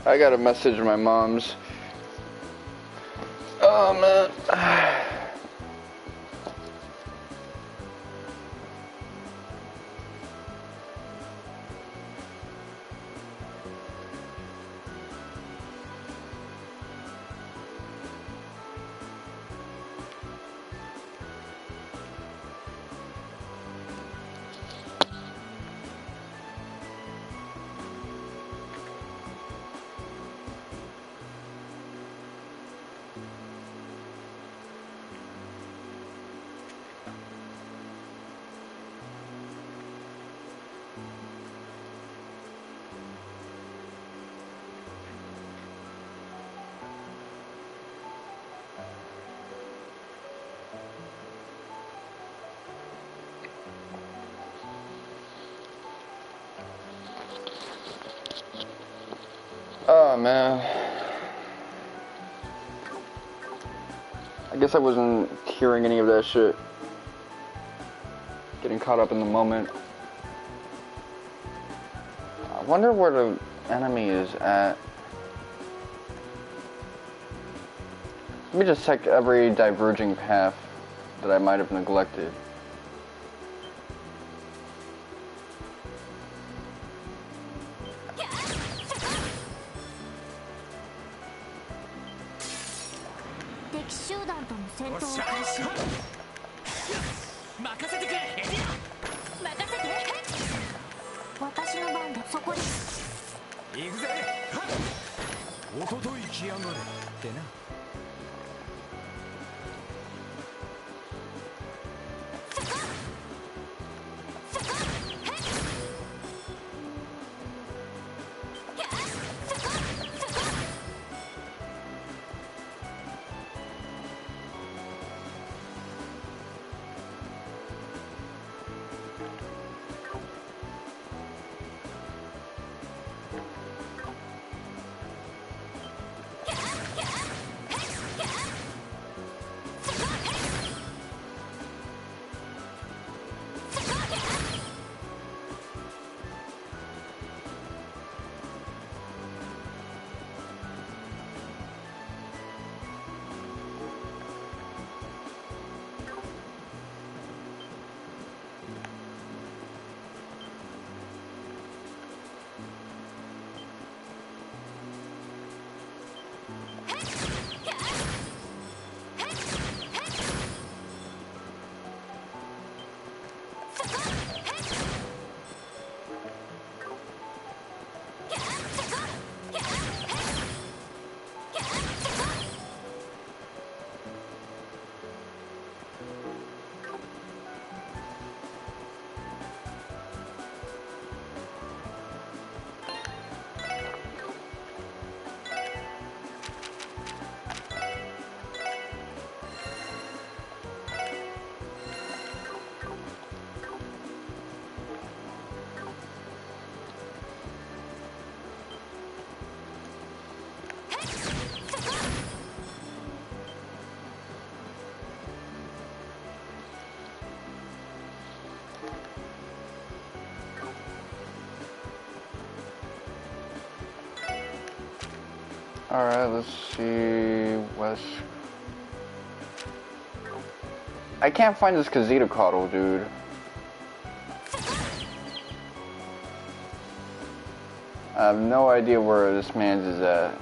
I got a message from my mom's. Oh man. Oh man. I guess I wasn't hearing any of that shit. Getting caught up in the moment. I wonder where the enemy is at. Let me just check every diverging path that I might have neglected. Alright, let's see. West. I can't find this Kazita dude. I have no idea where this man's is at.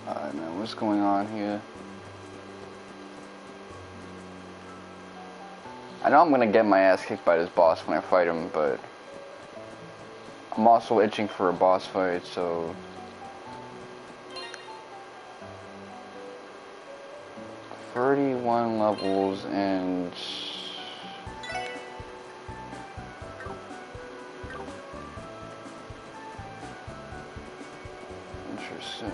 Alright man, what's going on here? I know I'm gonna get my ass kicked by this boss when I fight him, but I'm also itching for a boss fight, so 31 levels and interesting.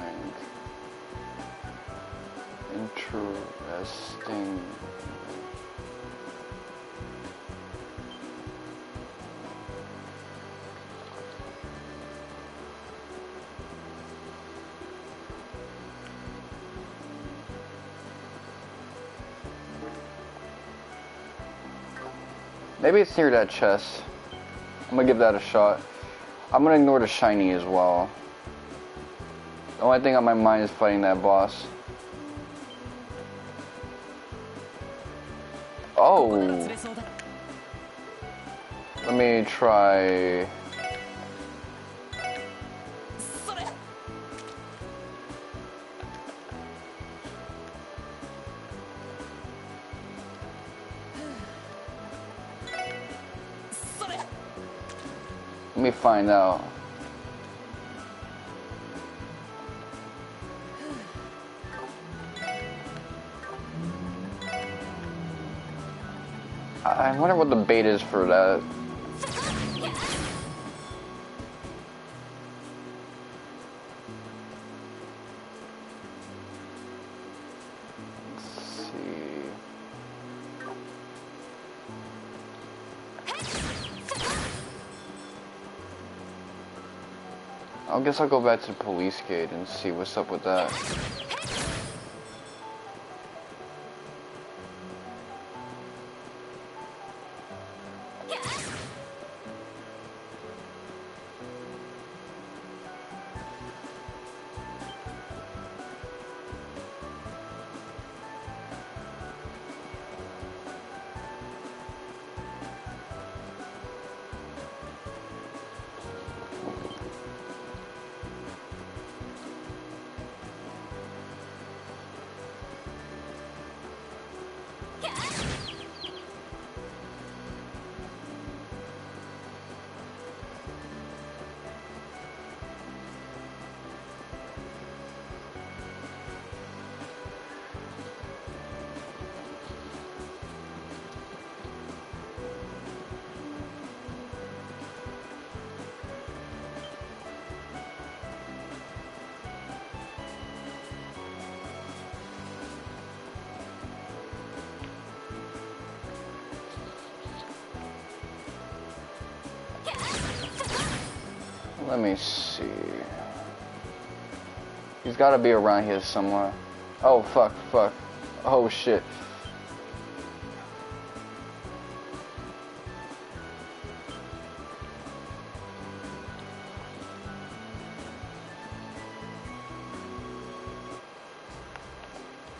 Maybe it's near that chest. I'm gonna give that a shot. I'm gonna ignore the shiny as well. The only thing on my mind is fighting that boss. Oh! Let me try... Let me find out. I wonder what the bait is for that. Let's see. I guess I'll go back to the police gate and see what's up with that. Let me see. He's gotta be around here somewhere. Oh, fuck. Oh, shit.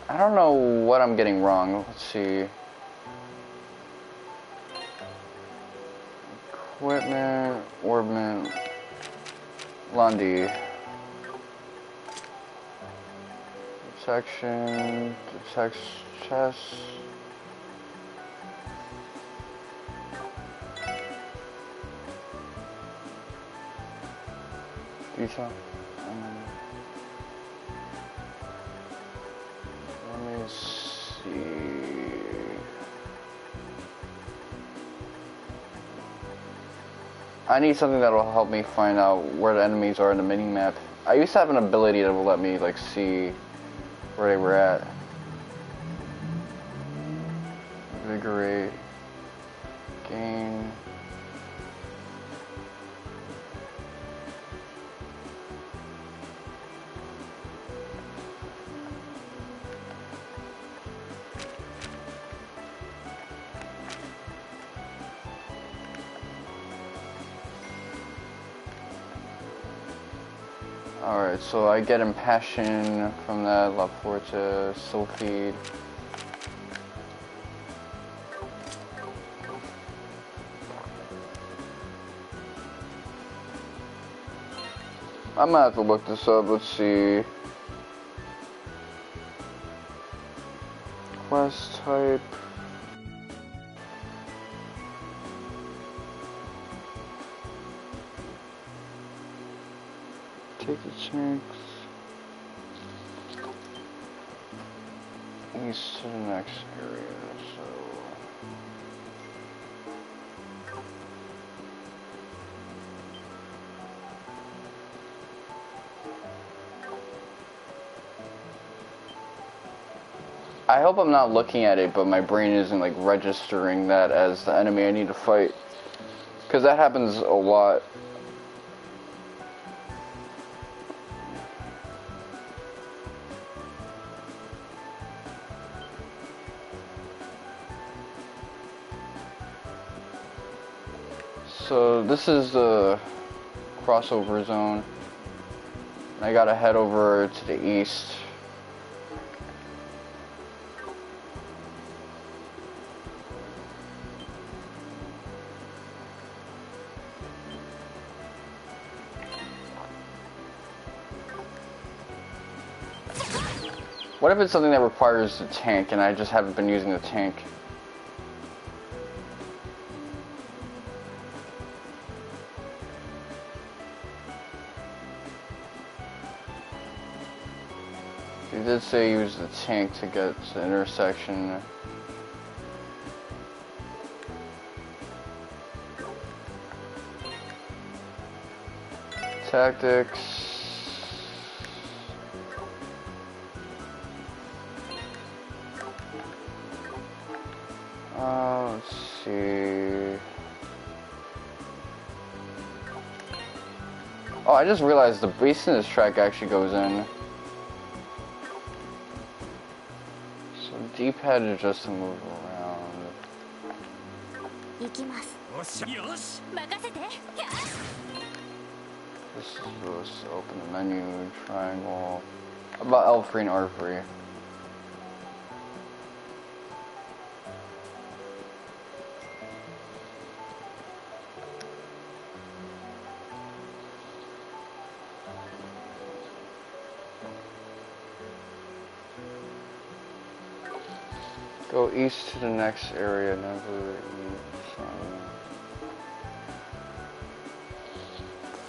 I don't know what I'm getting wrong. Let's see. Equipment, orbment, Lundy. Detection, detects chest. Detail. Let me see. I need something that will help me find out where the enemies are in the mini-map. I used to have an ability that will let me, like, see where they were at. Invigorate. Gain. Alright, so I get Impassion from that, La Forza, Soulfeed. I might have to look this up, let's see. Quest type. Take the chance. East to the next area, so. I hope I'm not looking at it, but my brain isn't like registering that as the enemy I need to fight. Because that happens a lot. So this is the crossover zone. I gotta head over to the east. What if it's something that requires the tank and I just haven't been using the tank? He did say use the tank to get to the intersection. Tactics. Let's see. Oh, I just realized the bass in this track actually goes in. So D-pad is just to move around. This is supposed to open the menu, triangle. About L3 and R3. Go east to the next area, never east.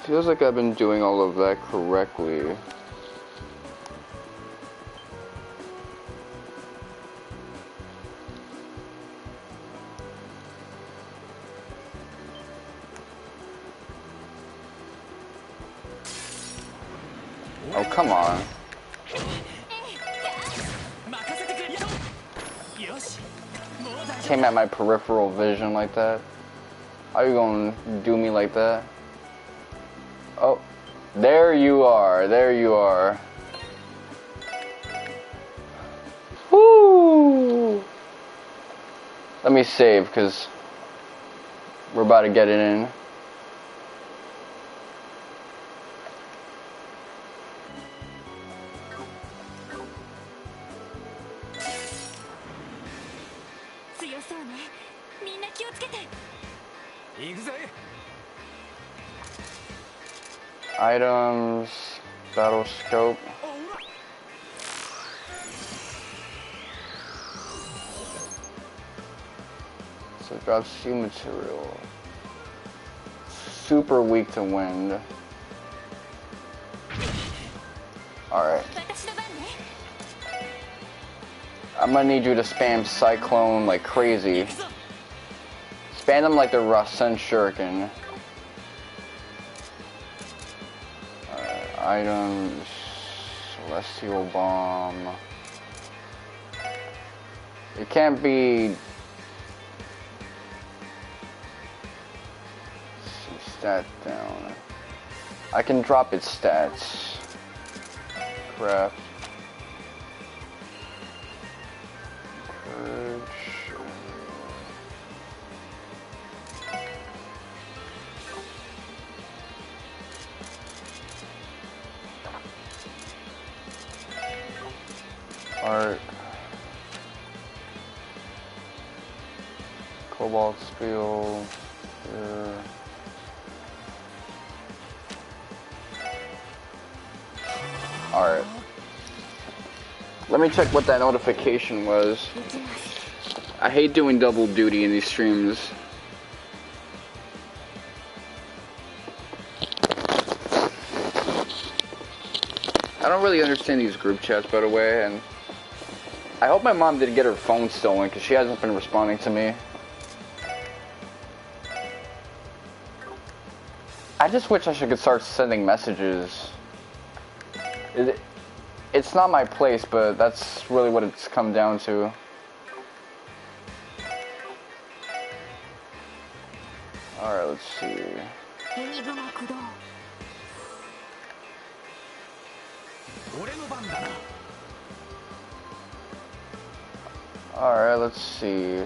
Feels like I've been doing all of that correctly. Oh, come on. Came at my peripheral vision like that. How you gonna do me like that? Oh, there you are. There you are. Woo! Let me save because we're about to get it in. Items, battle scope. So it drops sea material. Super weak to wind. Alright. I'm gonna need you to spam Cyclone like crazy. Spam them like the Rasen Shuriken. Items, Celestial Bomb. It can't be. Stat down. I can drop its stats. Craft. Purge. Art. Cobalt Spiel. Here. Alright. Let me check what that notification was. I hate doing double duty in these streams. I don't really understand these group chats, by the way, and I hope my mom didn't get her phone stolen because she hasn't been responding to me. I just wish I could start sending messages. It's not my place, but that's really what it's come down to. Alright, let's see. Alright, let's see.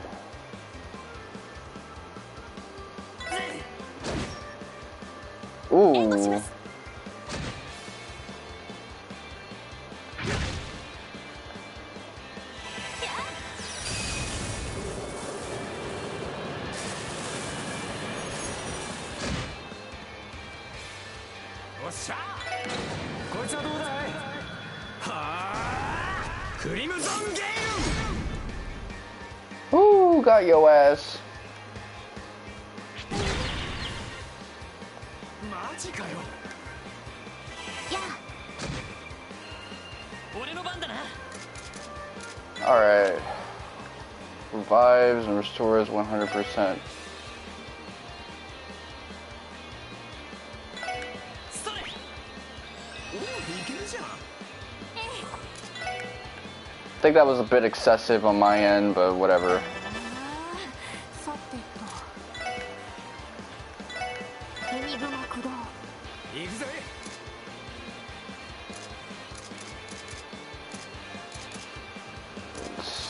Ooh. Ooh, got your ass. Alright. Revives and restores 100%. I think that was a bit excessive on my end, but whatever. さてとエニグマ駆動行くぜ。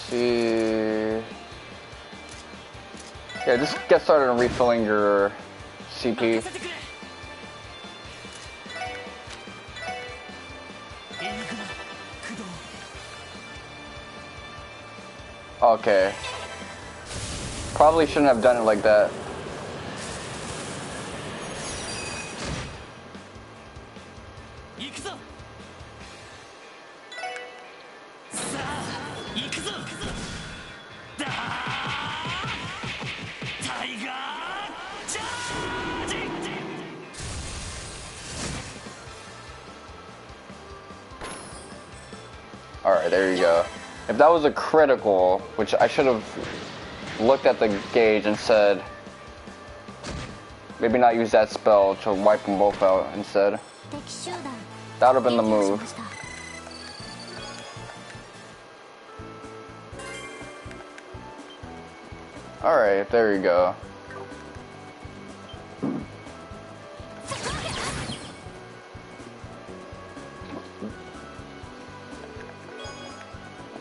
See. Yeah, just get started on refilling your CP. Okay. Probably shouldn't have done it like that. Alright, there you go. If that was a critical, which I should have looked at the gauge and said, maybe not use that spell to wipe them both out instead. 敵集団 That would have been the move. 撃破しました Alright, there you go.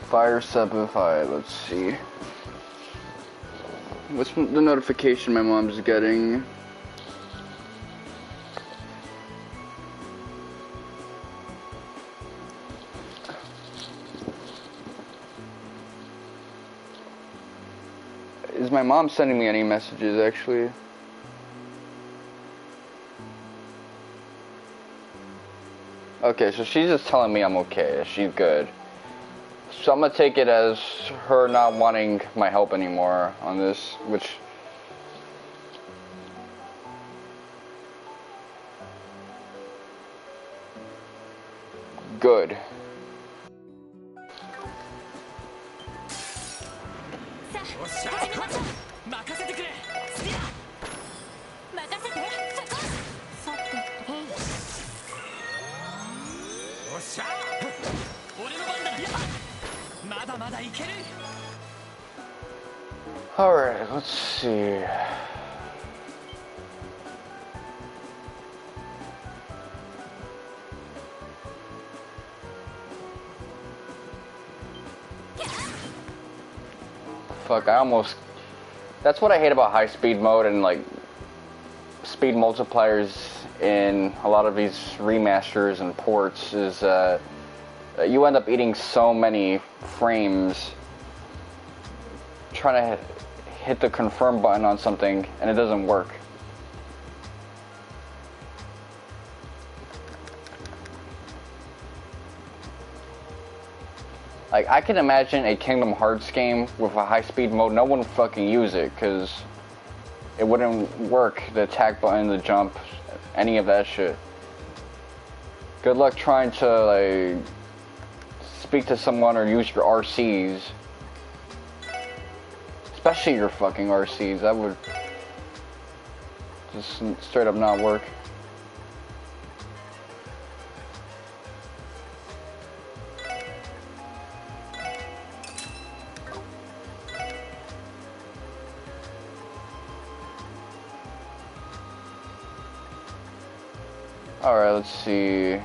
Fire 7-5, let's see. What's the notification my mom's getting? Is my mom sending me any messages actually? Okay, so she's just telling me I'm okay, she's good. So I'm gonna take it as her not wanting my help anymore on this, which... Good. Alright, let's see. Fuck, I almost... That's what I hate about high speed mode and like speed multipliers in a lot of these remasters and ports is you end up eating so many frames trying to hit the confirm button on something and it doesn't work. Like, I can imagine a Kingdom Hearts game with a high-speed mode. No one would fucking use it, because it wouldn't work. The attack button, the jump, any of that shit. Good luck trying to, like, speak to someone or use your RCs. Especially your fucking RCs. That would just straight up not work. Alright, let's see.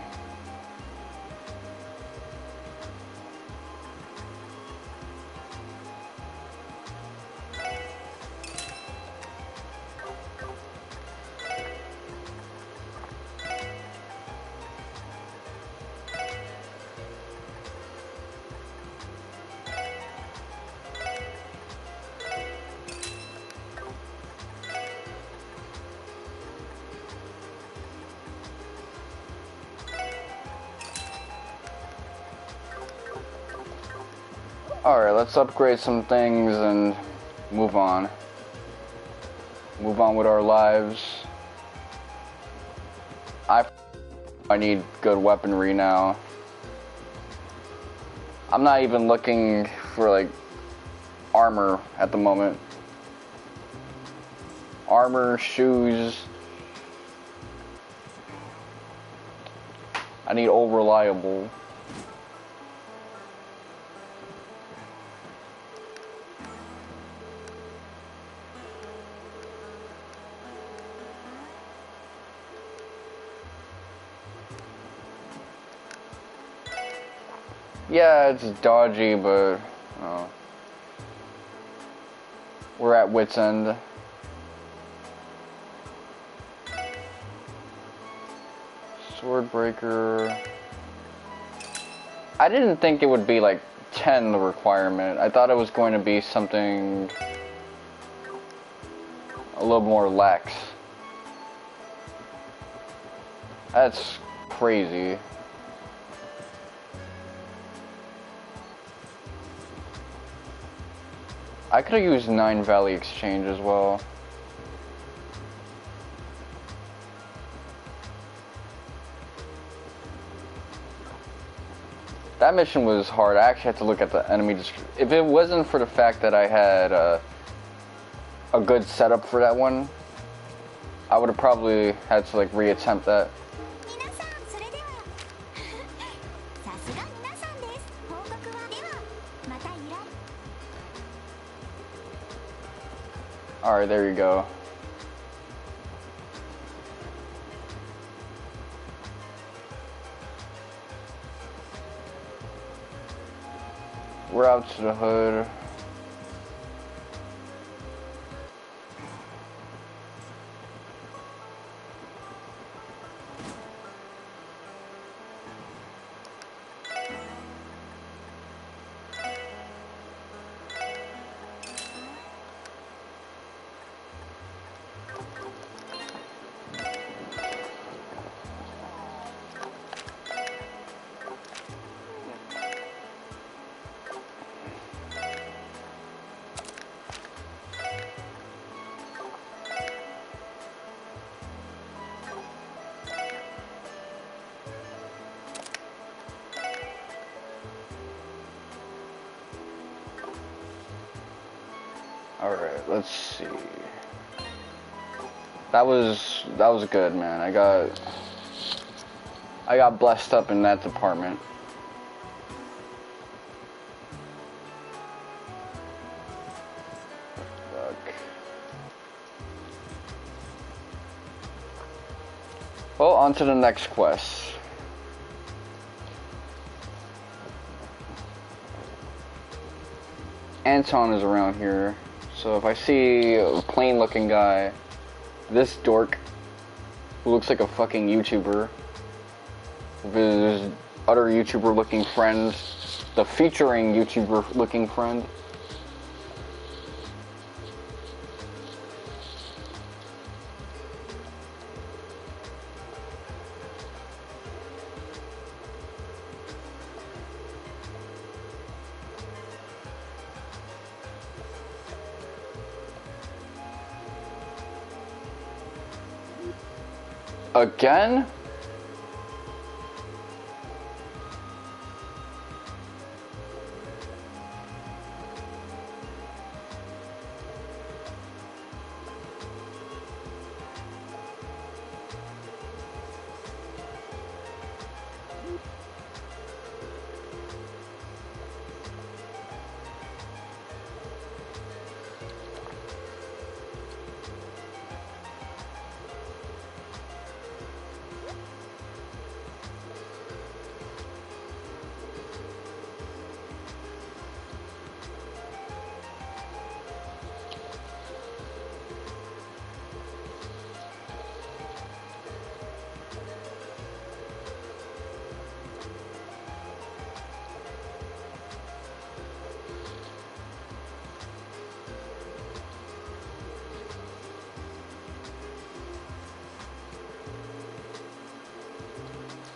Alright, let's upgrade some things and move on. Move on with our lives. I need good weaponry now. I'm not even looking for like armor at the moment. Armor, shoes. I need all reliable. Yeah, it's dodgy, but we're at wit's end. Sword breaker. I didn't think it would be like 10 the requirement. I thought it was going to be something a little more lax. That's crazy. I could have used 9 Valley Exchange as well. That mission was hard. I actually had to look at the enemy description. If it wasn't for the fact that I had a good setup for that one, I would have probably had to like reattempt that. Alright, there you go. We're out to the hood. Alright, let's see. That was good, man. I got blessed up in that department. Fuck. Well, on to the next quest. Anton is around here. So if I see a plain looking guy, this dork who looks like a fucking YouTuber with his other YouTuber looking friends, the featuring YouTuber looking friend. Again?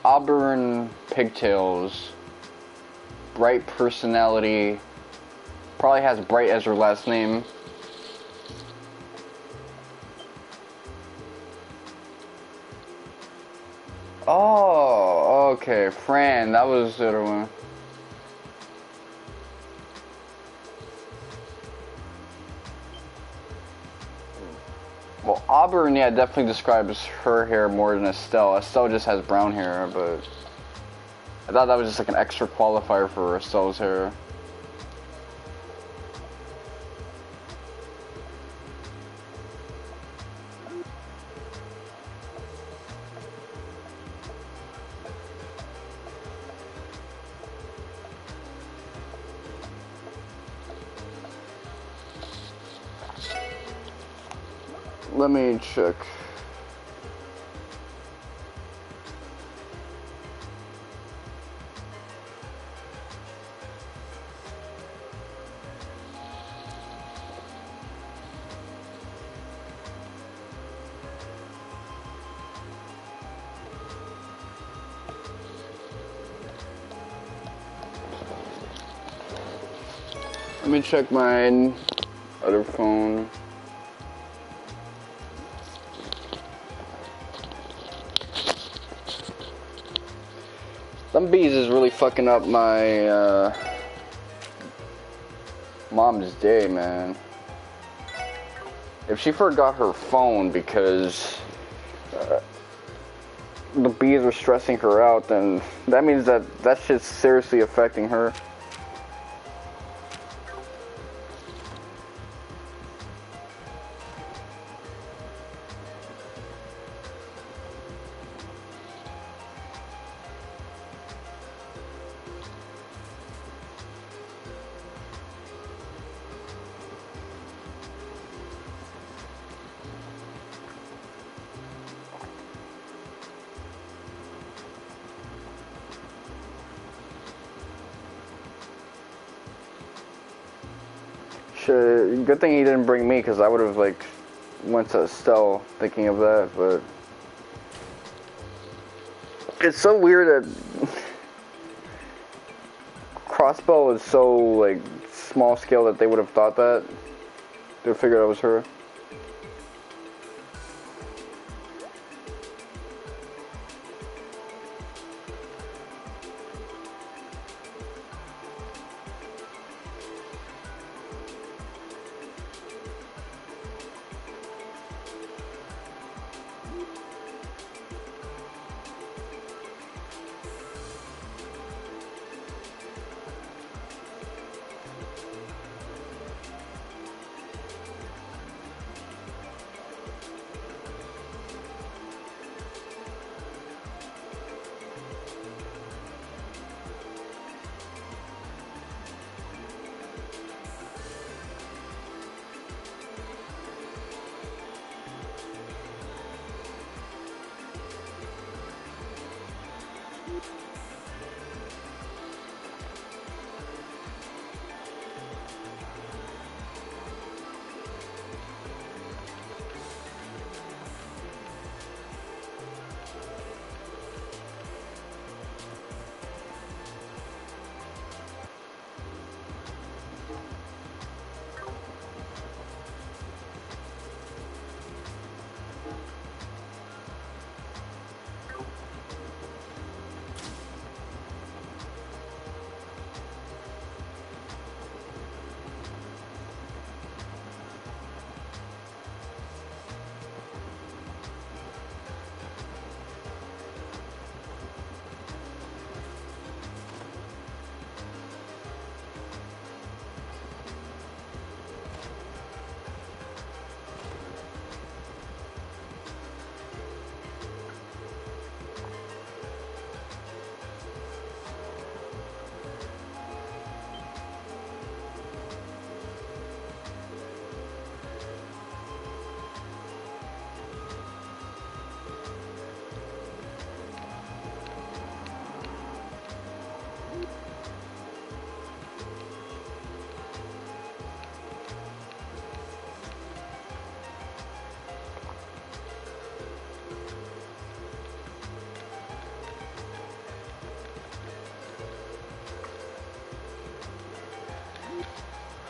Auburn pigtails, bright personality, probably has Bright as her last name. Oh, okay, Fran, that was the other one. auburn, yeah, definitely describes her hair more than Estelle. Estelle just has brown hair, but I thought that was just like an extra qualifier for Estelle's hair. Let me check. Let me check my other phone. Them bees is really fucking up my mom's day, man. If she forgot her phone because the bees were stressing her out, then that means that shit's seriously affecting her. Shit, good thing he didn't bring me, because I would have, like, went to Estelle thinking of that, but it's so weird that Crossbow is so, like, small scale that they would have thought that. They figured it was her.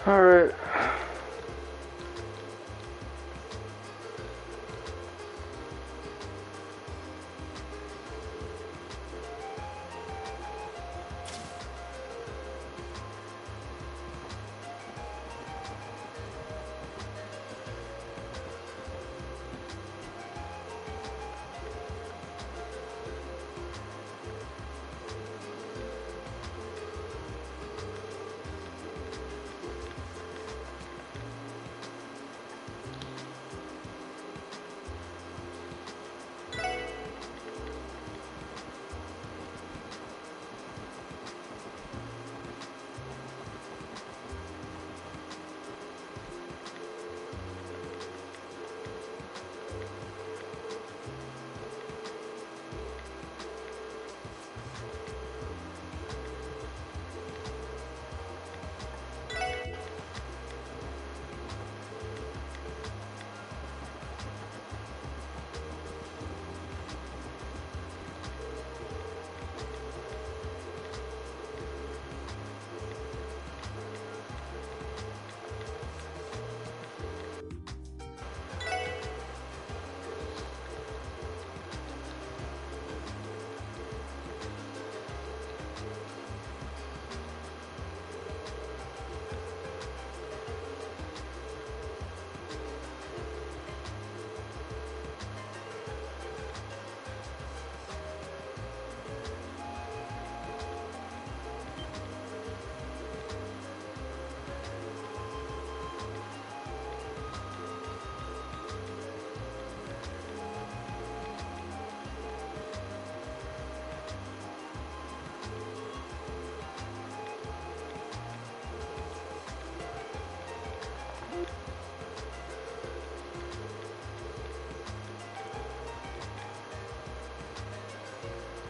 Alright.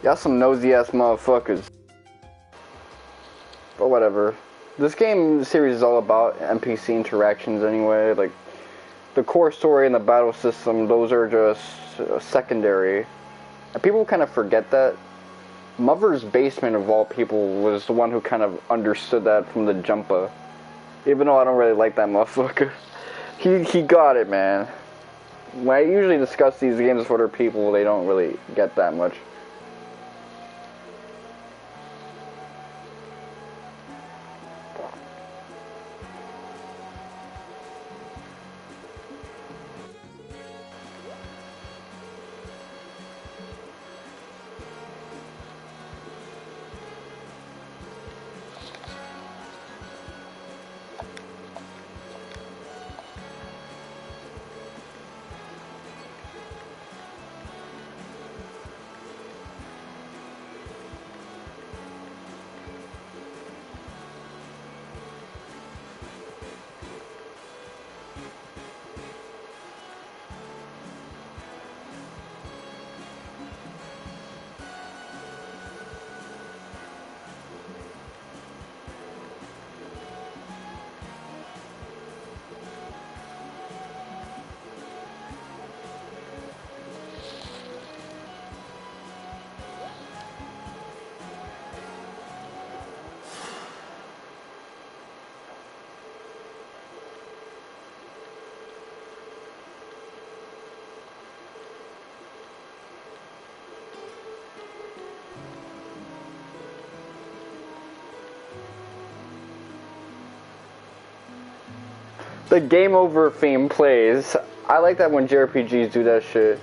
Y'all some nosy ass motherfuckers. But whatever. This game series is all about NPC interactions anyway. Like, the core story and the battle system, those are just secondary. And people kind of forget that. Mother's Basement, of all people, was the one who kind of understood that from the jumper. Even though I don't really like that motherfucker. He got it, man. When I usually discuss these games with other people, they don't really get that much. The game over theme plays. I like that when JRPGs do that shit.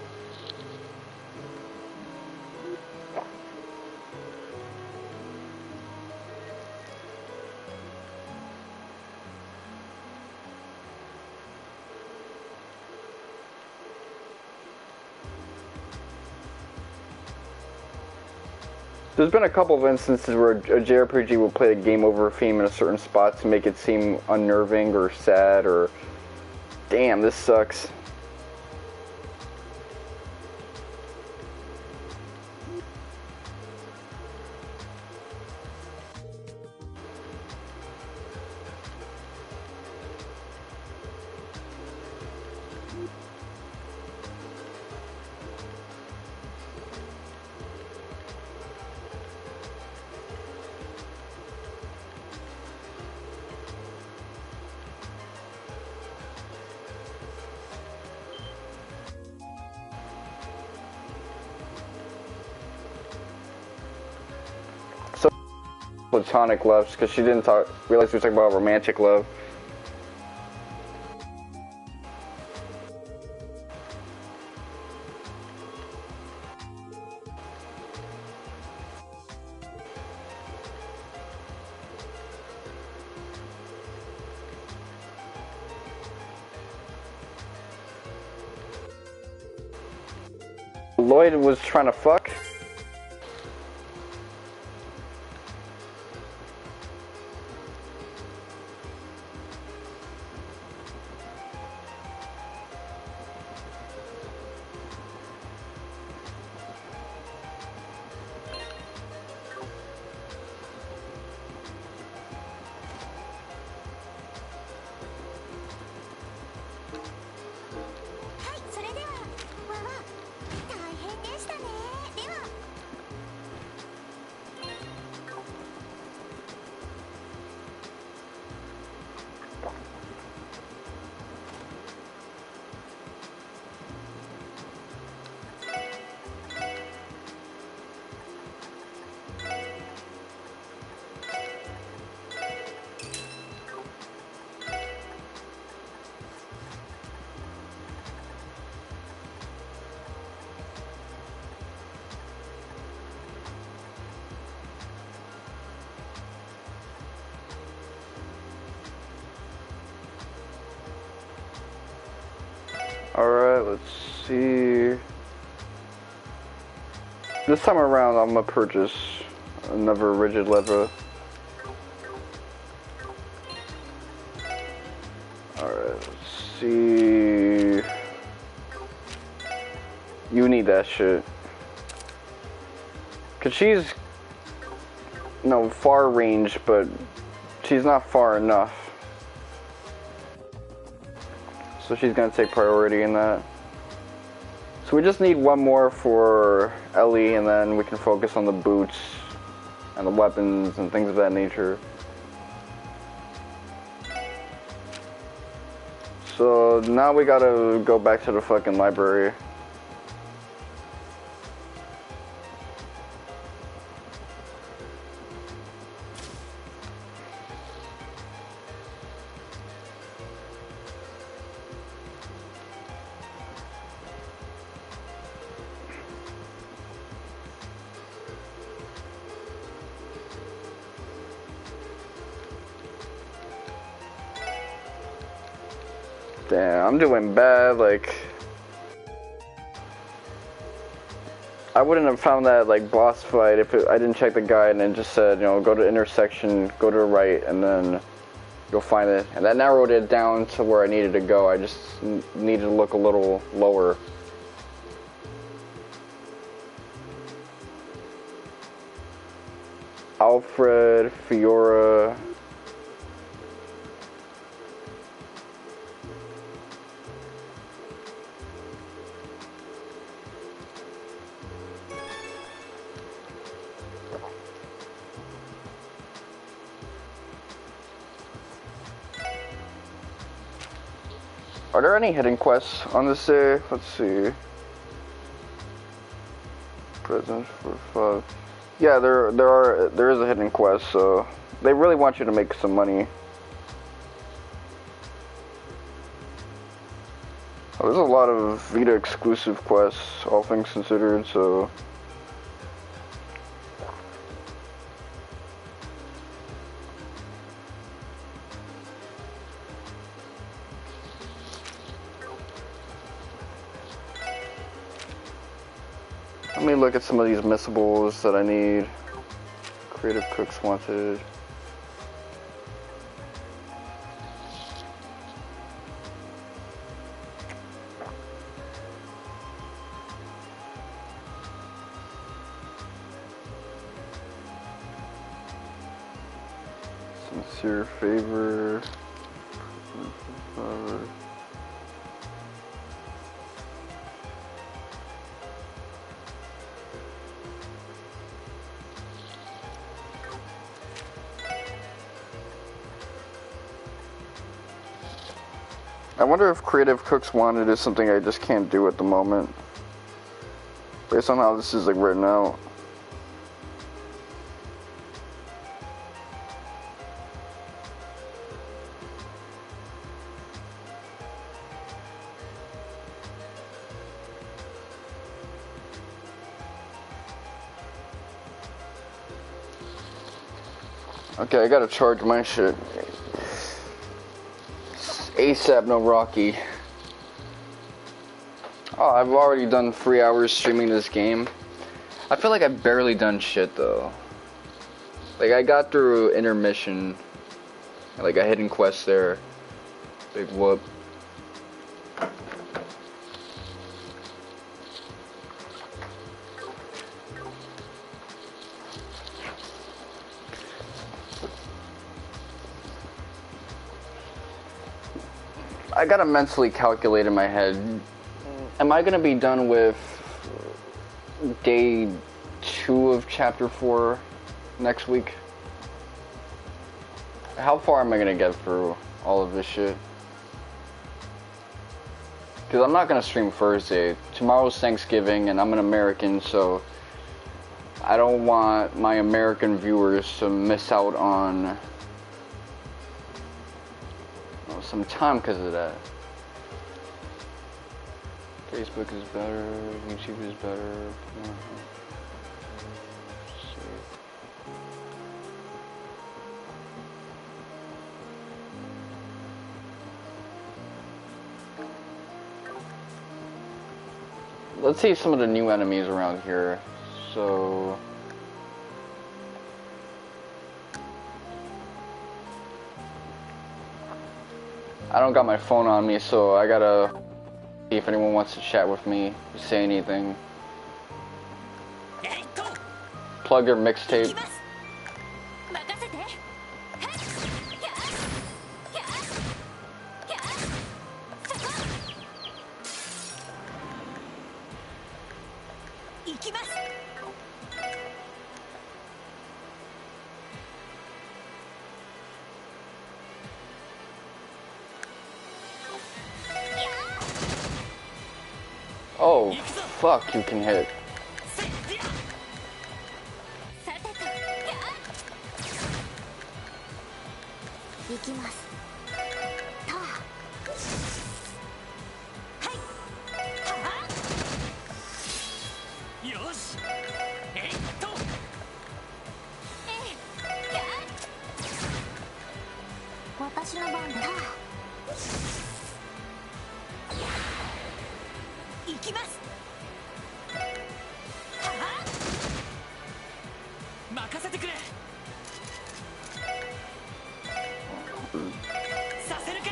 There's been a couple of instances where a JRPG will play a game over theme in a certain spot to make it seem unnerving or sad or, damn, this sucks. Platonic love, because she didn't realize we were talking about romantic love. Lloyd was trying to fuck. Alright, let's see. This time around, I'm gonna purchase another rigid lever. Alright, let's see. You need that shit. Cause she's, no, far range, but she's not far enough. So she's gonna take priority in that. So we just need one more for Ellie, and then we can focus on the boots and the weapons and things of that nature. So now we gotta go back to the fucking library. Damn, I'm doing bad, like... I wouldn't have found that, like, boss fight if I didn't check the guide and it just said, you know, go to intersection, go to the right, and then you'll find it. And that narrowed it down to where I needed to go. I just needed to look a little lower. Alfred, Fiora... Are there any hidden quests on this day? Let's see. Presents for 5. Yeah, there is a hidden quest, so they really want you to make some money. Oh, there's a lot of Vita exclusive quests, all things considered, so let me look at some of these missables that I need. Creative cooks wanted. Sincere favor. I wonder if Creative Cooks Wanted is something I just can't do at the moment, based on how this is like written out. Okay, I gotta charge my shit. ASAP, no Rocky. Oh, I've already done 3 hours streaming this game. I feel like I've barely done shit though. Like I got through intermission, like a hidden quest there. Big whoop. I gotta mentally calculate in my head, am I gonna be done with day 2 of chapter 4 next week? How far am I gonna get through all of this shit? Because I'm not gonna stream Thursday. Tomorrow's Thanksgiving and I'm an American, so I don't want my American viewers to miss out on some time because of that. Facebook is better, YouTube is better. Let's see some of the new enemies around here. So I don't got my phone on me, so I gotta see if anyone wants to chat with me, say anything. plug your mixtape. 行きます。 Oh, fuck, you can hit. 行きます。ター。よし。えいっと。私の番だ。ター。行きます。 任せてくれ。させるか。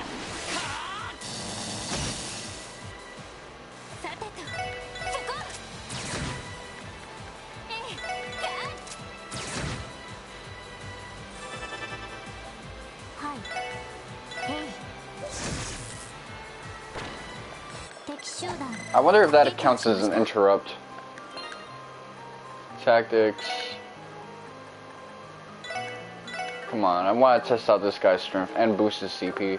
さてとそこ。はい。えい。敵集団。 I wonder if that counts as an interrupt. Tactics. Come on, I want to test out this guy's strength and boost his CP.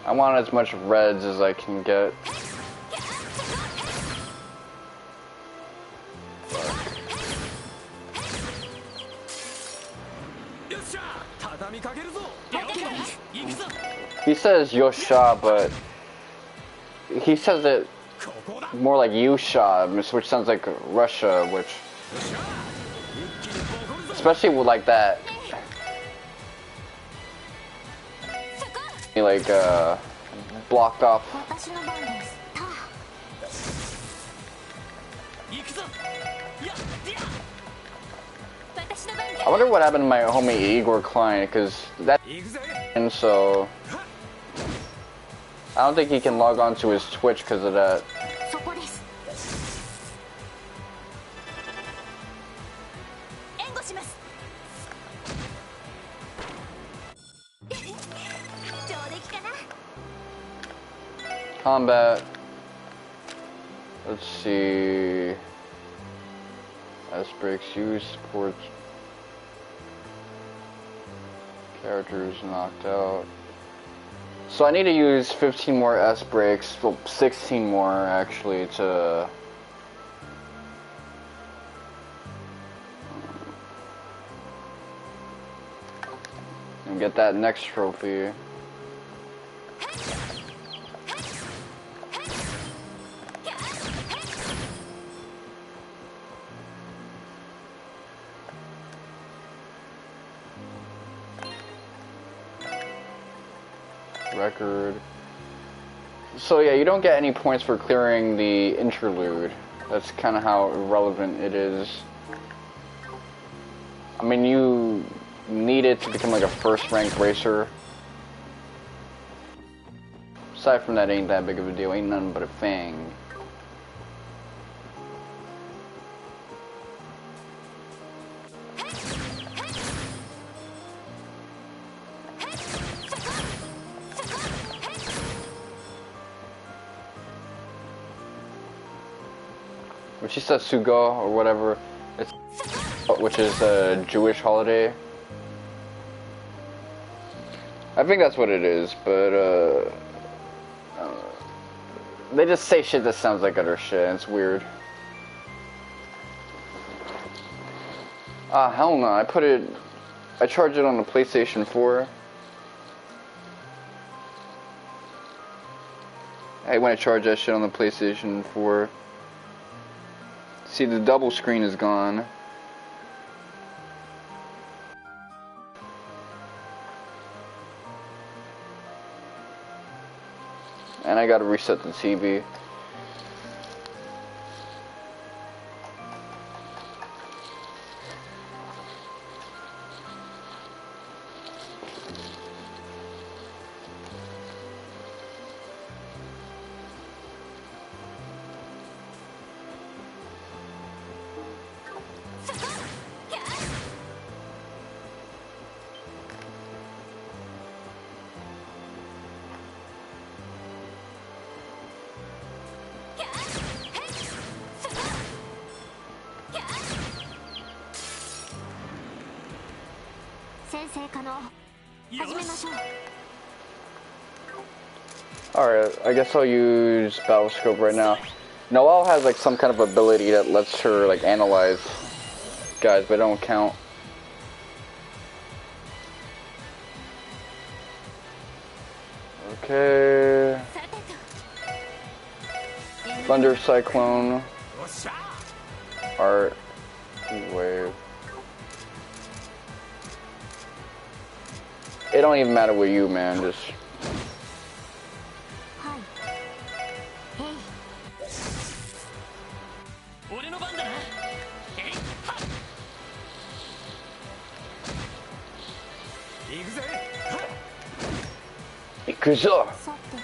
I want as much reds as I can get. He says Yosha, but he says it more like Yusha, which sounds like Russia, which, especially with like that, like blocked off. 私の番です。ター。 行くぞ。やっ。 I wonder what happened to my homie Igor Klein, because that, and so I don't think he can log on to his Twitch because of that. そこです。援護します。上出来かな。 Combat. Let's see. S breaks use supports characters knocked out. So I need to use 15 more S breaks, well 16 more actually, to and get that next trophy. Record. So yeah, you don't get any points for clearing the interlude. That's kind of how irrelevant it is. I mean, you need it to become like a first-ranked racer. Aside from that, ain't that big of a deal. Ain't nothing but a fang. Which he says Sugo or whatever, it's, which is a Jewish holiday. I think that's what it is, but they just say shit that sounds like other shit, and it's weird. Ah, hell no, I charged it on the PlayStation 4. I want to charge that shit on the PlayStation 4. See, the double screen is gone. And I gotta reset the TV. 先生可能始めましょう。 Alright, I guess I'll use Battlescope right now. Noel has like some kind of ability that lets her like analyze guys, but it don't count. Okay. Thunder Cyclone. Art. Wave. It don't even matter with you, man. Just. はい。へい。俺の番だな。えいはっ。行くぜ。行くぞ。さてと。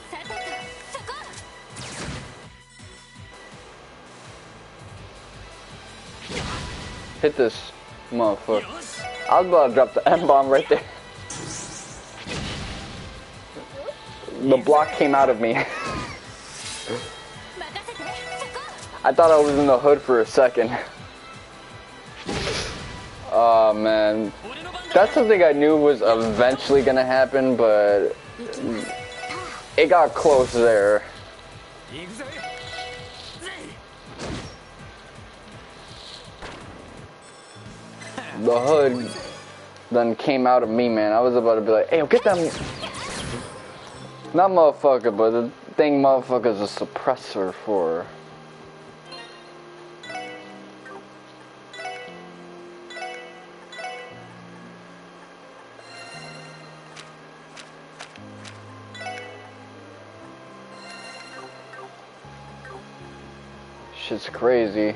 さてとそこ。 Hit this motherfucker. I was about to drop the M-bomb right there. The block came out of me. I thought I was in the hood for a second. Oh man. That's something I knew was eventually gonna happen, but it got close there. The hood then came out of me, man. I was about to be like, hey, yo, get them. Not motherfucker, but the thing motherfucker's a suppressor for. Shit's crazy.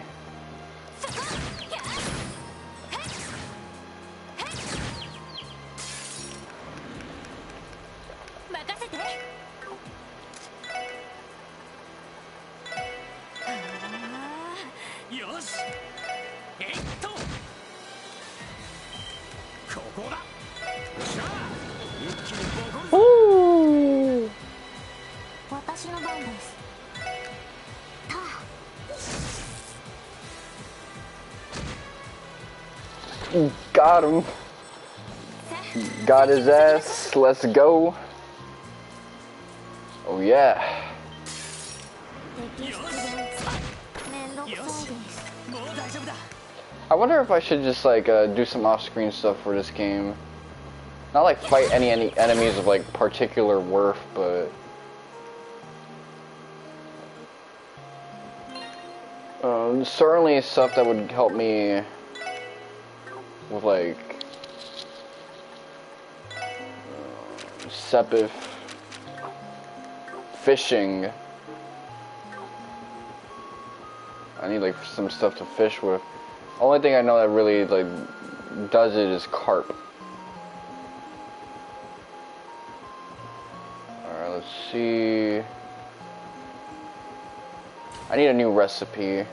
Ooh. 私の番です。 Got him. Got his ass. Let's go. Oh yeah. 敵出現。めんどくさいです。 I wonder if I should just like do some off-screen stuff for this game. Not like fight any enemies of like particular worth, but certainly stuff that would help me with like sepif fishing. I need like some stuff to fish with. Only thing I know that really like does it is carp. Alright, let's see. I need a new recipe.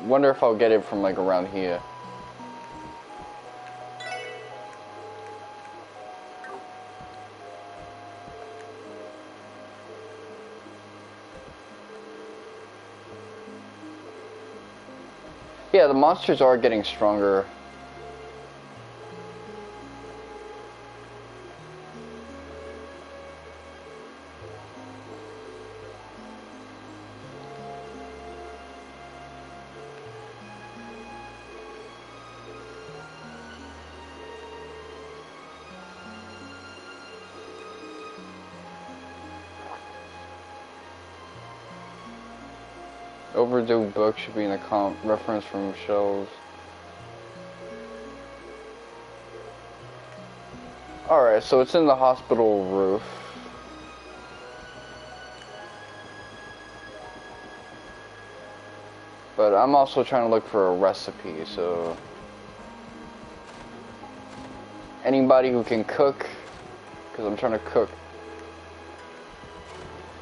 Wonder if I'll get it from like around here. Yeah, the monsters are getting stronger. Overdue book should be in the reference from shelves. Alright, so it's in the hospital roof. But I'm also trying to look for a recipe, so anybody who can cook, because I'm trying to cook.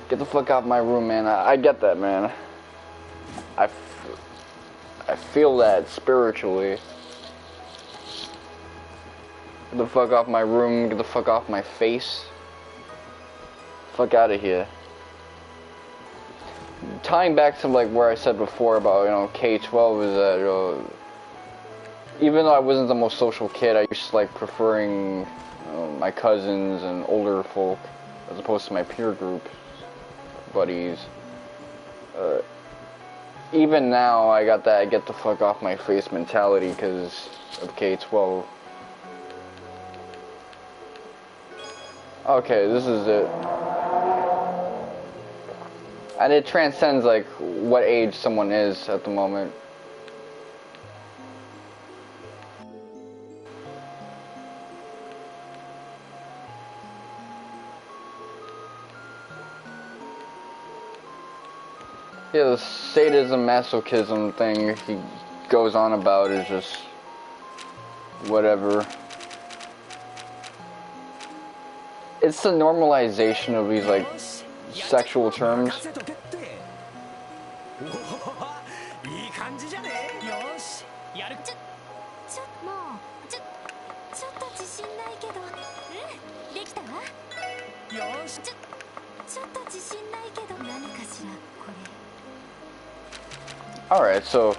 Get the fuck out of my room, man. I get that, man. I feel that spiritually. Get the fuck off my room, get the fuck off my face. Fuck out of here. tying back to like where I said before about, you know, K-12 is that, even though I wasn't the most social kid, I used to like preferring, you know, my cousins and older folk as opposed to my peer group buddies. Even now, I got that get the fuck off my face mentality because of K-12. Okay, this is it. And it transcends like what age someone is at the moment. Yeah, the sadism, masochism thing he goes on about is just whatever. It's the normalization of these like sexual terms. Alright, so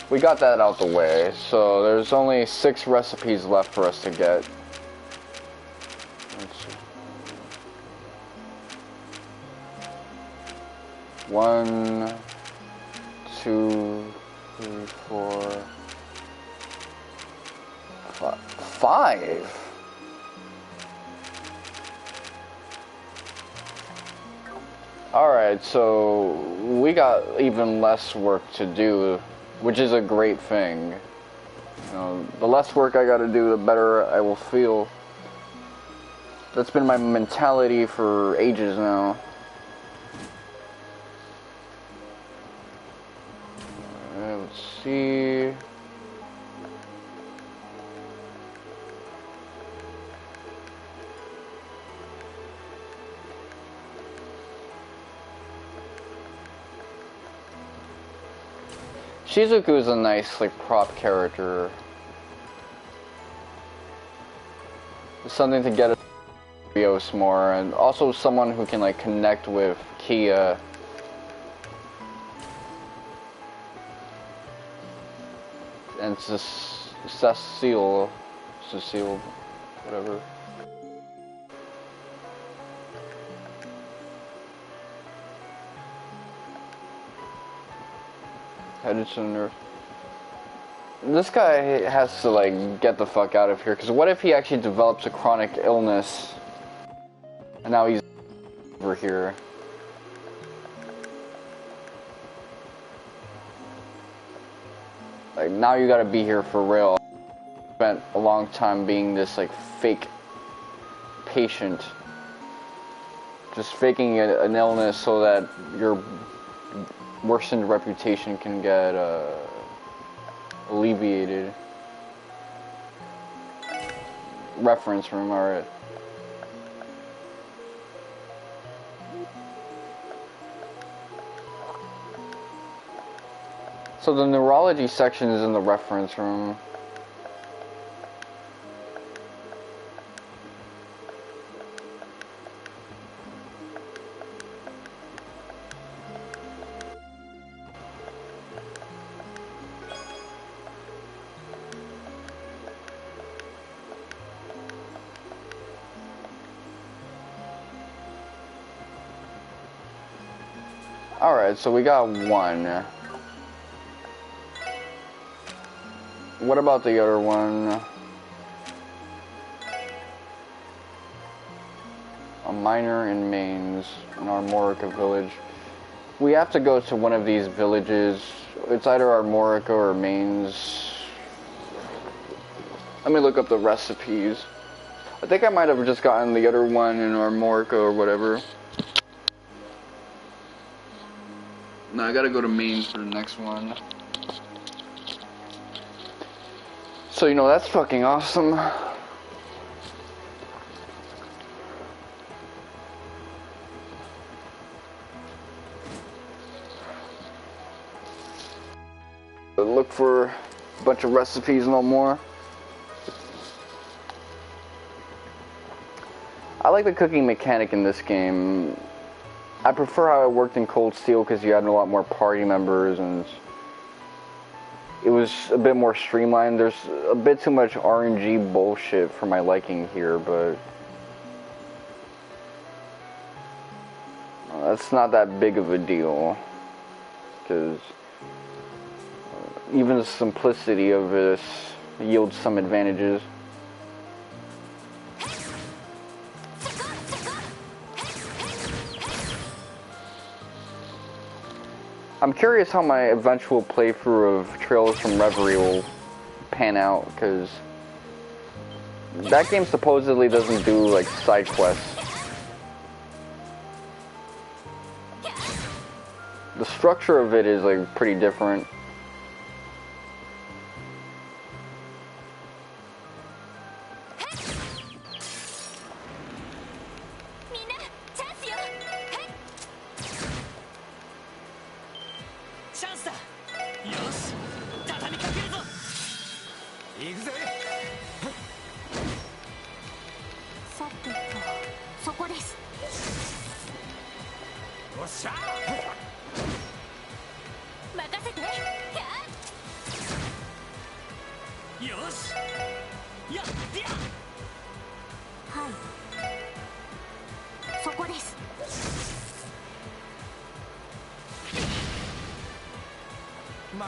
we got that out the way. So there's only 6 recipes left for us to get. Let's see. 1, 2, 3, 4, 5. Alright, so we got even less work to do, which is a great thing. You know, the less work I gotta do, the better I will feel. That's been my mentality for ages now. Alright, let's see. Shizuku is a nice, like, prop character. Something to get Rios more, and also someone who can, like, connect with Kia. And Cecile, whatever. Headed to the north. This guy has to like get the fuck out of here, because what if he actually develops a chronic illness and now he's over here? Like, now you gotta be here for real. Spent a long time being this like fake patient, just faking an illness so that your worsened reputation can get alleviated. Reference room, alright. So the neurology section is in the reference room. Alright, so we got 1. What about the other one? A miner in Mainz, in Armorica village. We have to go to one of these villages. It's either Armorica or Mainz. Let me look up the recipes. I think I might have just gotten the other one in Armorica or whatever. No, I gotta go to Mainz for the next one. So, you know, that's fucking awesome. Look for a bunch of recipes no more. I like the cooking mechanic in this game. I prefer how it worked in Cold Steel because you had a lot more party members and it was a bit more streamlined. There's a bit too much RNG bullshit for my liking here, but that's not that big of a deal because even the simplicity of this yields some advantages. I'm curious how my eventual playthrough of Trails from Reverie will pan out, because that game supposedly doesn't do like side quests. The structure of it is like pretty different.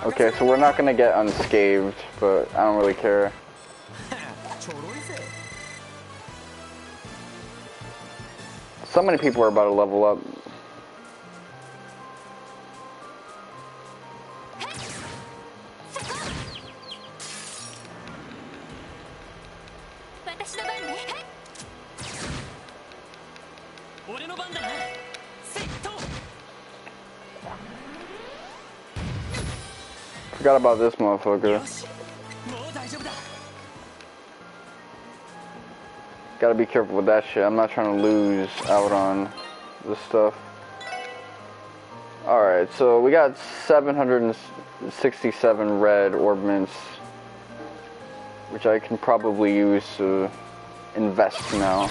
Okay, so we're not gonna get unscathed, but I don't really care. So many people are about to level up. Forgot about this motherfucker. Gotta be careful with that shit. I'm not trying to lose out on this stuff. Alright, so we got 767 red orbments, which I can probably use to invest now.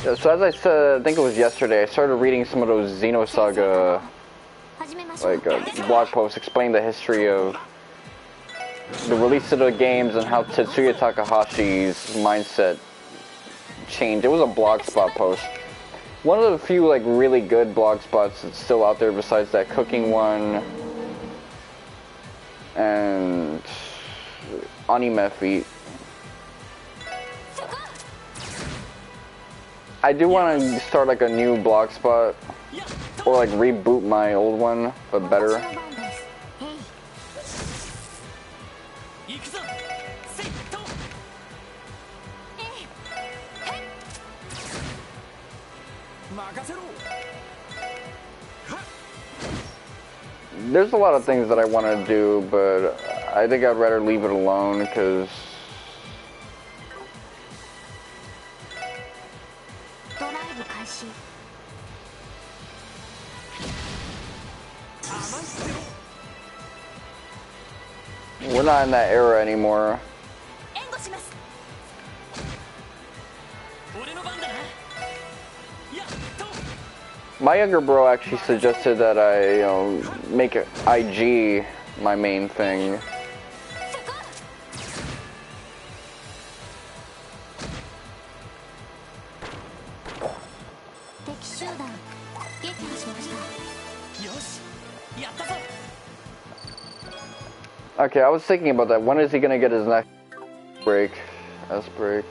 Yeah, so as I said, I think it was yesterday, I started reading some of those Xenosaga blog posts explaining the history of the release of the games and how Tetsuya Takahashi's mindset changed. It was a blogspot post. One of the few like really good blog spots that's still out there besides that cooking one and Anime Feet. I do want to start like a new blog spot or like reboot my old one, but better. There's a lot of things that I want to do, but I think I'd rather leave it alone because we're not in that era anymore. My younger bro actually suggested that I, make IG my main thing. Okay, I was thinking about that. When is he gonna get his next break? S-break.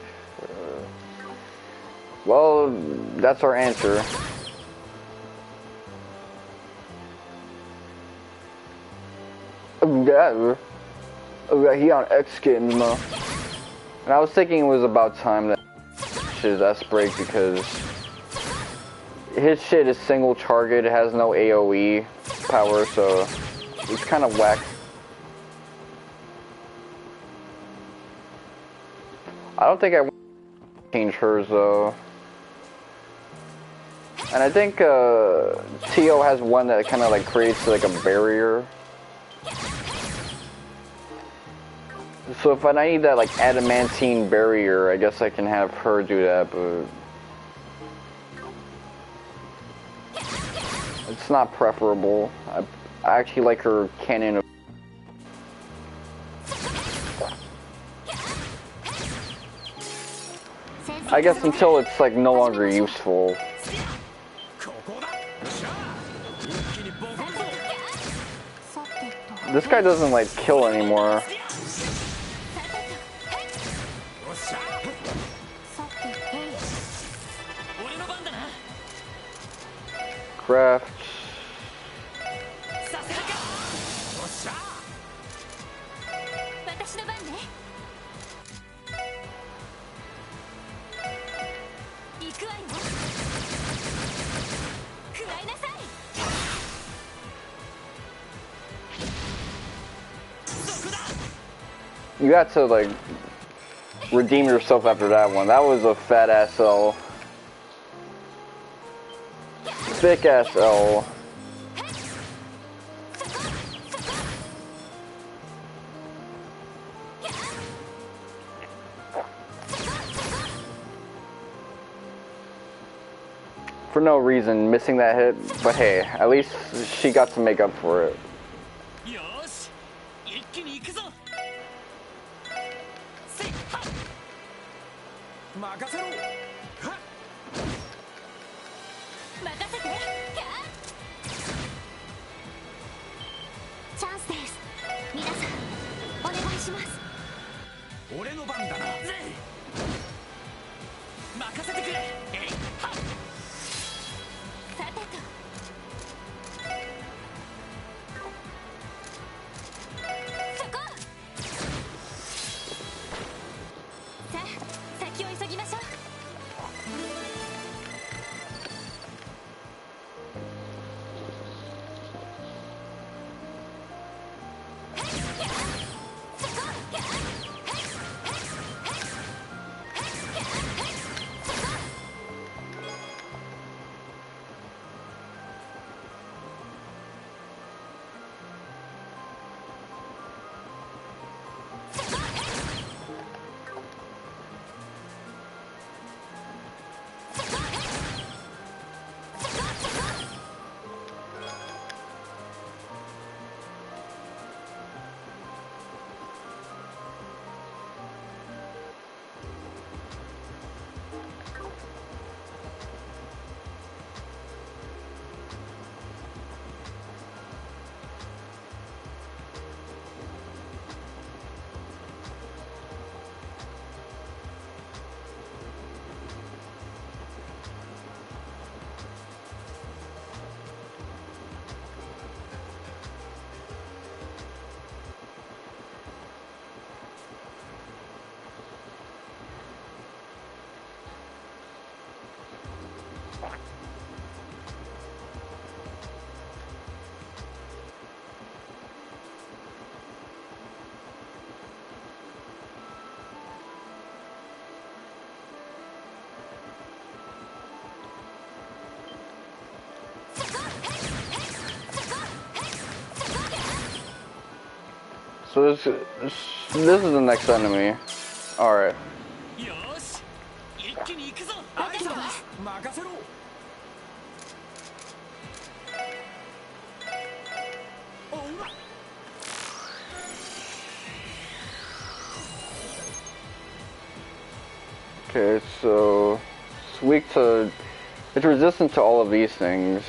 Well, that's our answer. Yeah, he on X Games now. And I was thinking it was about time that his S-break because his shit is single target, it has no AoE power, so it's kind of whack. I don't think I want to change hers though. And I think Tio has one that kind of like creates like a barrier. So if I need that like adamantine barrier, I guess I can have her do that, but it's not preferable. I actually like her cannon of. I guess until it's like no longer useful. This guy doesn't like kill anymore. Craft. You had to like redeem yourself after that one. That was a fat ass L. Thick ass L. For no reason, missing that hit, but hey, at least she got to make up for it. So this is the next enemy. Alright. Okay, so it's weak to, it's resistant to all of these things.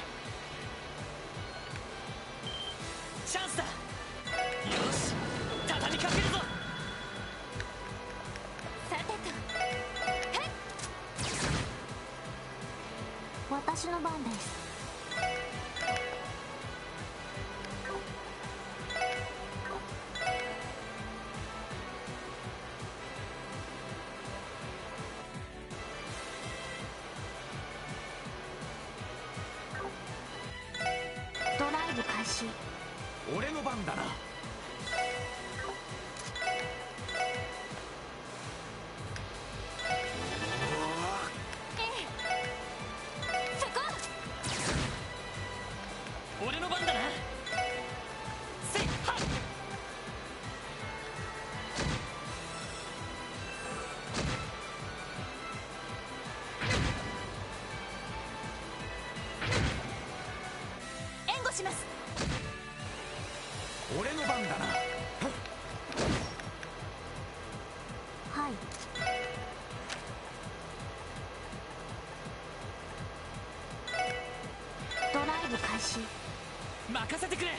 任せてくれ。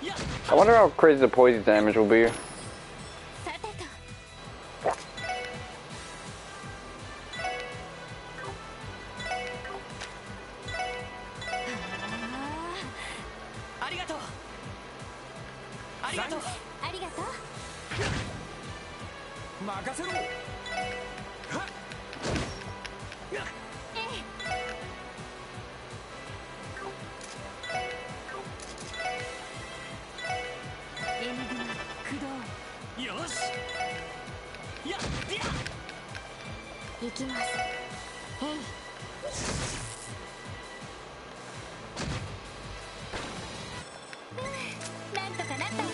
やっ I wonder how crazy the poison damage will be. さてとありがとう。ありがとう。ありがとう。任せろ。エニグマ駆動。よし。やっやっ。行きます。へい。なんとかなったわね。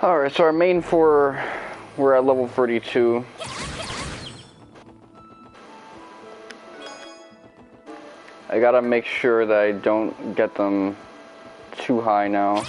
Alright, so our main four, we're at level 32. I gotta make sure that I don't get them too high now.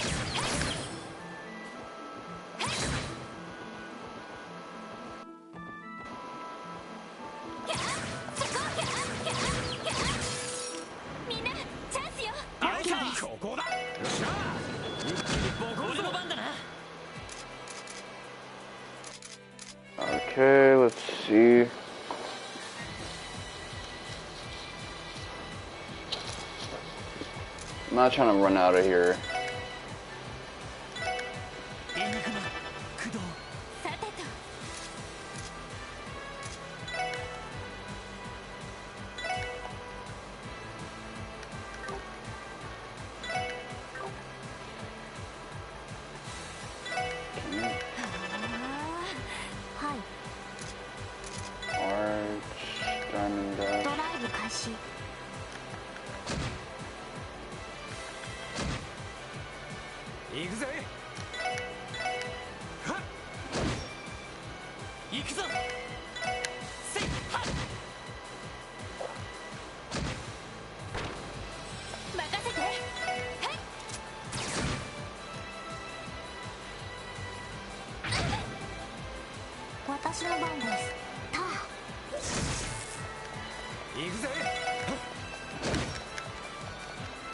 Okay, let's see. I'm not trying to run out of here. エニグマ駆動。さてとはい。 Arch, Diamond ド Dust. ライブ開始。行くぜ。行くぞ。せいはっ。任せて。はい。私の番です。ター。行くぜ。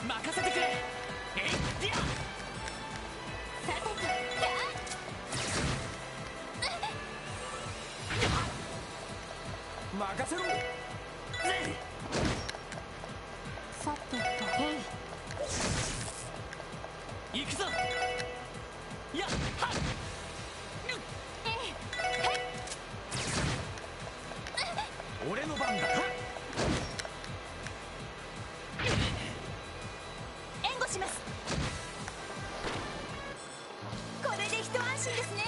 任せてくれ。えいやっ。さてと任せろ。さてと、へい。行くぞ。やっはっ。俺の番だ。援護します。これで一安心ですね。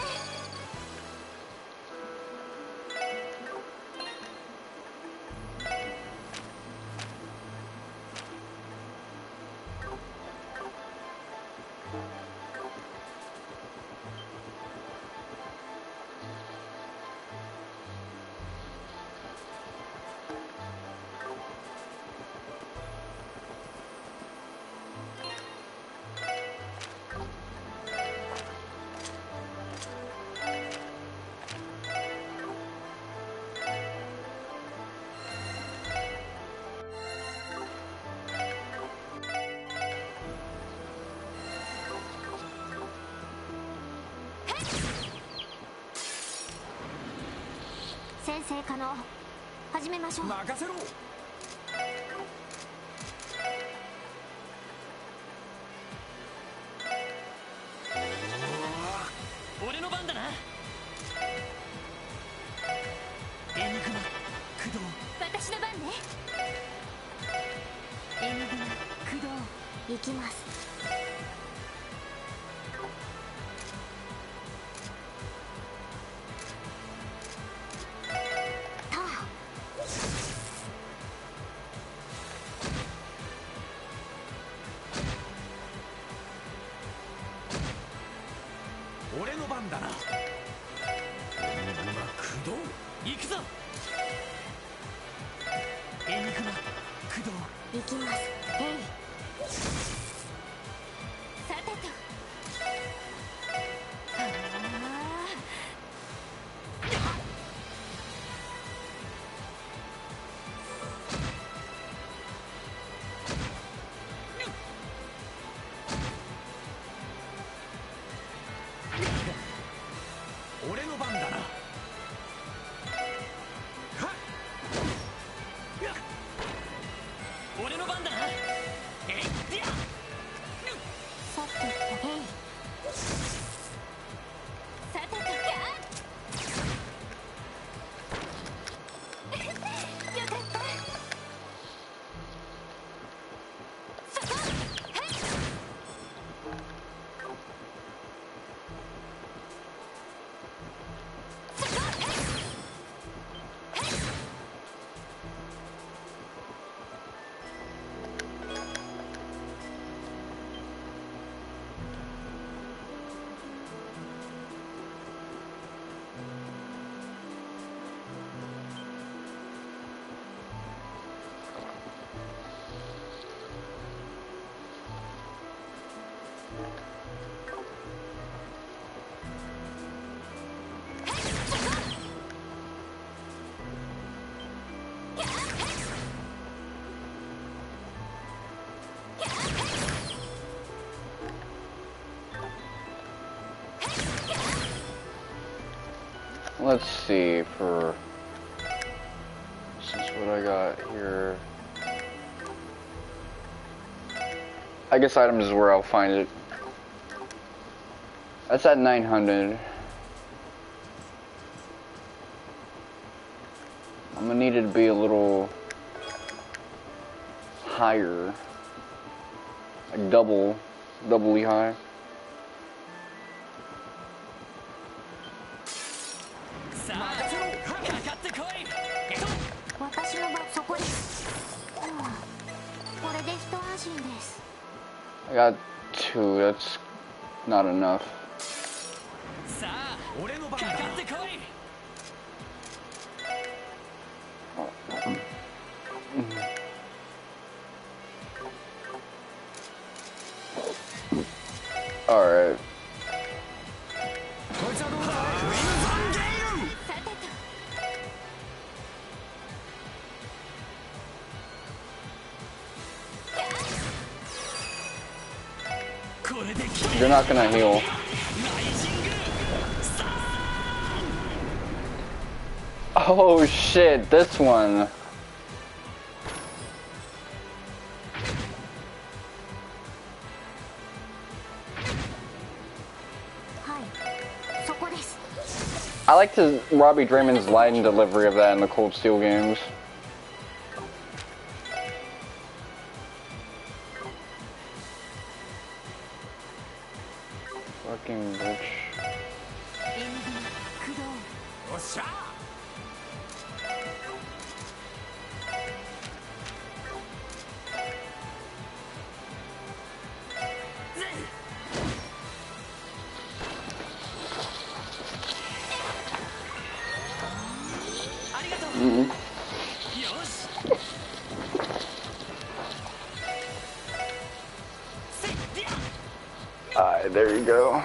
先生可能。始めましょう。任せろ。俺の番だな。エニグマ駆動。私の番ね。エニグマ駆動。行きます。ター。俺の番だな。エニグマ駆動。行くぞ。エニグマ駆動。行きます。へい。さてとさてとさてとキャーよかったそこはいそこLet's see, for since what I got here, I guess items is where I'll find it. That's at 900. I'm gonna need it to be a little higher, like doubly high. さあかかってこい。私の場そこです。これで一安心です。 I got 2, that's not enough. さあ俺の番だ。かかってこい。Alright. こいつはどうだ。さてと You're not gonna heal. Oh shit, this one. I like to Robbie Draymond's line delivery of that in the Cold Steel games. Fucking bitch. Alright, there you go.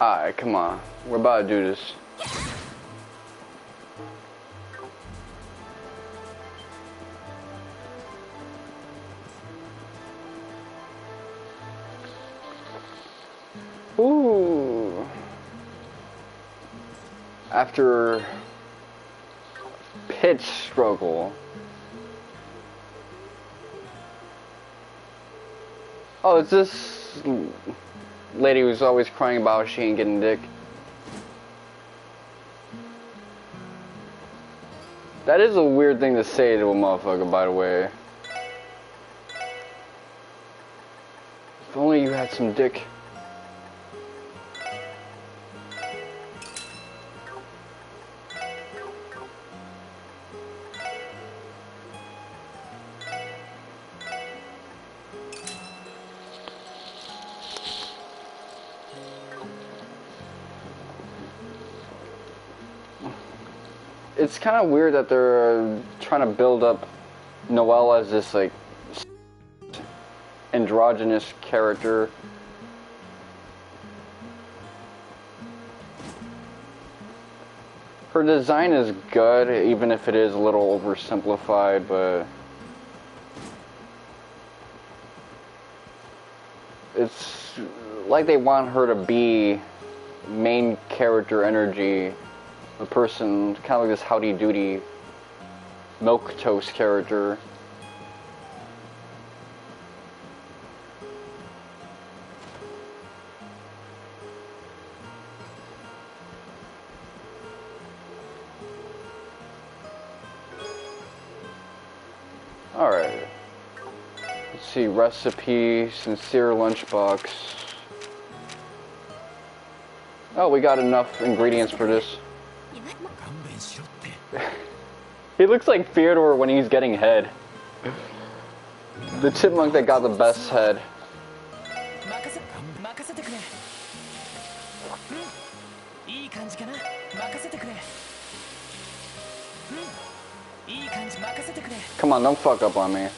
Alright, come on. We're about to do this. Ooh. After pitch struggle. Oh, it's this lady who's always crying about she ain't getting dick. That is a weird thing to say to a motherfucker, by the way. If only you had some dick. it's kind of weird that they're trying to build up Noel as this like androgynous character. Her design is good, even if it is a little oversimplified, but it's like they want her to be main character energy, a person, kind of like this howdy doody milquetoast character. Alright. Let's see, recipe, sincere lunchbox. Oh, we got enough ingredients for this. He looks like Theodore when he's getting head. The chipmunk that got the best head. Come on, don't fuck up on me.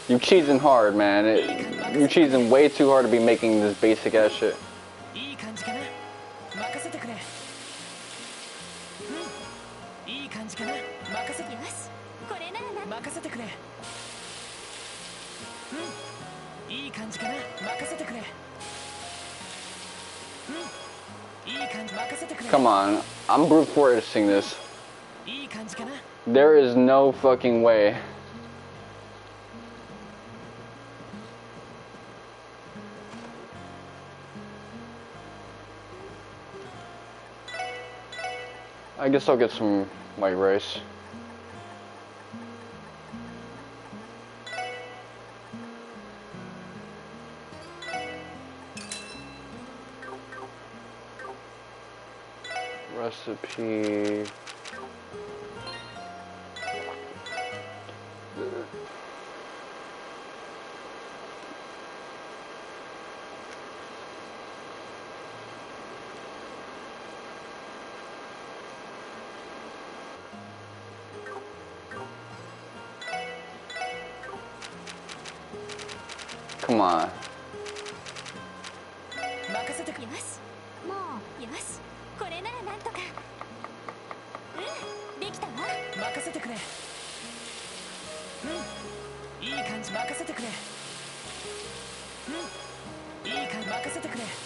You cheesing hard, man. You're cheesing way too hard to be making this basic ass shit. Come on, I'm brute forcing this. There is no fucking way. I guess I'll get some white rice. Recipe. Come on.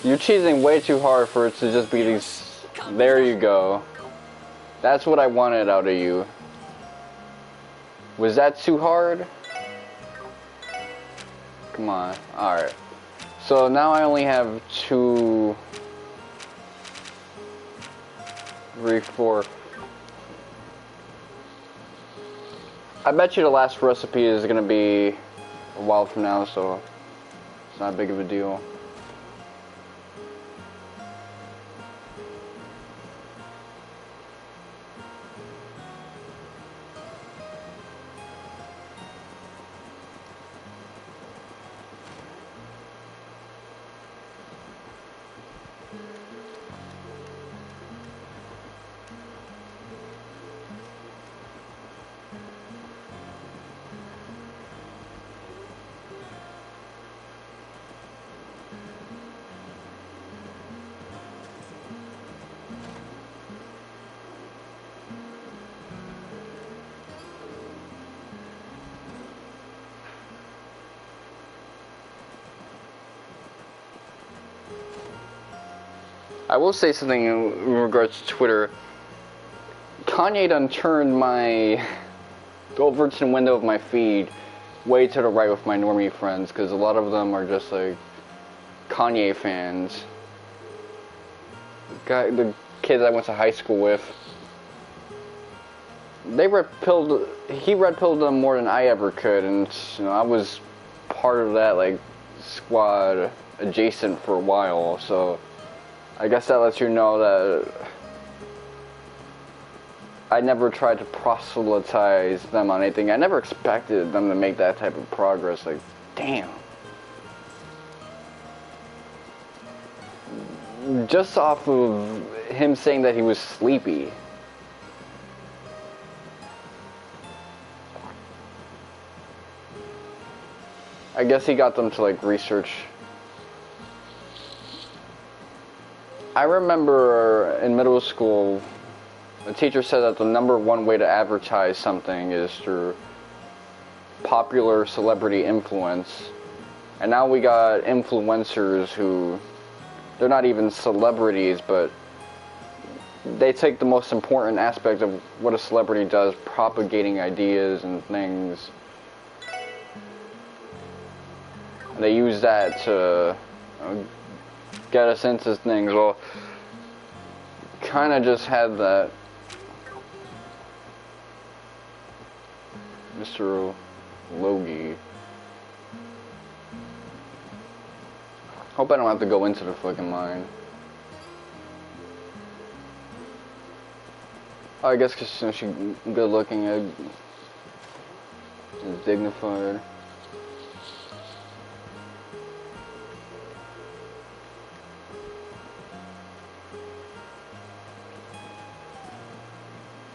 You're cheesing way too hard for it to just be these. There you go. That's what I wanted out of you. Was that too hard? Come on. Alright. So now I only have 2, 3, 4. I bet you the last recipe is gonna be a while from now, so it's not big of a deal. I will say something in regards to Twitter. Kanye done turned the Overton window of my feed way to the right with my normie friends, because a lot of them are just like Kanye fans. The kids I went to high school with, he red pilled them more than I ever could, and you know, I was part of that like squad adjacent for a while, so I guess that lets you know that I never tried to proselytize them on anything. I never expected them to make that type of progress. Like, damn. just off of him saying that he was sleepy. I guess he got them to like research. I remember in middle school, the teacher said that the #1 way to advertise something is through popular celebrity influence. And now we got influencers who, they're not even celebrities, but they take the most important aspect of what a celebrity does, propagating ideas and things. And they use that to get us into things. Well, kind of just had that. Mr. Logie. Hope I don't have to go into the fucking mine. Oh, I guess because she's good looking and dignified.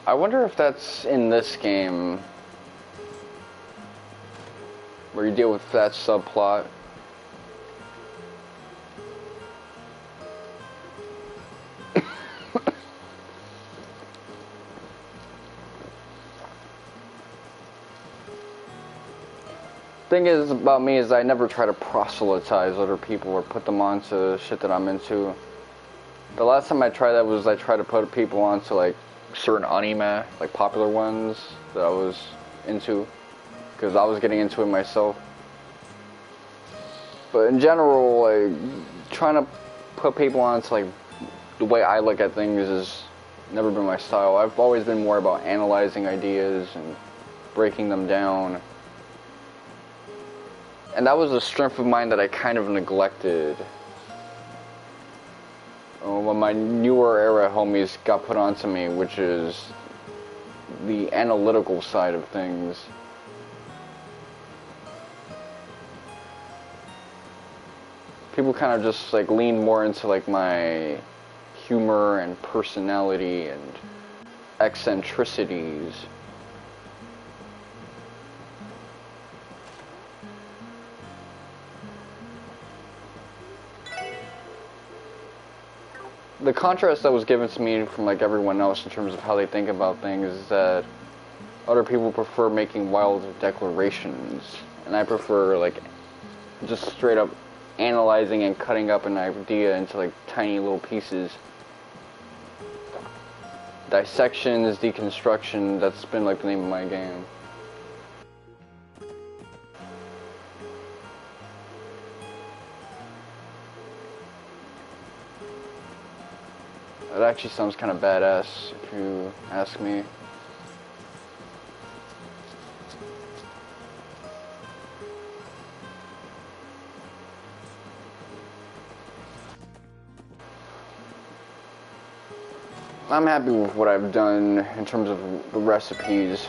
I wonder if that's in this game where you deal with that subplot. Thing is about me is I never try to proselytize other people or put them onto shit that I'm into. The last time I tried that was I tried to put people onto like certain anime, like popular ones that I was into, because I was getting into it myself. But in general, like trying to put people onto like the way I look at things has never been my style. I've always been more about analyzing ideas and breaking them down. And that was a strength of mine that I kind of neglected when my newer era homies got put onto me, which is the analytical side of things. People kind of just like lean more into like my humor and personality and eccentricities. The contrast that was given to me from like everyone else in terms of how they think about things is that other people prefer making wild declarations, and I prefer like just straight up analyzing and cutting up an idea into like tiny little pieces. Dissections, deconstruction, that's been like the name of my game. It actually sounds kind of badass, if you ask me. I'm happy with what I've done in terms of the recipes.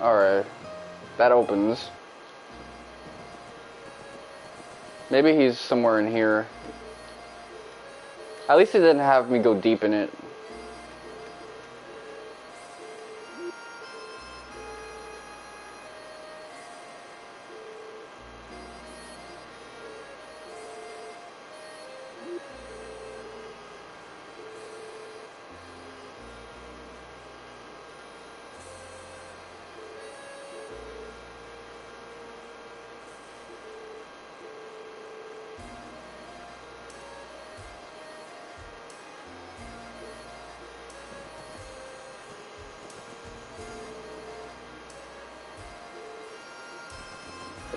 Alright, that opens. Maybe he's somewhere in here. At least he didn't have me go deep in it.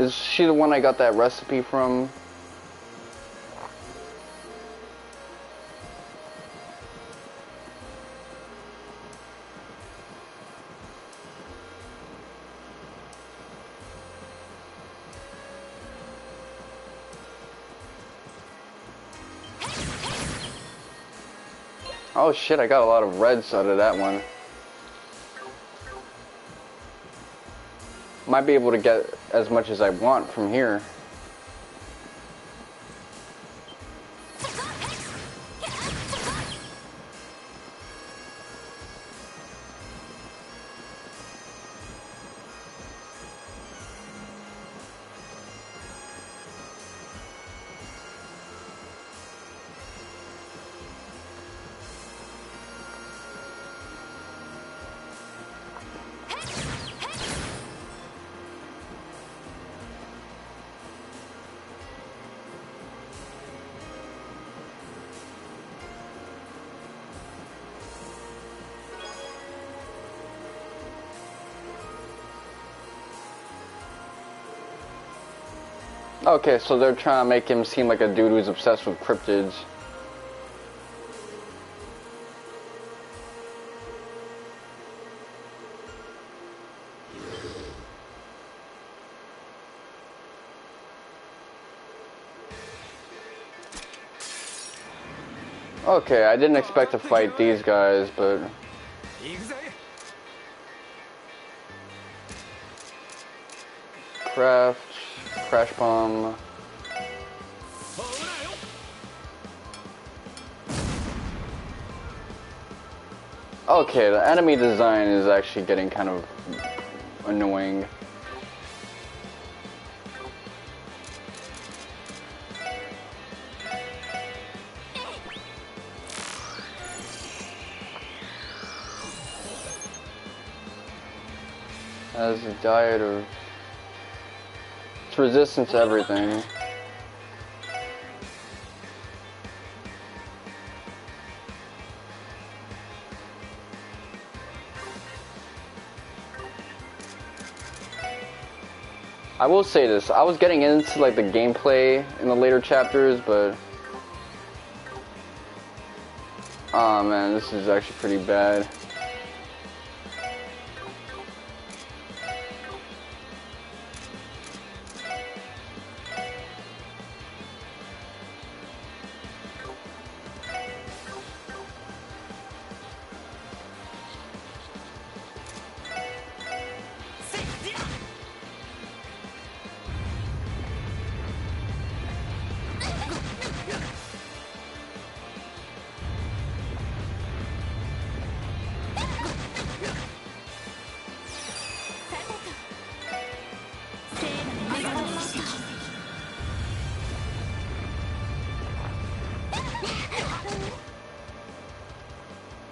Is she the one I got that recipe from? Oh shit, I got a lot of reds out of that one. Might be able to get as much as I want from here. Okay, so they're trying to make him seem like a dude who's obsessed with cryptids. Okay, I didn't expect to fight these guys, but... Craft, Crash Bomb... Okay, the enemy design is actually getting kind of annoying. Has a diet of... It's resistant to everything. I will say this, I was getting into like the gameplay in the later chapters, but... Oh man, this is actually pretty bad.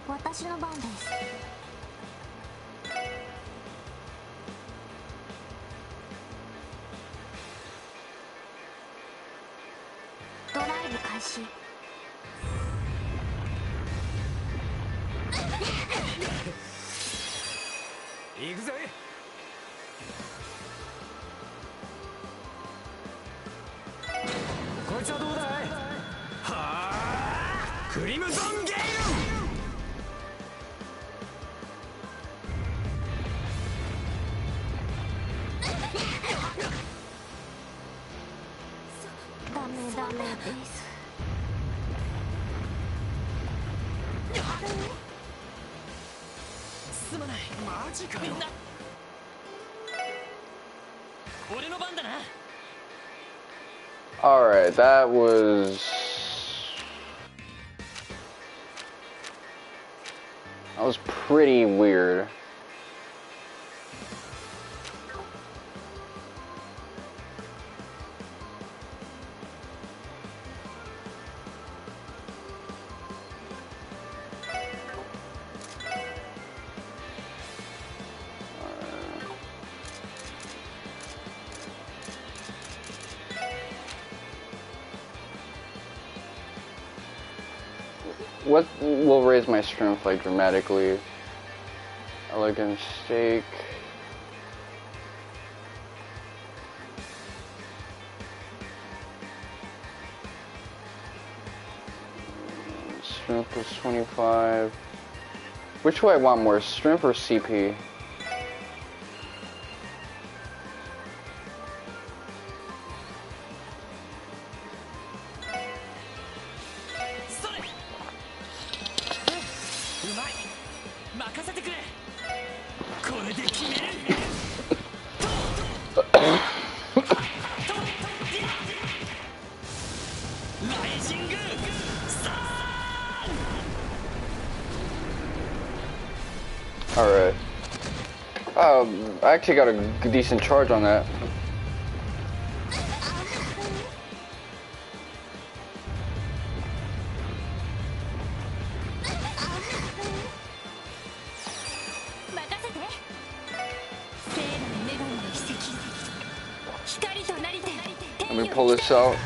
私の番です。ドライブ開始。行くぜ。こいつはどうだい？はあ、クリムゾンゲイル。ダメです。すまない。マジかよ。みんな。俺の番だな。Alright, that was... That was pretty weird. What will raise my strength like dramatically? Elegant steak. Strength plus 25. Which do I want more, strength or CP? Alright. I actually got a decent charge on that. Let me pull this out.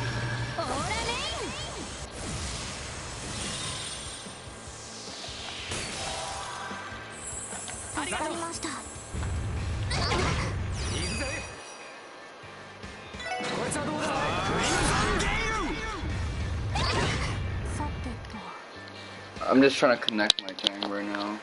I'm just trying to connect my thing right now.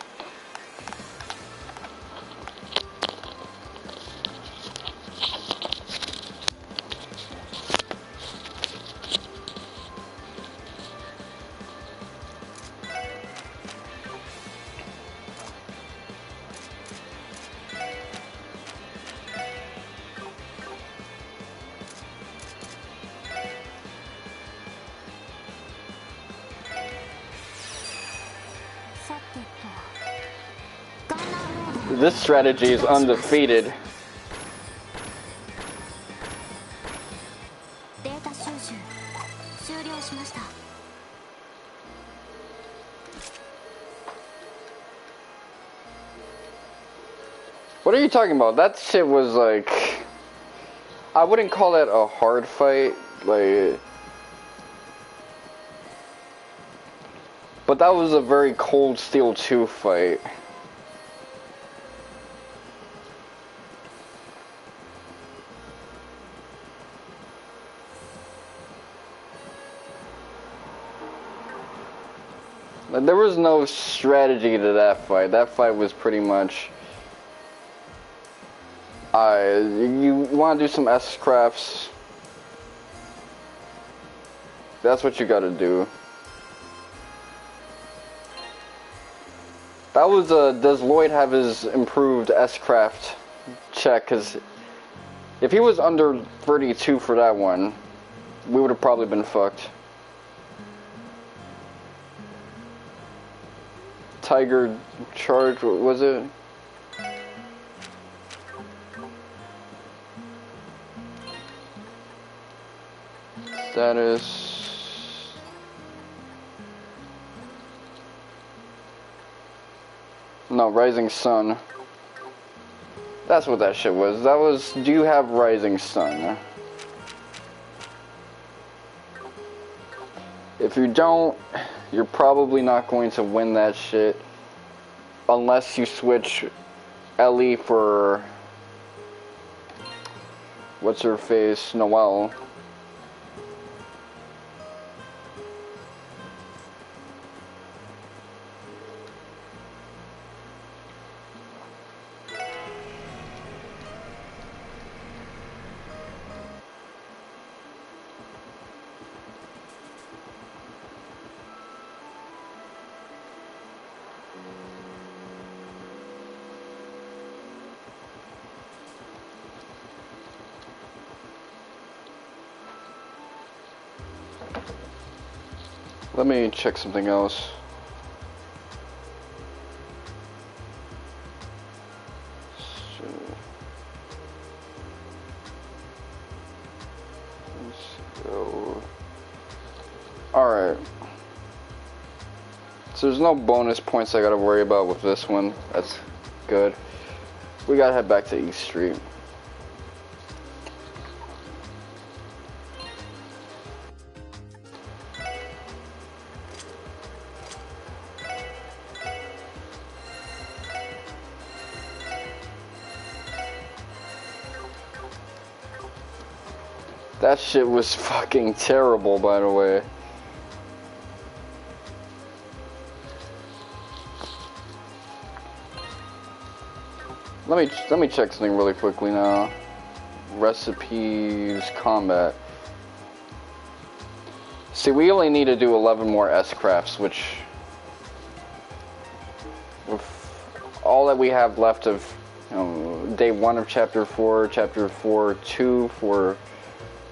This strategy is undefeated. What are you talking about? That shit was like... I wouldn't call that a hard fight, like... But that was a very Cold Steel 2 fight. There was no strategy to that fight. That fight was pretty much... you want to do some S-crafts. That's what you gotta do. That was does Lloyd have his improved S-craft check? Because if he was under 32 for that one, we would have probably been fucked. Tiger charge, what was it? Status. No, Rising Sun. That's what that shit was. That was, do you have Rising Sun? If you don't, you're probably not going to win that shit unless you switch Ellie for what's her face, Noel. Let me check something else. Let's go. Alright. So there's no bonus points I gotta worry about with this one. That's good. We gotta head back to East Street. That shit was fucking terrible, by the way. Let me check something really quickly now. Recipes, combat. See, we only need to do 11 more S-crafts, which, with all that we have left of, you know, day 1 of chapter 4, chapter 4, 2, 4,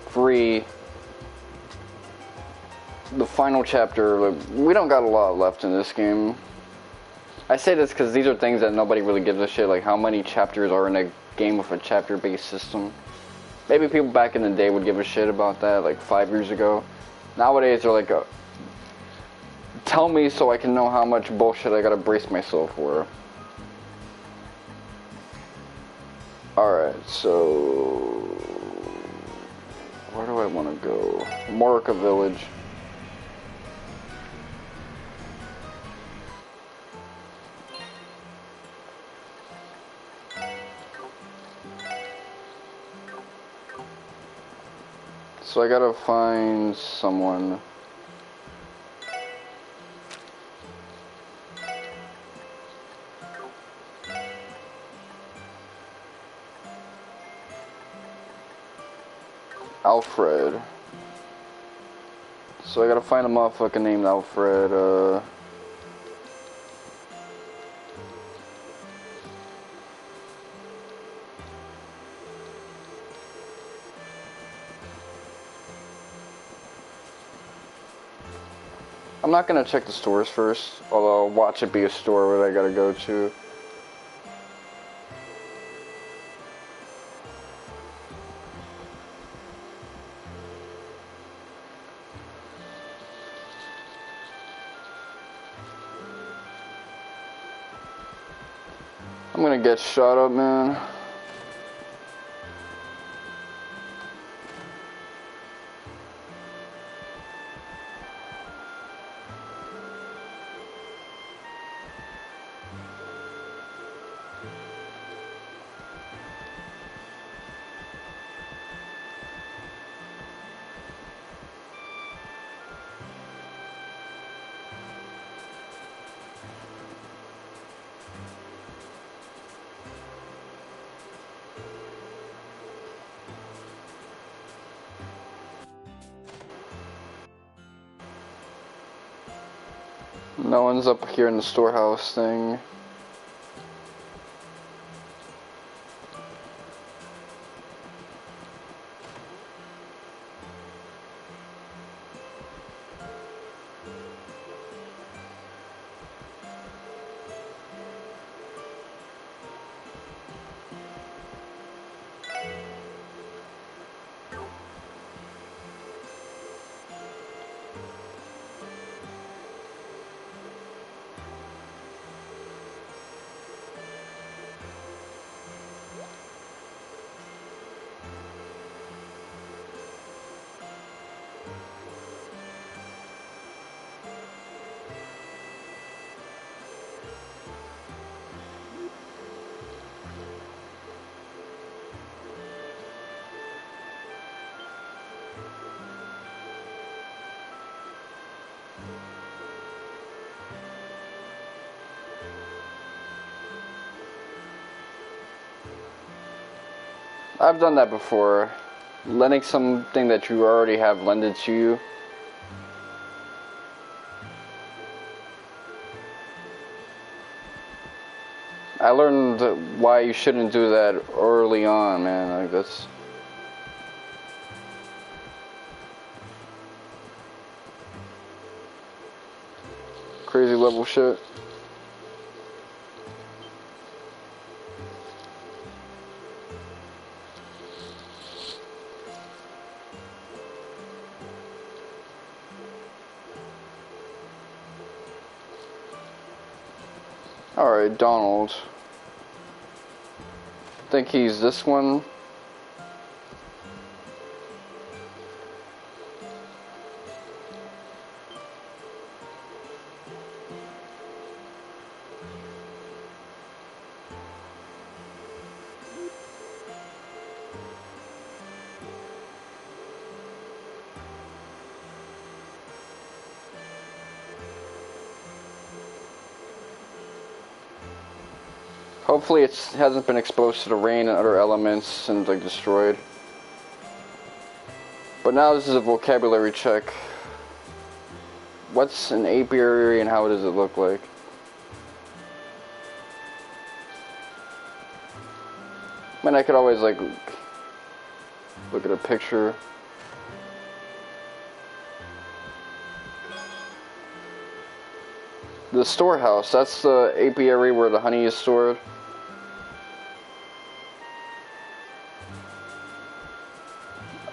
3, the final chapter, we don't got a lot left in this game. I say this because these are things that nobody really gives a shit, like how many chapters are in a game with a chapter-based system. Maybe people back in the day would give a shit about that, like 5 years ago. Nowadays, they're like, tell me so I can know how much bullshit I gotta brace myself for. Alright, so... where do I want to go? Morica Village. So I gotta find someone. Alfred. So I gotta find a motherfucker named Alfred. I'm not gonna check the stores first, although I'll watch it be a store that I gotta go to. I'm gonna get shot up, man. No one's up here in the storehouse thing. I've done that before. Lending something that you already have lended to you. I learned why you shouldn't do that early on, man. Like, that's... crazy level shit. Alright, Donald. I think he's this one. Hopefully it hasn't been exposed to the rain and other elements and like destroyed. But now this is a vocabulary check. What's an apiary and how does it look like? I mean, I could always like look at a picture. The storehouse, that's the apiary where the honey is stored.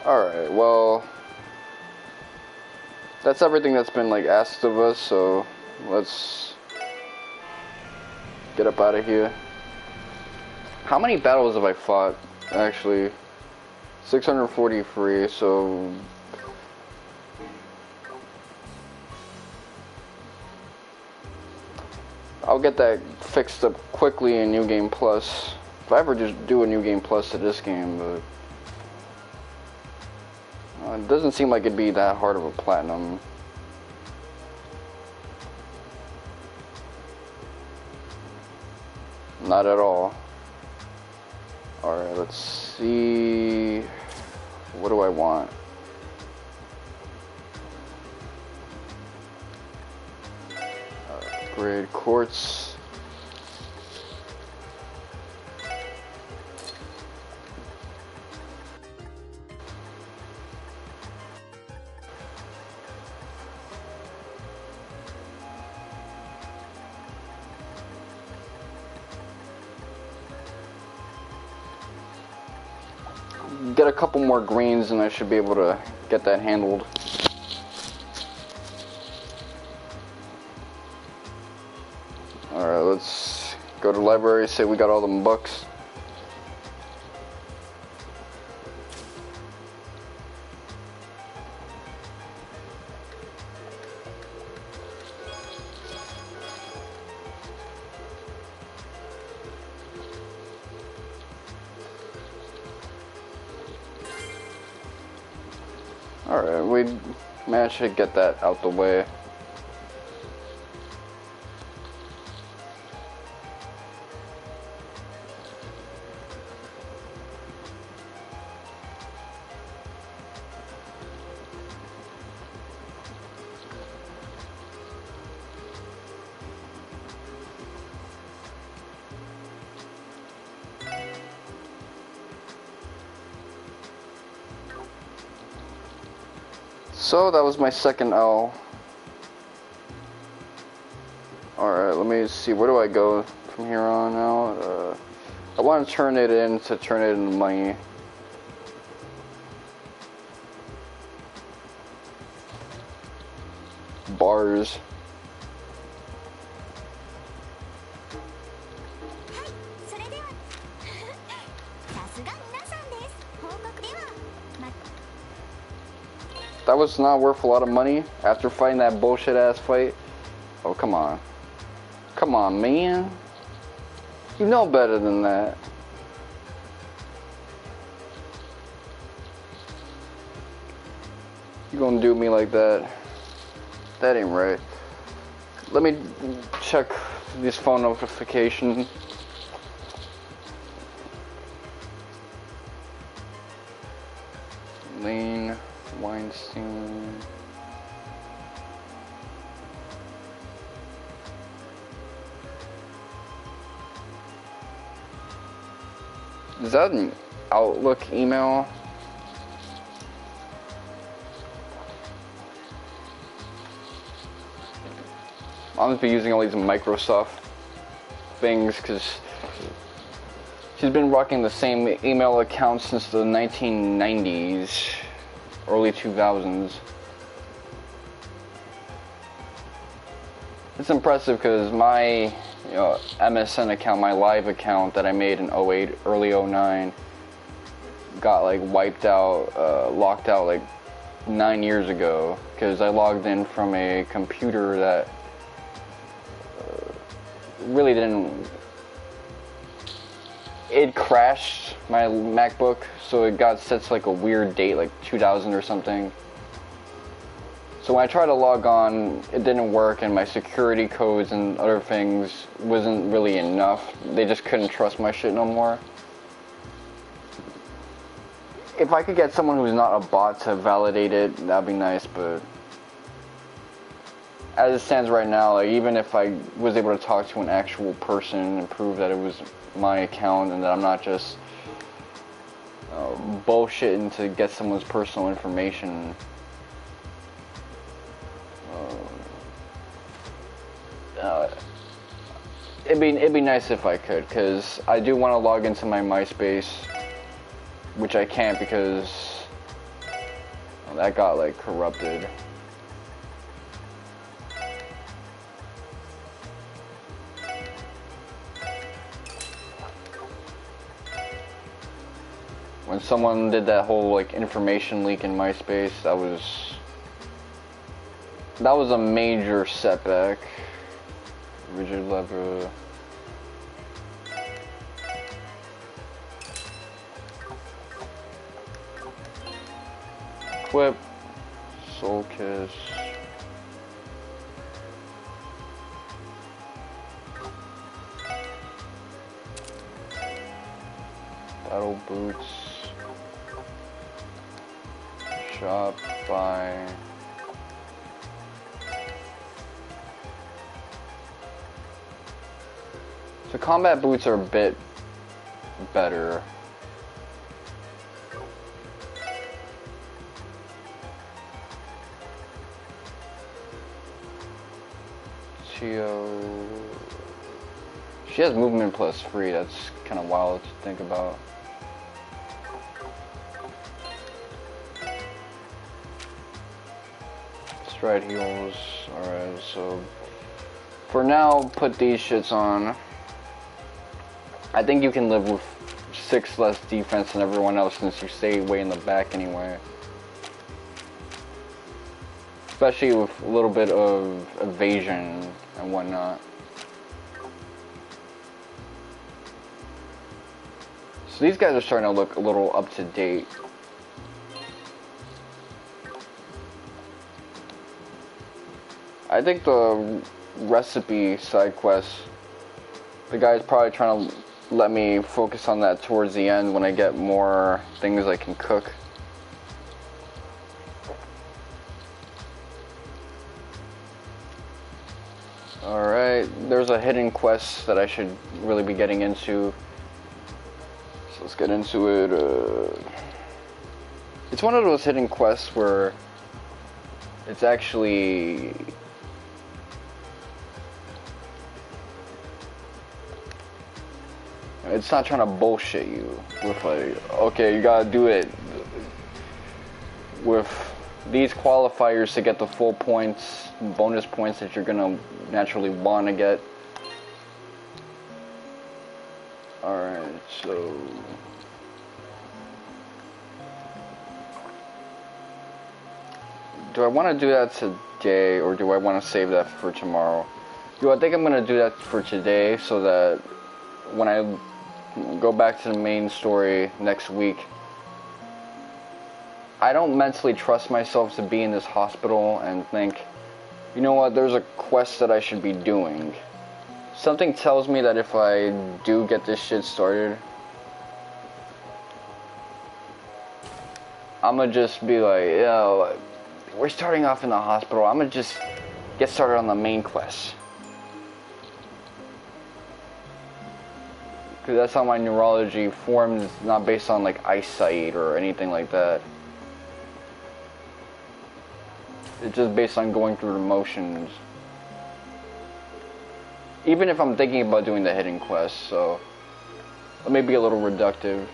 Alright, well, that's everything that's been like asked of us, so let's get up out of here. How many battles have I fought, actually? 643, so I'll get that fixed up quickly in New Game Plus. If I ever just do a New Game Plus to this game, but it doesn't seem like it'd be that hard of a platinum. Not at all. Alright, let's see. What do I want? Upgrade quartz. Get a couple more greens and I should be able to get that handled. Alright, let's go to the library, say we got all them books. Alright, we managed to get that out the way. So that was my second L. Alright, let me see, where do I go from here on out? I want to turn it into money. Bars. That was not worth a lot of money after fighting that bullshit ass fight. Oh, come on. Come on, man. You know better than that. You gonna do me like that? That ain't right. Let me check these phone notifications. Lane Weinstein. Is that an Outlook email? I'm just be using all these Microsoft things because she's been rocking the same email account since the 1990s, early 2000s. It's impressive because my MSN account, my live account that I made in 08, early 09, got like wiped out, locked out like 9 years ago because I logged in from a computer that really didn't. It crashed my MacBook, so it got set to like a weird date, like 2000 or something. So when I tried to log on, it didn't work, and my security codes and other things wasn't really enough. They just couldn't trust my shit no more. If I could get someone who's not a bot to validate it, that'd be nice, but as it stands right now, like, even if I was able to talk to an actual person and prove that it was my account and that I'm not just bullshitting to get someone's personal information, it'd be nice if I could, because I do want to log into my MySpace, which I can't because that got like corrupted. When someone did that whole like information leak in MySpace, that was a major setback. Rigid lever. Equip. Soul Kiss. Battle Boots. Shop, buy. So combat boots are a bit better. Chio. She has movement plus free. That's kind of wild to think about. Stride heals. Alright, so for now, put these shits on. I think you can live with 6 less defense than everyone else since you stay way in the back anyway. Especially with a little bit of evasion and whatnot. So these guys are starting to look a little up to date. I think the recipe side quest, the guy's probably trying to let me focus on that towards the end when I get more things I can cook. Alright, there's a hidden quest that I should really be getting into. So let's get into it. It's one of those hidden quests where it's actually... It's not trying to bullshit you with like, okay, you gotta do it with these qualifiers to get the full points, bonus points that you're gonna naturally want to get. Alright, so... do I want to do that today, or do I want to save that for tomorrow? Yo, I think I'm gonna do that for today, so that when I go back to the main story next week, I don't mentally trust myself to be in this hospital and think, you know what, there's a quest that I should be doing. Something tells me that if I do get this shit started, I'ma just be like, yo, we're starting off in the hospital, I'ma just get started on the main quest. Because that's how my neurology forms, not based on like eyesight or anything like that. It's just based on going through the motions. Even if I'm thinking about doing the hidden quest, so it may be a little reductive.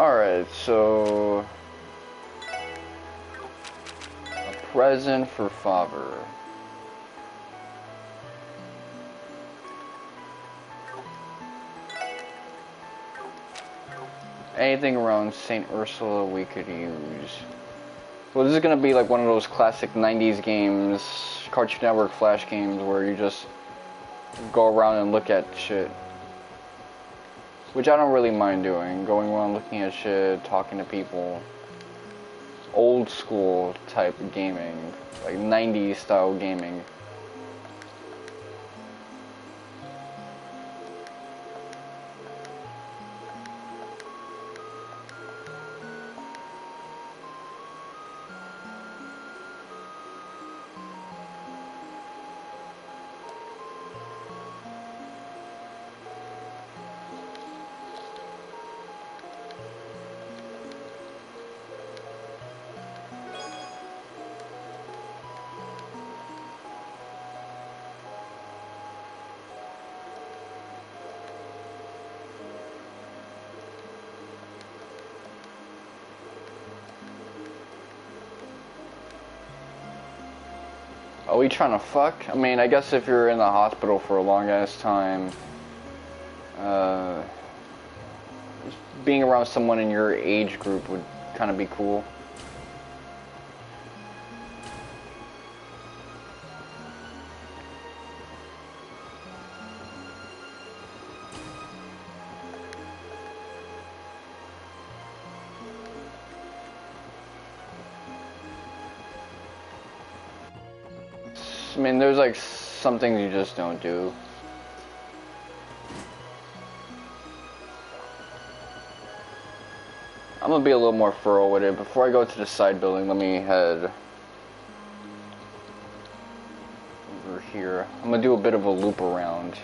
Alright, so a present for father. Anything around St Ursula we could use. Well, this is gonna be like one of those classic 90s games, Cartoon Network Flash games, where you just go around and look at shit. Which I don't really mind doing. Going around looking at shit, talking to people. Old school type gaming. Like 90s style gaming. Are we trying to fuck? I mean, I guess if you're in the hospital for a long ass time, being around someone in your age group would kind of be cool. I mean, there's like some things you just don't do. I'm gonna be a little more thorough with it. Before I go to the side building, let me head over here. I'm gonna do a bit of a loop around.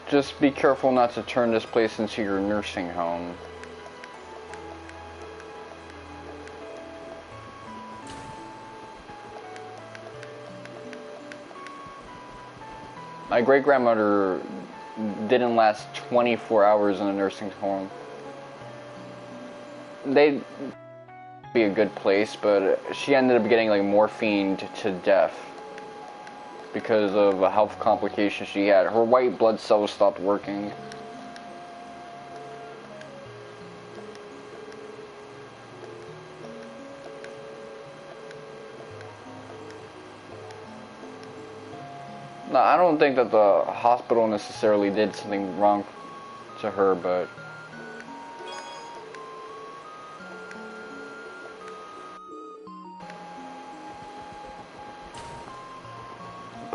Just be careful not to turn this place into your nursing home. My great-grandmother didn't last 24 hours in a nursing home. They'd be a good place, but she ended up getting like morphined to death because of a health complication she had. Her white blood cells stopped working. No, I don't think that the hospital necessarily did something wrong to her, but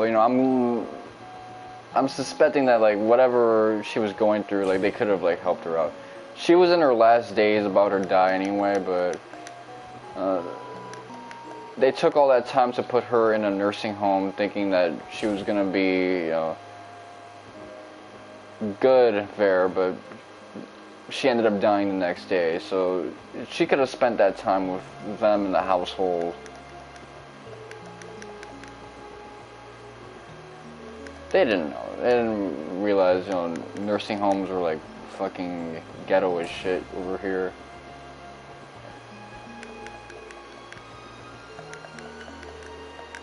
you know, I'm suspecting that like whatever she was going through, like they could have like helped her out. She was in her last days about her die anyway, but they took all that time to put her in a nursing home thinking that she was gonna be, you know, good there, but she ended up dying the next day, so she could have spent that time with them in the household. They didn't know. They didn't realize, you know, nursing homes were like fucking ghetto as shit over here.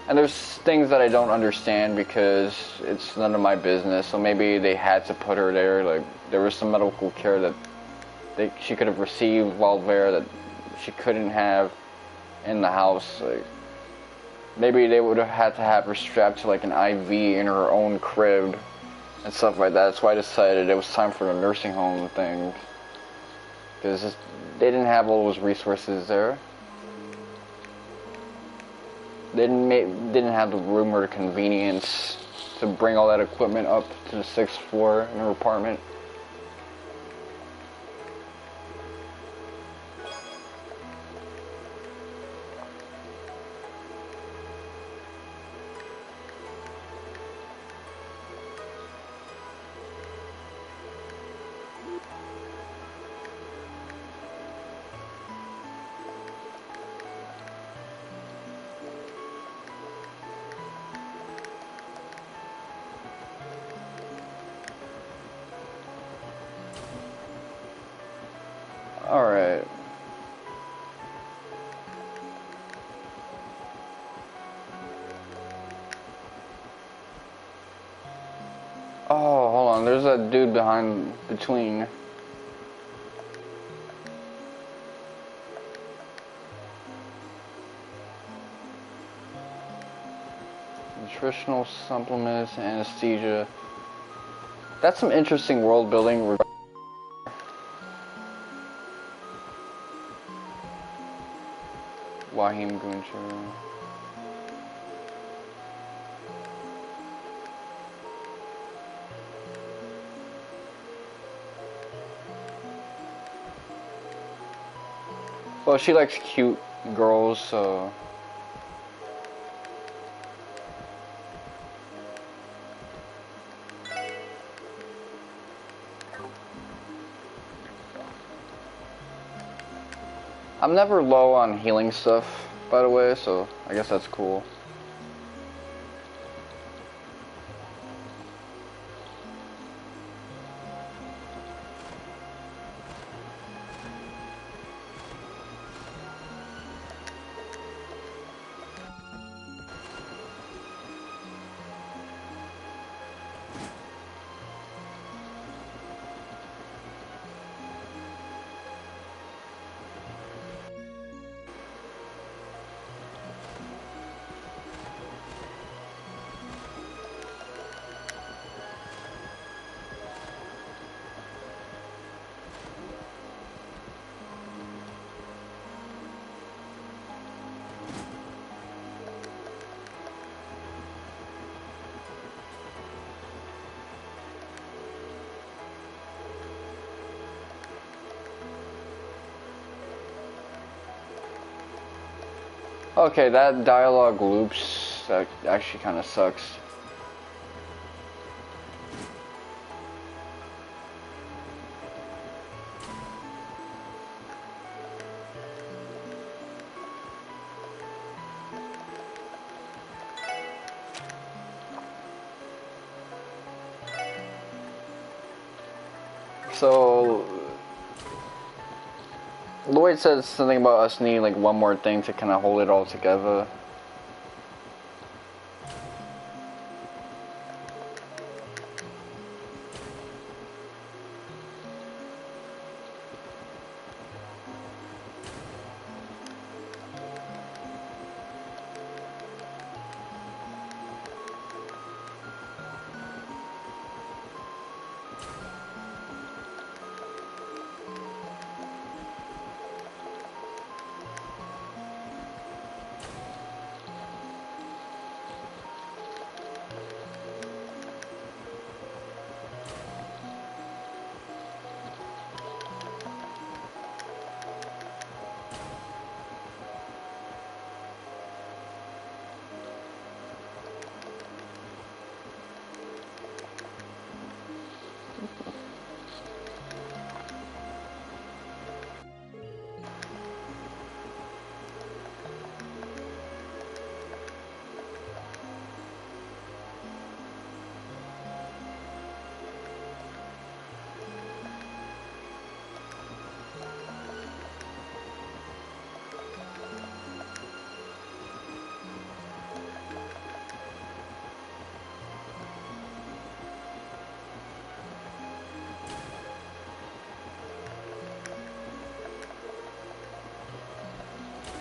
And there's things that I don't understand because it's none of my business, so maybe they had to put her there. Like, there was some medical care that she could have received while there that she couldn't have in the house. Like, maybe they would have had to have her strapped to like an IV in her own crib and stuff like that. That's why I decided it was time for the nursing home thing, because they didn't have all those resources there. They didn't have the room or the convenience to bring all that equipment up to the 6th floor in her apartment. there's that dude between. Nutritional supplements, anesthesia. That's some interesting world building. Wahim Gunchar. Well, she likes cute girls, so. I'm never low on healing stuff, by the way, so I guess that's cool. Okay, that dialogue loops, that actually kind of sucks. So, Lloyd says something about us needing like one more thing to kind of hold it all together.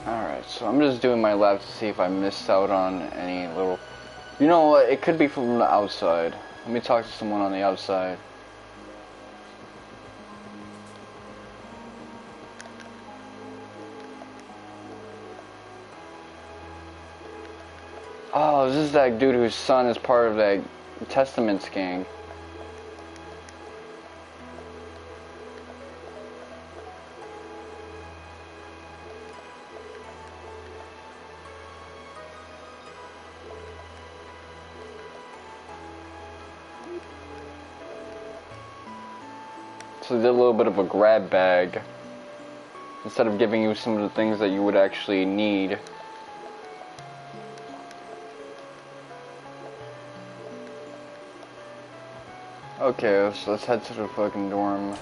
Alright, so I'm just doing my lab to see if I missed out on any little... You know what, it could be from the outside. Let me talk to someone on the outside. Oh, this is that dude whose son is part of that Testaments gang. So they did a little bit of a grab bag instead of giving you some of the things that you would actually need. Okay, so let's head to the fucking dorm.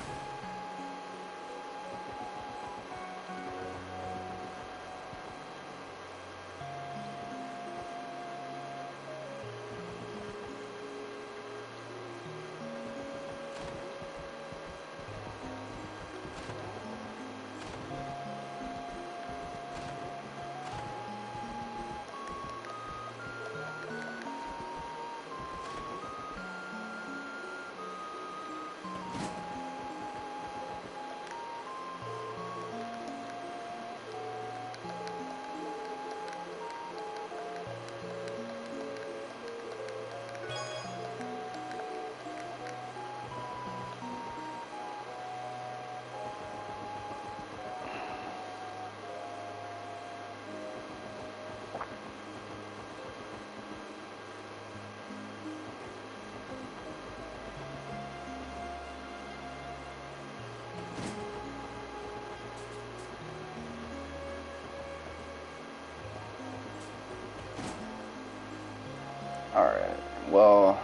Alright, well...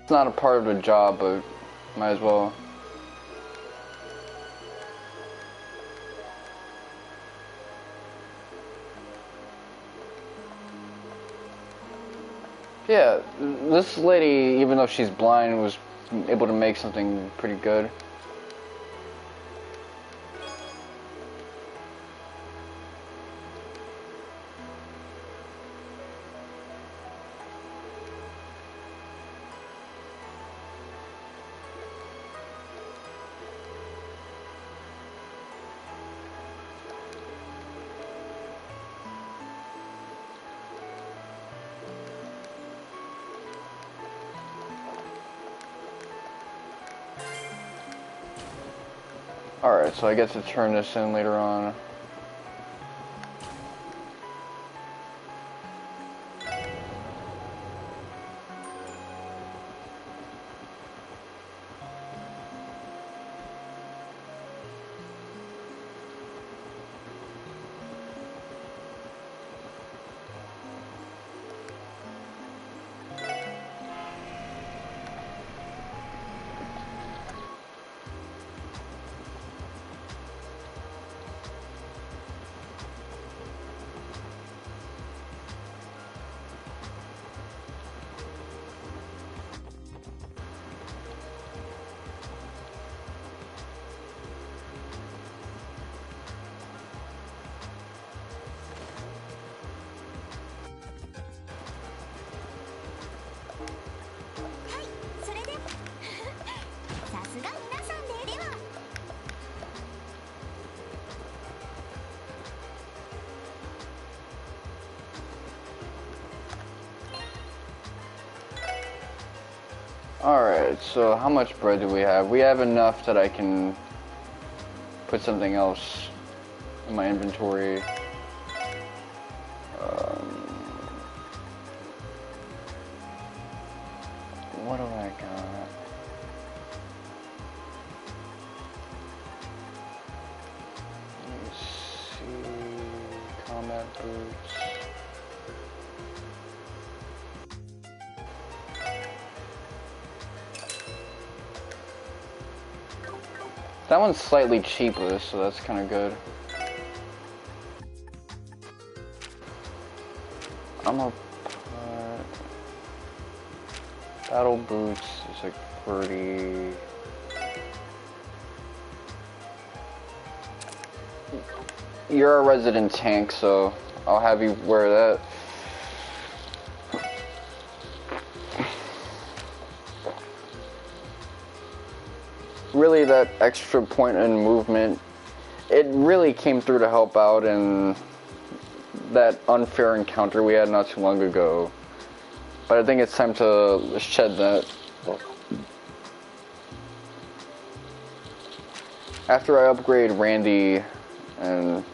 It's not a part of the job, but might as well. Yeah, this lady, even though she's blind, was able to make something pretty good. Alright, so I get to turn this in later on. Alright, so how much bread do we have? We have enough that I can put something else in my inventory. What do I got? Let me see. Combat boots. That one's slightly cheaper, so that's kind of good. I'm gonna put battle boots is like 30. You're a resident tank, so I'll have you wear that. Really, that extra point in movement, it really came through to help out in that unfair encounter we had not too long ago. But I think it's time to shed that. After I upgrade Randy and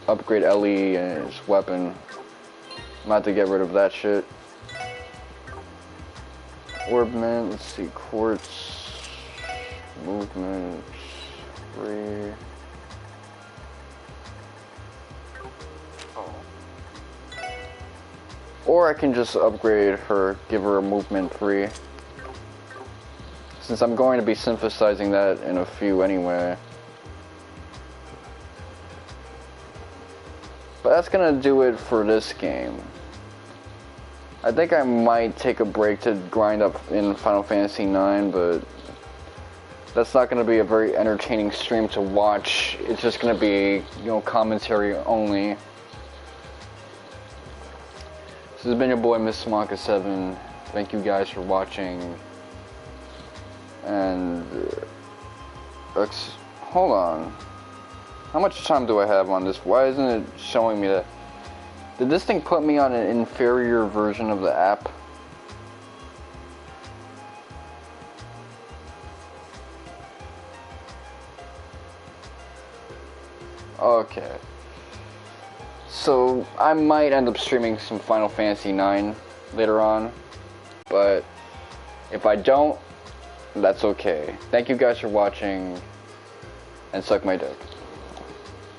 upgrade Ellie and his weapon, I'm about to get rid of that shit. Orbment, let's see, quartz, movement, 3. Or I can just upgrade her, give her a movement 3. Since I'm going to be synthesizing that in a few anyway. But that's gonna do it for this game. I think I might take a break to grind up in Final Fantasy IX, but that's not going to be a very entertaining stream to watch. It's just going to be, commentary only. This has been your boy, Miss Smaka7. Thank you guys for watching. And, hold on. How much time do I have on this? Why isn't it showing me that? Did this thing put me on an inferior version of the app? Okay. So, I might end up streaming some Final Fantasy IX later on, but if I don't, that's okay. Thank you guys for watching, and suck my dick.